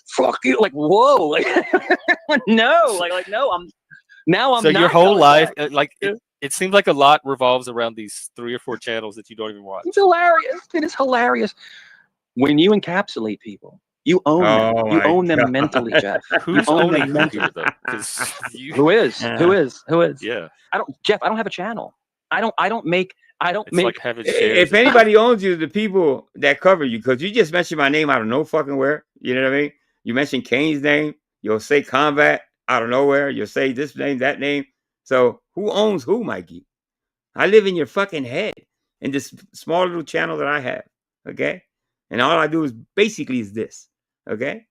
Fuck you. Like, whoa. Like, no. Like, no. I'm so not your whole life, back. it seems like a lot revolves around these 3 or 4 channels that you don't even watch. It's hilarious. It is hilarious. When you encapsulate people, you own them. You own them mentally, Jeff. Who's owning them here, though? Who is? Yeah. Jeff, I don't have a channel. I don't make. Like having shares. If anybody owns you, the people that cover you, because you just mentioned my name out of no fucking where. You know what I mean? You mentioned Kane's name. You'll say Combat out of nowhere. You'll say this name, that name. So who owns who, Mikey? I live in your fucking head in this small little channel that I have. Okay? And all I do is basically is this. Okay?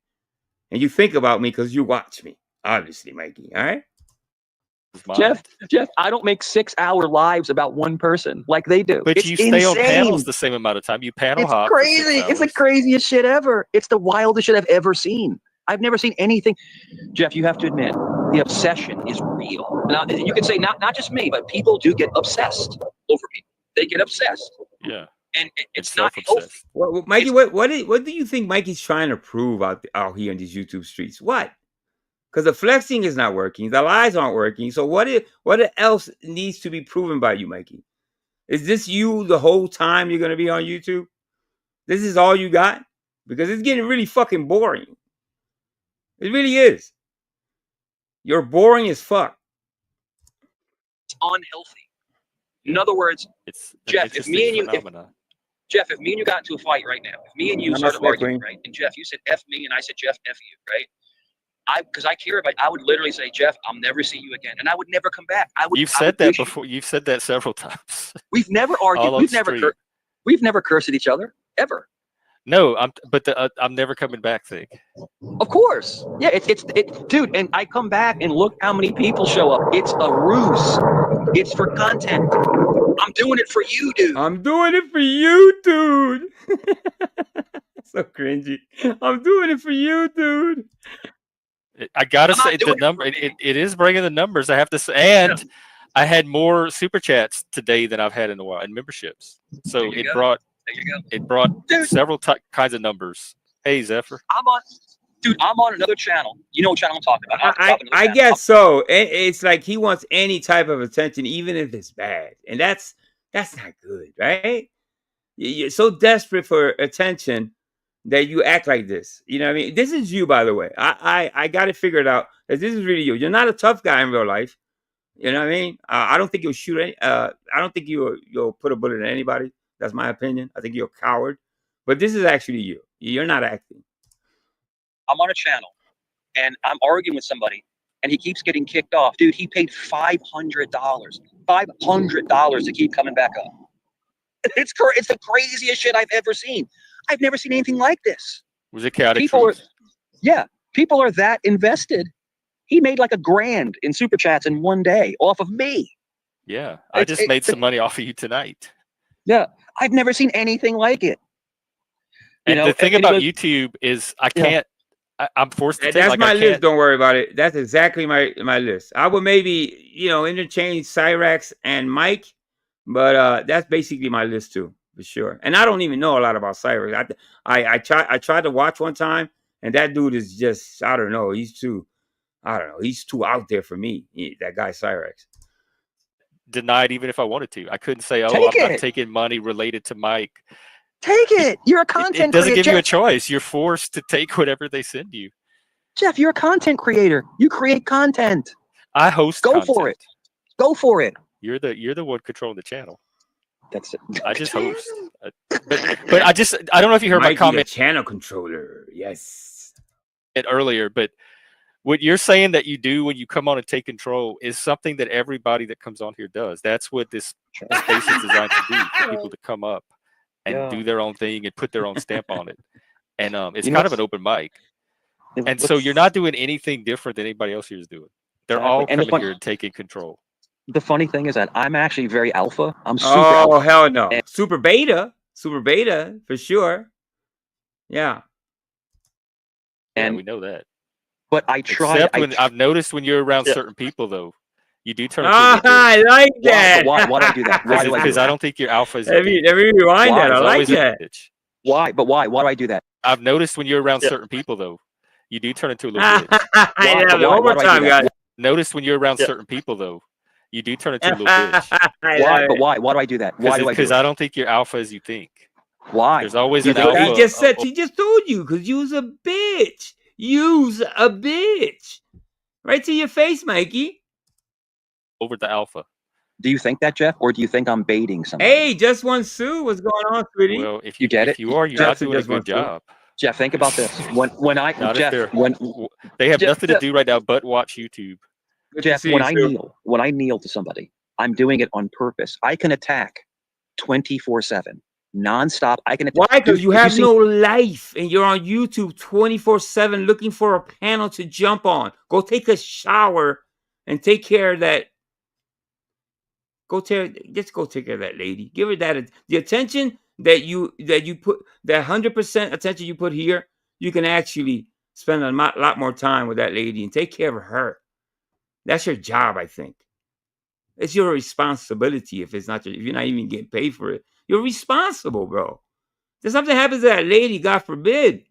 And you think about me because you watch me. Obviously, Mikey. All right? Jeff, I don't make 6-hour lives about one person like they do. But you stay on panels the same amount of time. You panel hop. It's crazy. It's the craziest shit ever. It's the wildest shit I've ever seen. I've never seen anything. Jeff, you have to admit, the obsession is real. Now, you can say not just me, but people do get obsessed over people. They get obsessed. Yeah. And it's not healthy. Well, Mikey, what do you think Mikey's trying to prove out here in these YouTube streets? What? Because the flexing is not working. The lies aren't working. So what else needs to be proven by you, Mikey? Is this you the whole time you're going to be on YouTube? This is all you got? Because it's getting really fucking boring. It really is. You're boring as fuck. It's unhealthy. In other words, Jeff, if me and you got into a fight right now, if me and you started arguing, right, and Jeff, you said F me and I said Jeff, F you, right? Because I care about, I would literally say, Jeff, I'll never see you again, and I would never come back. You've said that before. You've said that several times. We've never argued. We've never cursed at each other ever. No, I'm never coming back thing. Of course, yeah. It's dude, and I come back and look how many people show up. It's a ruse. It's for content. I'm doing it for you, dude. I'm doing it for you, dude. So cringy. I'm doing it for you, dude. I gotta say the number. It is bringing the numbers. I have to say, and I had more super chats today than I've had in a while, and memberships. So it brought several kinds of numbers. Hey, Zephyr. I'm on another channel. You know what channel I'm talking about? I guess so. It's like he wants any type of attention, even if it's bad, and that's not good, right? You're so desperate for attention that you act like this. You know what I mean? This is you, by the way. I got to figure it out. That this is really you. You're not a tough guy in real life. You know what I mean? I don't think you'll shoot I don't think you'll put a bullet in anybody. That's my opinion. I think you're a coward. But this is actually you. You're not acting. I'm on a channel, and I'm arguing with somebody, and he keeps getting kicked off. Dude, he paid $500. $500 to keep coming back up. It's the craziest shit I've ever seen. I've never seen anything like this. Was it chaotic? People are that invested. He made like $1,000 in super chats in one day off of me. Yeah, I just made some money off of you tonight. Yeah, I've never seen anything like it. And the thing about YouTube is I can't. I'm forced to. That's my list. Don't worry about it. That's exactly my list. I would maybe interchange Cyrax and Mike, but that's basically my list too. For sure. And I don't even know a lot about Cyrax. I tried to watch one time, and that dude is just, I don't know. He's too out there for me. That guy Cyrax. Denied even if I wanted to. I couldn't say, I'm not taking money related to Mike. Take it. You're a content creator. It doesn't give you a choice. You're forced to take whatever they send you. Jeff, you're a content creator. You create content. I host content. For it. Go for it. You're the one controlling the channel. That's it. I just host. But I don't know if you heard my comment. The channel controller. Yes. it earlier, but what you're saying that you do when you come on and take control is something that everybody that comes on here does. That's what this space is designed to do, for people to come up and do their own thing and put their own stamp on it. And it's kind of an open mic. And so you're not doing anything different than anybody else here is doing. They're all coming here and taking control. The funny thing is that I'm actually very alpha. I'm super alpha. Oh, hell no. Super beta. Super beta, for sure. Yeah. And we know that. But I try. Except when I've noticed when you're around certain people, though, you do turn. I like that. Why do I do that? Why do I do that? Because I don't think your alpha is. Let me rewind that. I like that. Why? But why? Why do I do that? I've noticed when you're around certain people, though, you do turn into a little bitch. One more time, guys. Notice when you're around certain people, though, you do turn into a little bitch. Why? But why? Why do I do that? Why do I do Because I don't think you're alpha as you think. Why? There's always an alpha. He just said. He just told you because you's a bitch. You's a bitch. Right to your face, Mikey. Over the alpha. Do you think that, Jeff, or do you think I'm baiting somebody? Hey, just one Sue. What's going on, sweetie? Well, if you get it, if you are, you're not doing a good job. Jeff, think about this. When I they have nothing to do right now but watch YouTube. Jeff, when I kneel to somebody, I'm doing it on purpose. I can attack 24/7, nonstop. I can attack. Why? Because you have no life, and you're on YouTube 24/7 looking for a panel to jump on. Go take a shower and take care of that. Just go take care of that lady. Give her that the attention that you put, that 100% attention you put here. You can actually spend a lot more time with that lady and take care of her. That's your job, I think. It's your responsibility. If you're not even getting paid for it, you're responsible, bro. If something happens to that lady, God forbid,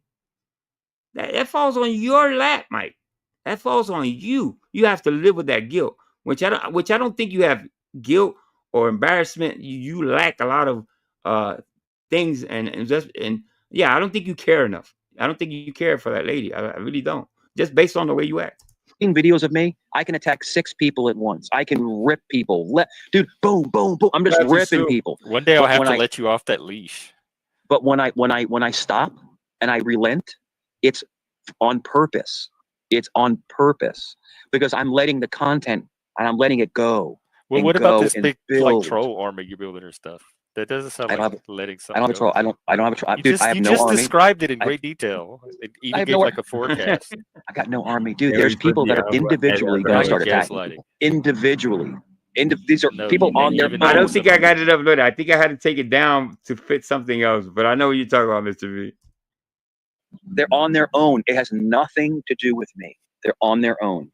that falls on your lap, Mike. That falls on you. You have to live with that guilt, which I don't think you have guilt or embarrassment. You lack a lot of things, and yeah, I don't think you care enough. I don't think you care for that lady. I really don't. Just based on the way you act. Videos of me, I can attack 6 people at once. I can rip people. Dude, boom, boom, boom. I'm just ripping people. One day I'll have to let you off that leash. But when I stop and I relent, it's on purpose. It's on purpose because I'm letting the content and I'm letting it go. Well, what about this big like troll army you're building or stuff? That doesn't sound like letting something. I don't have a troll. I don't have a troll. Dude, I have no army. You just described it in great detail. It even gave like a forecast. I got no army, dude. There's people that are individually going to start attacking people. Individually. These are people on their own. I don't think I got it uploaded. I think I had to take it down to fit something else. But I know what you're talking about, Mr. V. They're on their own. It has nothing to do with me. They're on their own.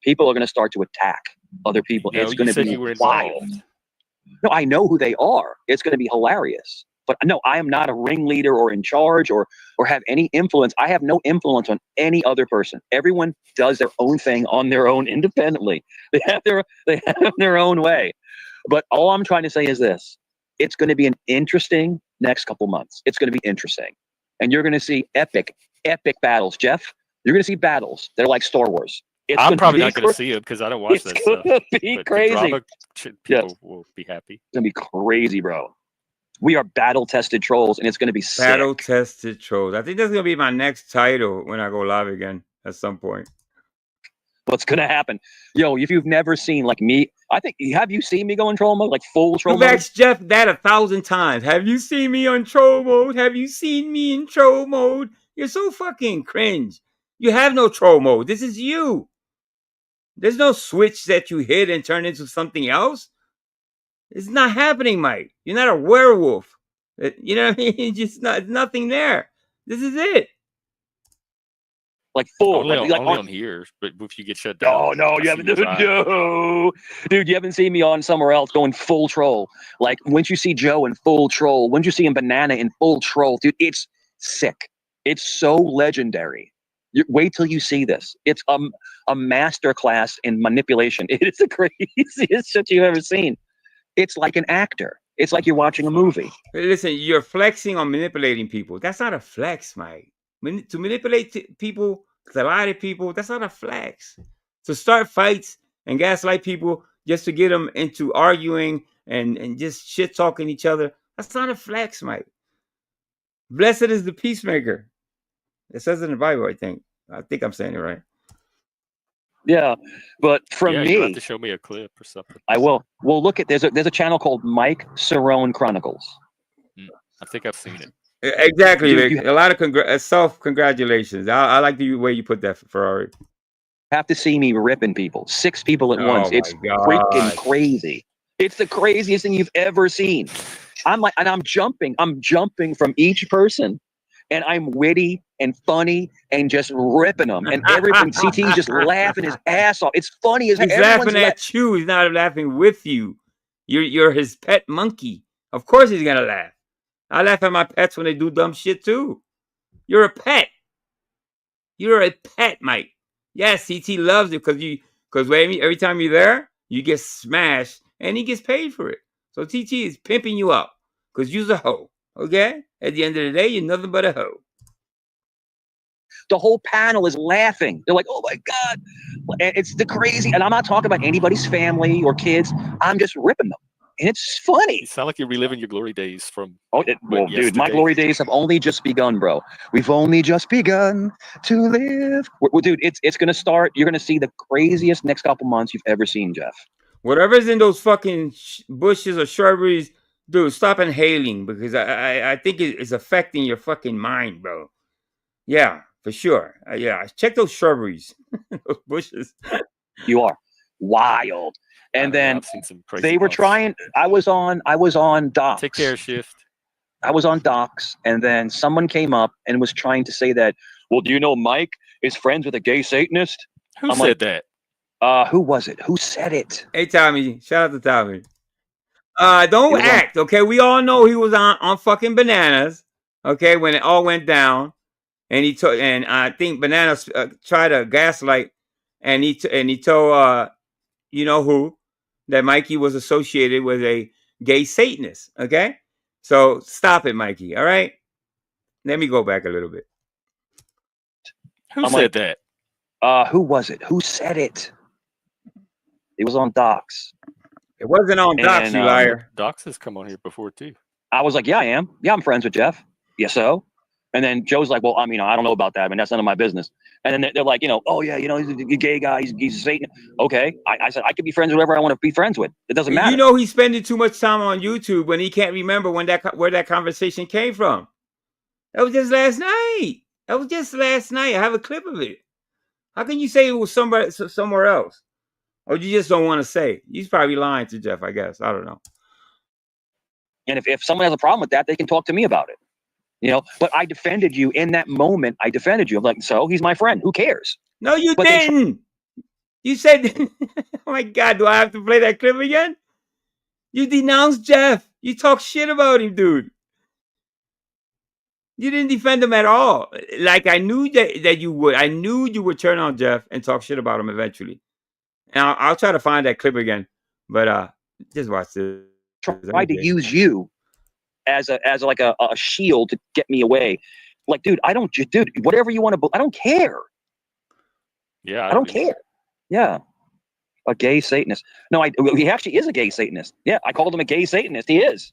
People are gonna start to attack other people. No, it's gonna be wild. Involved. No, I know who they are. It's gonna be hilarious. But no, I am not a ringleader or in charge or have any influence. I have no influence on any other person. Everyone does their own thing on their own independently. They have their own way. But all I'm trying to say is this: it's going to be an interesting next couple months. It's going to be interesting, and you're going to see epic battles, Jeff. You're going to see battles that are like Star Wars. I'm probably not going to see it because I don't watch that stuff. It's going to be crazy. People will be happy. It's going to be crazy, bro. We are battle-tested trolls, and it's going to be sick. Battle-tested trolls. I think that's going to be my next title when I go live again at some point. What's going to happen? Yo, if you've never seen like me, have you seen me go in troll mode? Like full troll mode? You've asked Jeff that 1,000 times. Have you seen me on troll mode? Have you seen me in troll mode? You're so fucking cringe. You have no troll mode. This is you. There's no switch that you hit and turn into something else. It's not happening, Mike. You're not a werewolf. You know what I mean? It's just nothing there. This is it. Like full. Only on here, but if you get shut down. Oh no, you haven't. No, dude, you haven't seen me on somewhere else going full troll. Like once you see Joe in full troll, once you see him Banana in full troll, dude, it's sick. It's so legendary. Wait till you see this. It's a masterclass in manipulation. It's the craziest shit you've ever seen. It's like an actor. It's like you're watching a movie. Listen, you're flexing on manipulating people. That's not a flex, Mike. To manipulate people, to lie to people, that's not a flex. To start fights and gaslight people just to get them into arguing and just shit talking each other, that's not a flex, Mike. Blessed is the peacemaker. It says in the Bible, I think. I think I'm saying it right. Yeah, but from yeah, me, you have to show me a clip or something. I will. Well, look at there's a channel called Mike Cerrone Chronicles. I think I've seen it. Exactly, Dude, Vic. A lot of self-congratulations. I like the way you put that, Ferrari. Have to see me ripping people, 6 people at once. Oh It's my God. freaking crazy. It's the craziest thing you've ever seen. I'm jumping from each person, and I'm witty and funny and just ripping them, and everyone CT's just laughing his ass off. It's funny as He's everyone's laughing at you. He's not laughing with you. You're his pet monkey. Of course he's gonna laugh. I laugh at my pets when they do dumb shit too. You're a pet. You're a pet, Mike. Yes, CT loves it because every time you're there, you get smashed and he gets paid for it. So TT is pimping you up because you're a hoe. Okay? At the end of the day, you're nothing but a hoe. The whole panel is laughing. They're like, "Oh my God!" And it's the crazy. And I'm not talking about anybody's family or kids. I'm just ripping them, and it's funny. You sound like you're reliving your glory days from. Well, dude, my glory days have only just begun, bro. We've only just begun to live. Dude, it's gonna start. You're gonna see the craziest next couple months you've ever seen, Jeff. Whatever's in those fucking bushes or shrubberies, dude, stop inhaling because I think it's affecting your fucking mind, bro. Yeah, for sure. Yeah, check those shrubberies, those bushes. You are wild. And then I've seen some crazy they were ones. trying. I was on Docs. Take care, Shift. I was on Docs, and then someone came up and was trying to say that. Well, do you know Mike is friends with a gay Satanist? Who said that? Who was it? Who said it? Hey, Tommy. Shout out to Tommy. Don't was on- act, okay? We all know he was on fucking Bananas, okay, when it all went down. And he told, and I think Bananas tried to gaslight, and he told you know who, that Mikey was associated with a gay Satanist. Okay, so stop it, Mikey. All right, let me go back a little bit. Who said that? Who was it? Who said it? It was on Docs. It wasn't on Docs, you liar. Docs has come on here before too. I was like, yeah, I am. Yeah, I'm friends with Jeff. Yeah, so. And then Joe's like, well, I mean, I don't know about that. I mean, that's none of my business. And then they're like, oh yeah, he's a gay guy. He's a Satan. Okay. I said, I could be friends with whoever I want to be friends with. It doesn't matter. You know, he's spending too much time on YouTube when he can't remember where that conversation came from. That was just last night. I have a clip of it. How can you say it was somewhere else? Or you just don't want to say? He's probably lying to Jeff, I guess. I don't know. And if someone has a problem with that, they can talk to me about it. But I defended you in that moment. I defended you. I'm like, so he's my friend. Who cares? No, you didn't. You said, oh my God, do I have to play that clip again? You denounced Jeff. You talk shit about him, dude. You didn't defend him at all. Like I knew that you would. I knew you would turn on Jeff and talk shit about him eventually. And I'll try to find that clip again. But just watch this. Tried to use you as a shield to get me away. Like, dude, whatever you want to, I don't care. Yeah, I don't care. Yeah, a gay Satanist. No, he actually is a gay Satanist. Yeah, I called him a gay Satanist. He is.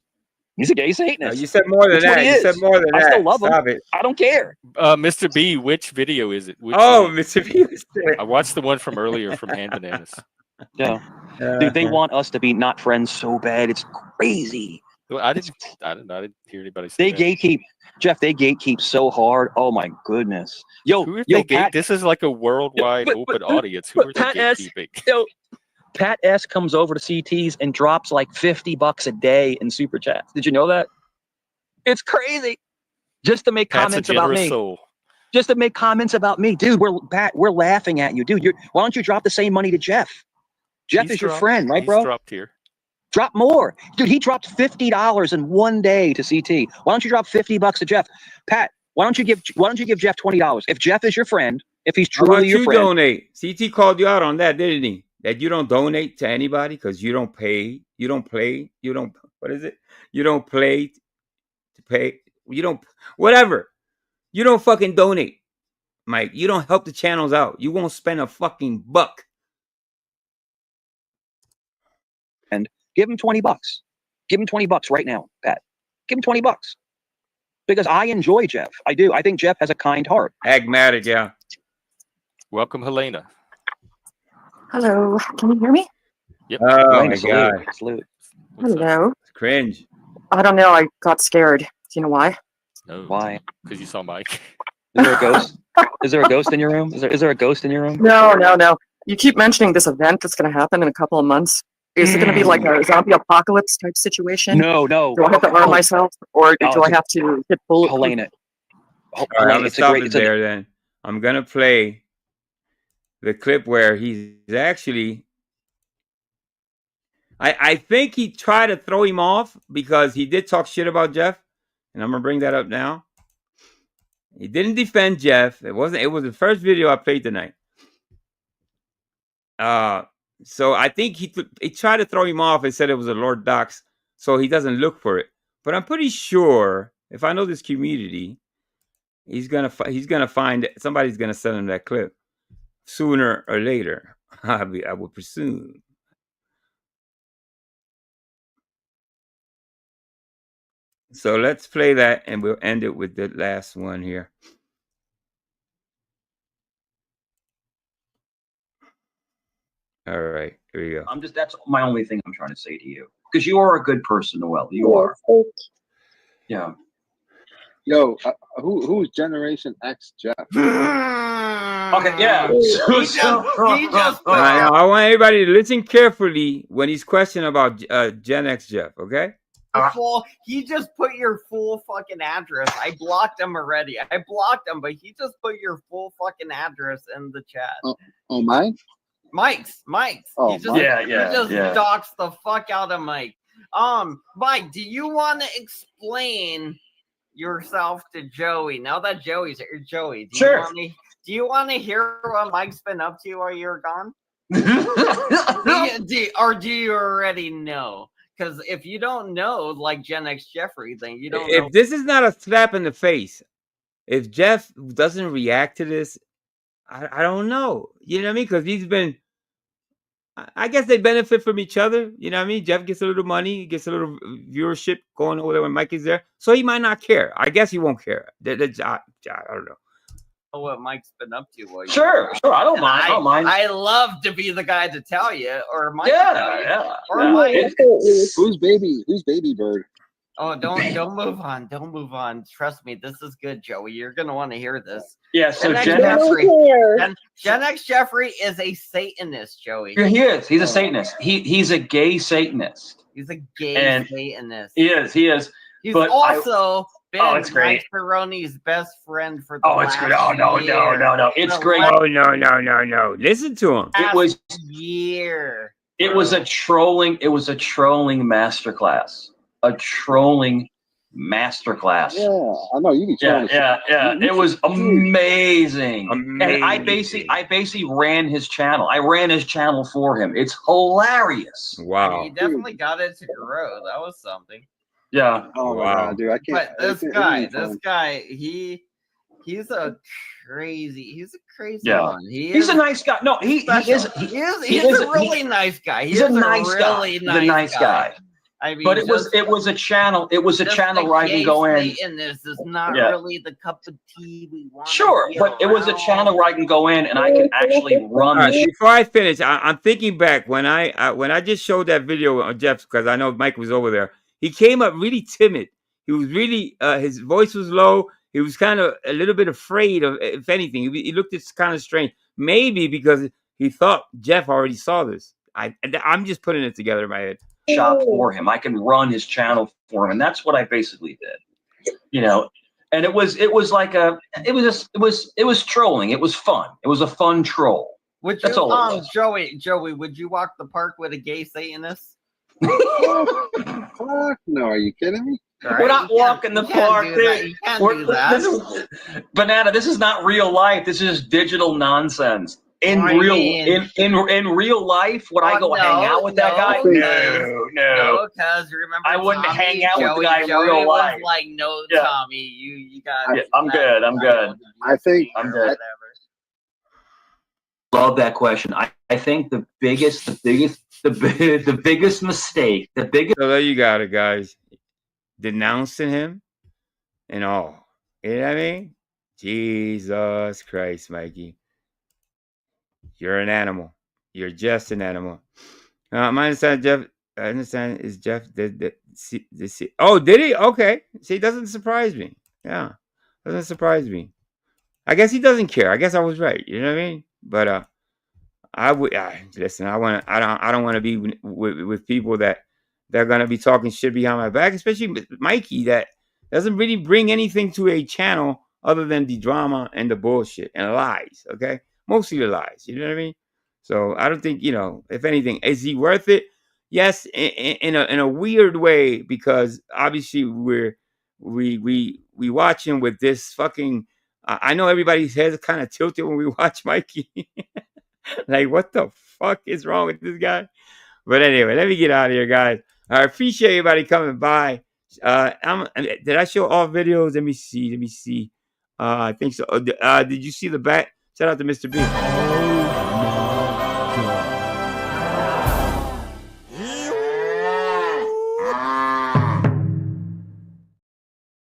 He's a gay Satanist. No, you said more than that. You said more than that. I still love him. Stop it. I don't care. Mr. B, which video is it? Mr. B. I watched the one from earlier from Hand Bananas. Yeah, dude, they want us to be not friends so bad. It's crazy. Well, I didn't hear anybody say that. Gatekeep, Jeff. They gatekeep so hard. Oh my goodness. Pat, this is like a worldwide open audience. Who are they gatekeeping? Pat S comes over to CTs and drops like $50 a day in super chats. Did you know that? It's crazy. Just to make comments about me. Soul. Just to make comments about me, dude. We're laughing at you, dude. Why don't you drop the same money to Jeff? Jeff is your friend, right, bro? He's dropped here. Drop more, dude. He dropped $50 in one day to CT. Why don't you drop $50 to Jeff? Pat, why don't you give Jeff $20? If Jeff is your friend, if he's truly your friend, donate. CT called you out on that, didn't he? That you don't donate to anybody because you don't pay. You don't play. You don't. What is it? You don't play to pay. You don't. Whatever. You don't fucking donate, Mike. You don't help the channels out. You won't spend a fucking buck. And give him $20. Give him $20 right now, Pat. Give him $20 because I enjoy Jeff. I do. I think Jeff has a kind heart. Pragmatic, yeah. Welcome, Helena. Hello, can you hear me? Yep. Oh Helena, my salute, God. salute. Hello. Cringe. I don't know. I got scared. Do you know why? No. Why? Because you saw Mike. Is there a ghost? Is there a ghost in your room? Is there a ghost in your room? No, no, no. You keep mentioning this event that's going to happen in a couple of months. Is it going to be like a zombie apocalypse type situation? No, no. Do I have to arm myself, or No, do I have to hit bullet? Helena. All right, I'm gonna stop it there. Then I'm gonna play the clip where he's actually. I think he tried to throw him off because he did talk shit about Jeff, and I'm gonna bring that up now. He didn't defend Jeff. It was the first video I played tonight. So I think he tried to throw him off and said it was a Lord Docs, so he doesn't look for it. But I'm pretty sure if I know this community, he's gonna find somebody's gonna send him that clip sooner or later. I would presume. So let's play that, and we'll end it with the last one here. All right, here we go. That's my only thing I'm trying to say to you. Because you are a good person, Noel. You are. Yeah. Yo, who's Generation X Jeff? Okay, yeah. I want everybody to listen carefully when he's questioning about Gen X Jeff, okay? He just put your full fucking address. I blocked him already. I blocked him, but he just put your full fucking address in the chat. Oh, mine? Mike's. Oh, he just, Mike. he just doxed the fuck out of Mike. Mike, do you want to explain yourself to Joey now that Joey's here? Joey, do you want to hear what Mike's been up to while you're gone? do you already know? Because if you don't know, like Gen X Jeffrey, then you don't know. If this is not a slap in the face, if Jeff doesn't react to this, I don't know. You know what I mean? Because he's been, I guess they benefit from each other. You know what I mean? Jeff gets a little money, gets a little viewership going over there when Mike is there. So he might not care. I guess he won't care. I don't know. What Mike's been up to. Sure. I don't mind. I don't mind. I love to be the guy to tell you, or Mike. Yeah. Who's baby Bird? Oh, don't move on. Don't move on. Trust me, this is good, Joey. You're gonna want to hear this. Yeah. So Gen X Jeffrey is a Satanist, Joey. He is. He's a Satanist. He's a gay Satanist. He's a gay Satanist. He is. He's but also been it's great. Mike Peroni's best friend for the it's great. Oh no. It's great. Oh no. Listen to him. It was year. It was a trolling masterclass. A trolling masterclass. Yeah, I know you be trolling. Yeah. It was amazing. And I basically ran his channel. I ran his channel for him. It's hilarious. Wow. He definitely got it to grow. That was something. Yeah. Oh my God, dude! I can't. But this guy, he's a crazy one. He's a nice guy. No, he's a really nice guy. He's a nice guy. I mean, but it was a channel. It was a channel where I can go in. And this is not really the cup of tea we want. Sure, but it was a channel where I can go in and I can actually run. Right, before I finish, I'm thinking back when I just showed that video on Jeff, because I know Mike was over there. He came up really timid. He was really his voice was low. He was kind of a little bit afraid of, if anything. He looked kind of strange. Maybe because he thought Jeff already saw this. I'm just putting it together in my head. Shop for him. I can run his channel for him, and that's what I basically did. You know, and it was trolling. It was fun. It was a fun troll. That's all it was. Joey, would you walk the park with a gay Satanist? Fuck no, are you kidding me? Right. We're not walking the park. Banana, this is not real life. This is digital nonsense. In real life, would I go hang out with that guy? No. Because remember, I wouldn't Tommy, hang out with the guy in Joey real life. Was like, no, Tommy, you got. I'm good. I'm good. I think I'm good. Love that question. I think the biggest mistake, So there you got it, guys. Denouncing him and all. You know what I mean? Jesus Christ, Mikey. You're an animal. You're just an animal. My understanding, Jeff. I understand is Jeff did see. Oh, did he? Okay. See, it doesn't surprise me. Yeah, doesn't surprise me. I guess he doesn't care. I guess I was right. You know what I mean? But I would listen. I don't want to be with people that they're gonna be talking shit behind my back, especially Mikey that doesn't really bring anything to a channel other than the drama and the bullshit and lies. Okay, mostly the lies. You know what I mean? So I don't think, if anything, is he worth it? Yes, in a weird way, because obviously we watch him with this fucking. I know everybody's heads kind of tilted when we watch Mikey. Like, what the fuck is wrong with this guy? But anyway, let me get out of here, guys. I appreciate everybody coming by. Did I show all videos? Let me see. I think so. Did you see the bat? Shout out to Mr. B.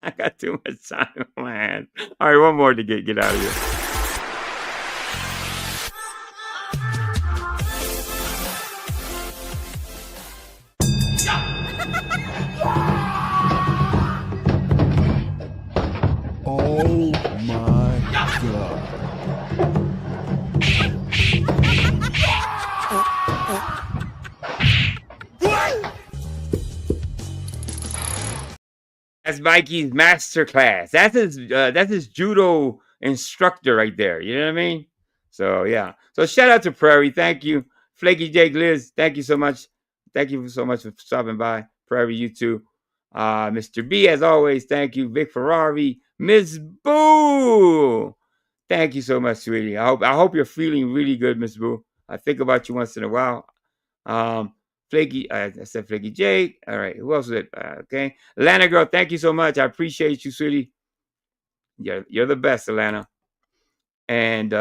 I got too much time on my hands. All right, one more to get out of here. Oh my God. That's Mikey's masterclass. That's his judo instructor right there. You know what I mean? So yeah. So shout out to Prairie. Thank you. Flaky Jake Liz. Thank you so much. Thank you so much for stopping by. Prairie, you too. Mr. B, as always, thank you. Vic Ferrari. Miss Boo. Thank you so much, sweetie. I hope you're feeling really good, Miss Boo. I think about you once in a while. Flaky, I said Flaky Jake. All right, who else is it? Okay, Atlanta girl, thank you so much. I appreciate you, sweetie. You're the best, Atlanta. And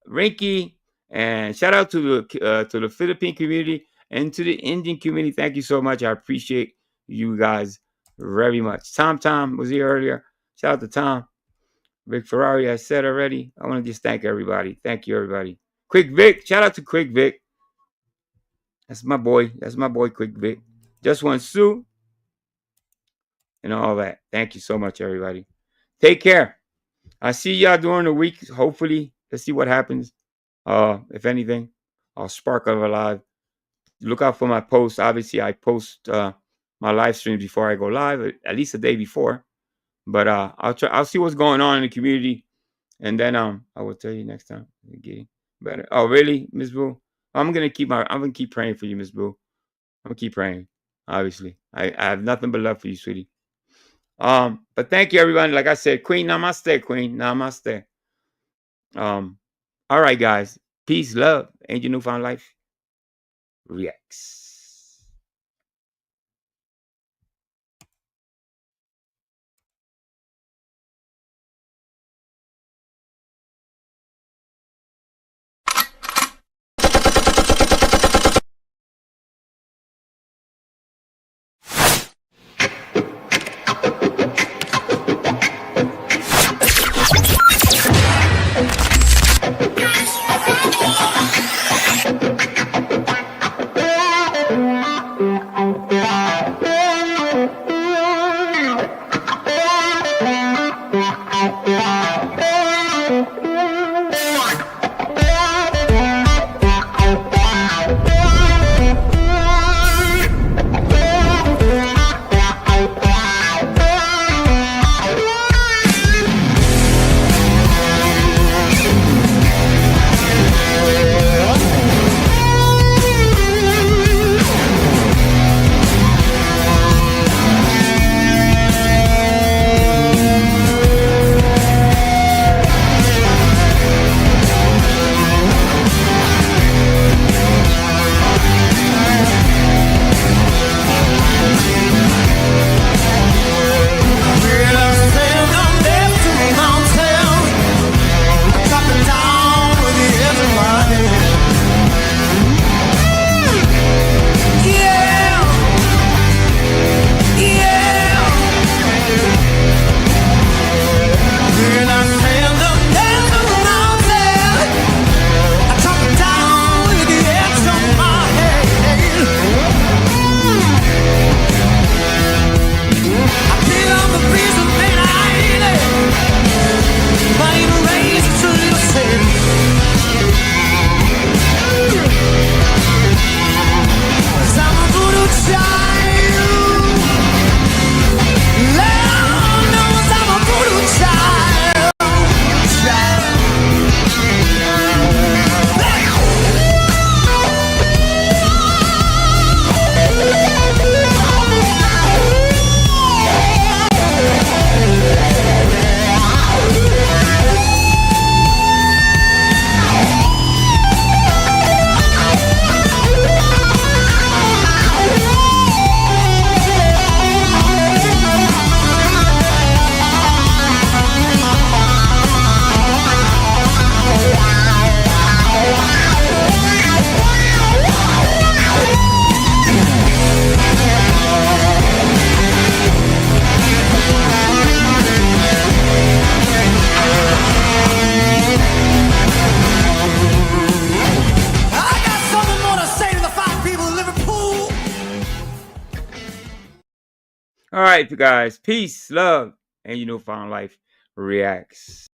Rinky, and shout out to the Philippine community and to the Indian community. Thank you so much. I appreciate you guys very much. Tom was here earlier. Shout out to Tom. Vic Ferrari, I said already. I want to just thank everybody. Thank you, everybody. Quick Vic, shout out to Quick Vic. That's my boy. That's my boy, Quick Vic. Just One Sue. And all that. Thank you so much, everybody. Take care. I'll see y'all during the week. Hopefully. Let's see what happens. If anything, I'll spark over live. Look out for my posts. Obviously, I post my live streams before I go live, at least a day before. But I'll see what's going on in the community. And then I will tell you next time. Getting better. Oh, really, Miss Boo? I'm gonna keep praying for you, Miss Boo. I'm gonna keep praying. Obviously, I have nothing but love for you, sweetie. But thank you, everybody. Like I said, Queen, namaste, Queen, namaste. All right, guys. Peace, love, Angel Newfound Life reacts. All right, you guys. Peace, love, and Final Life Reacts.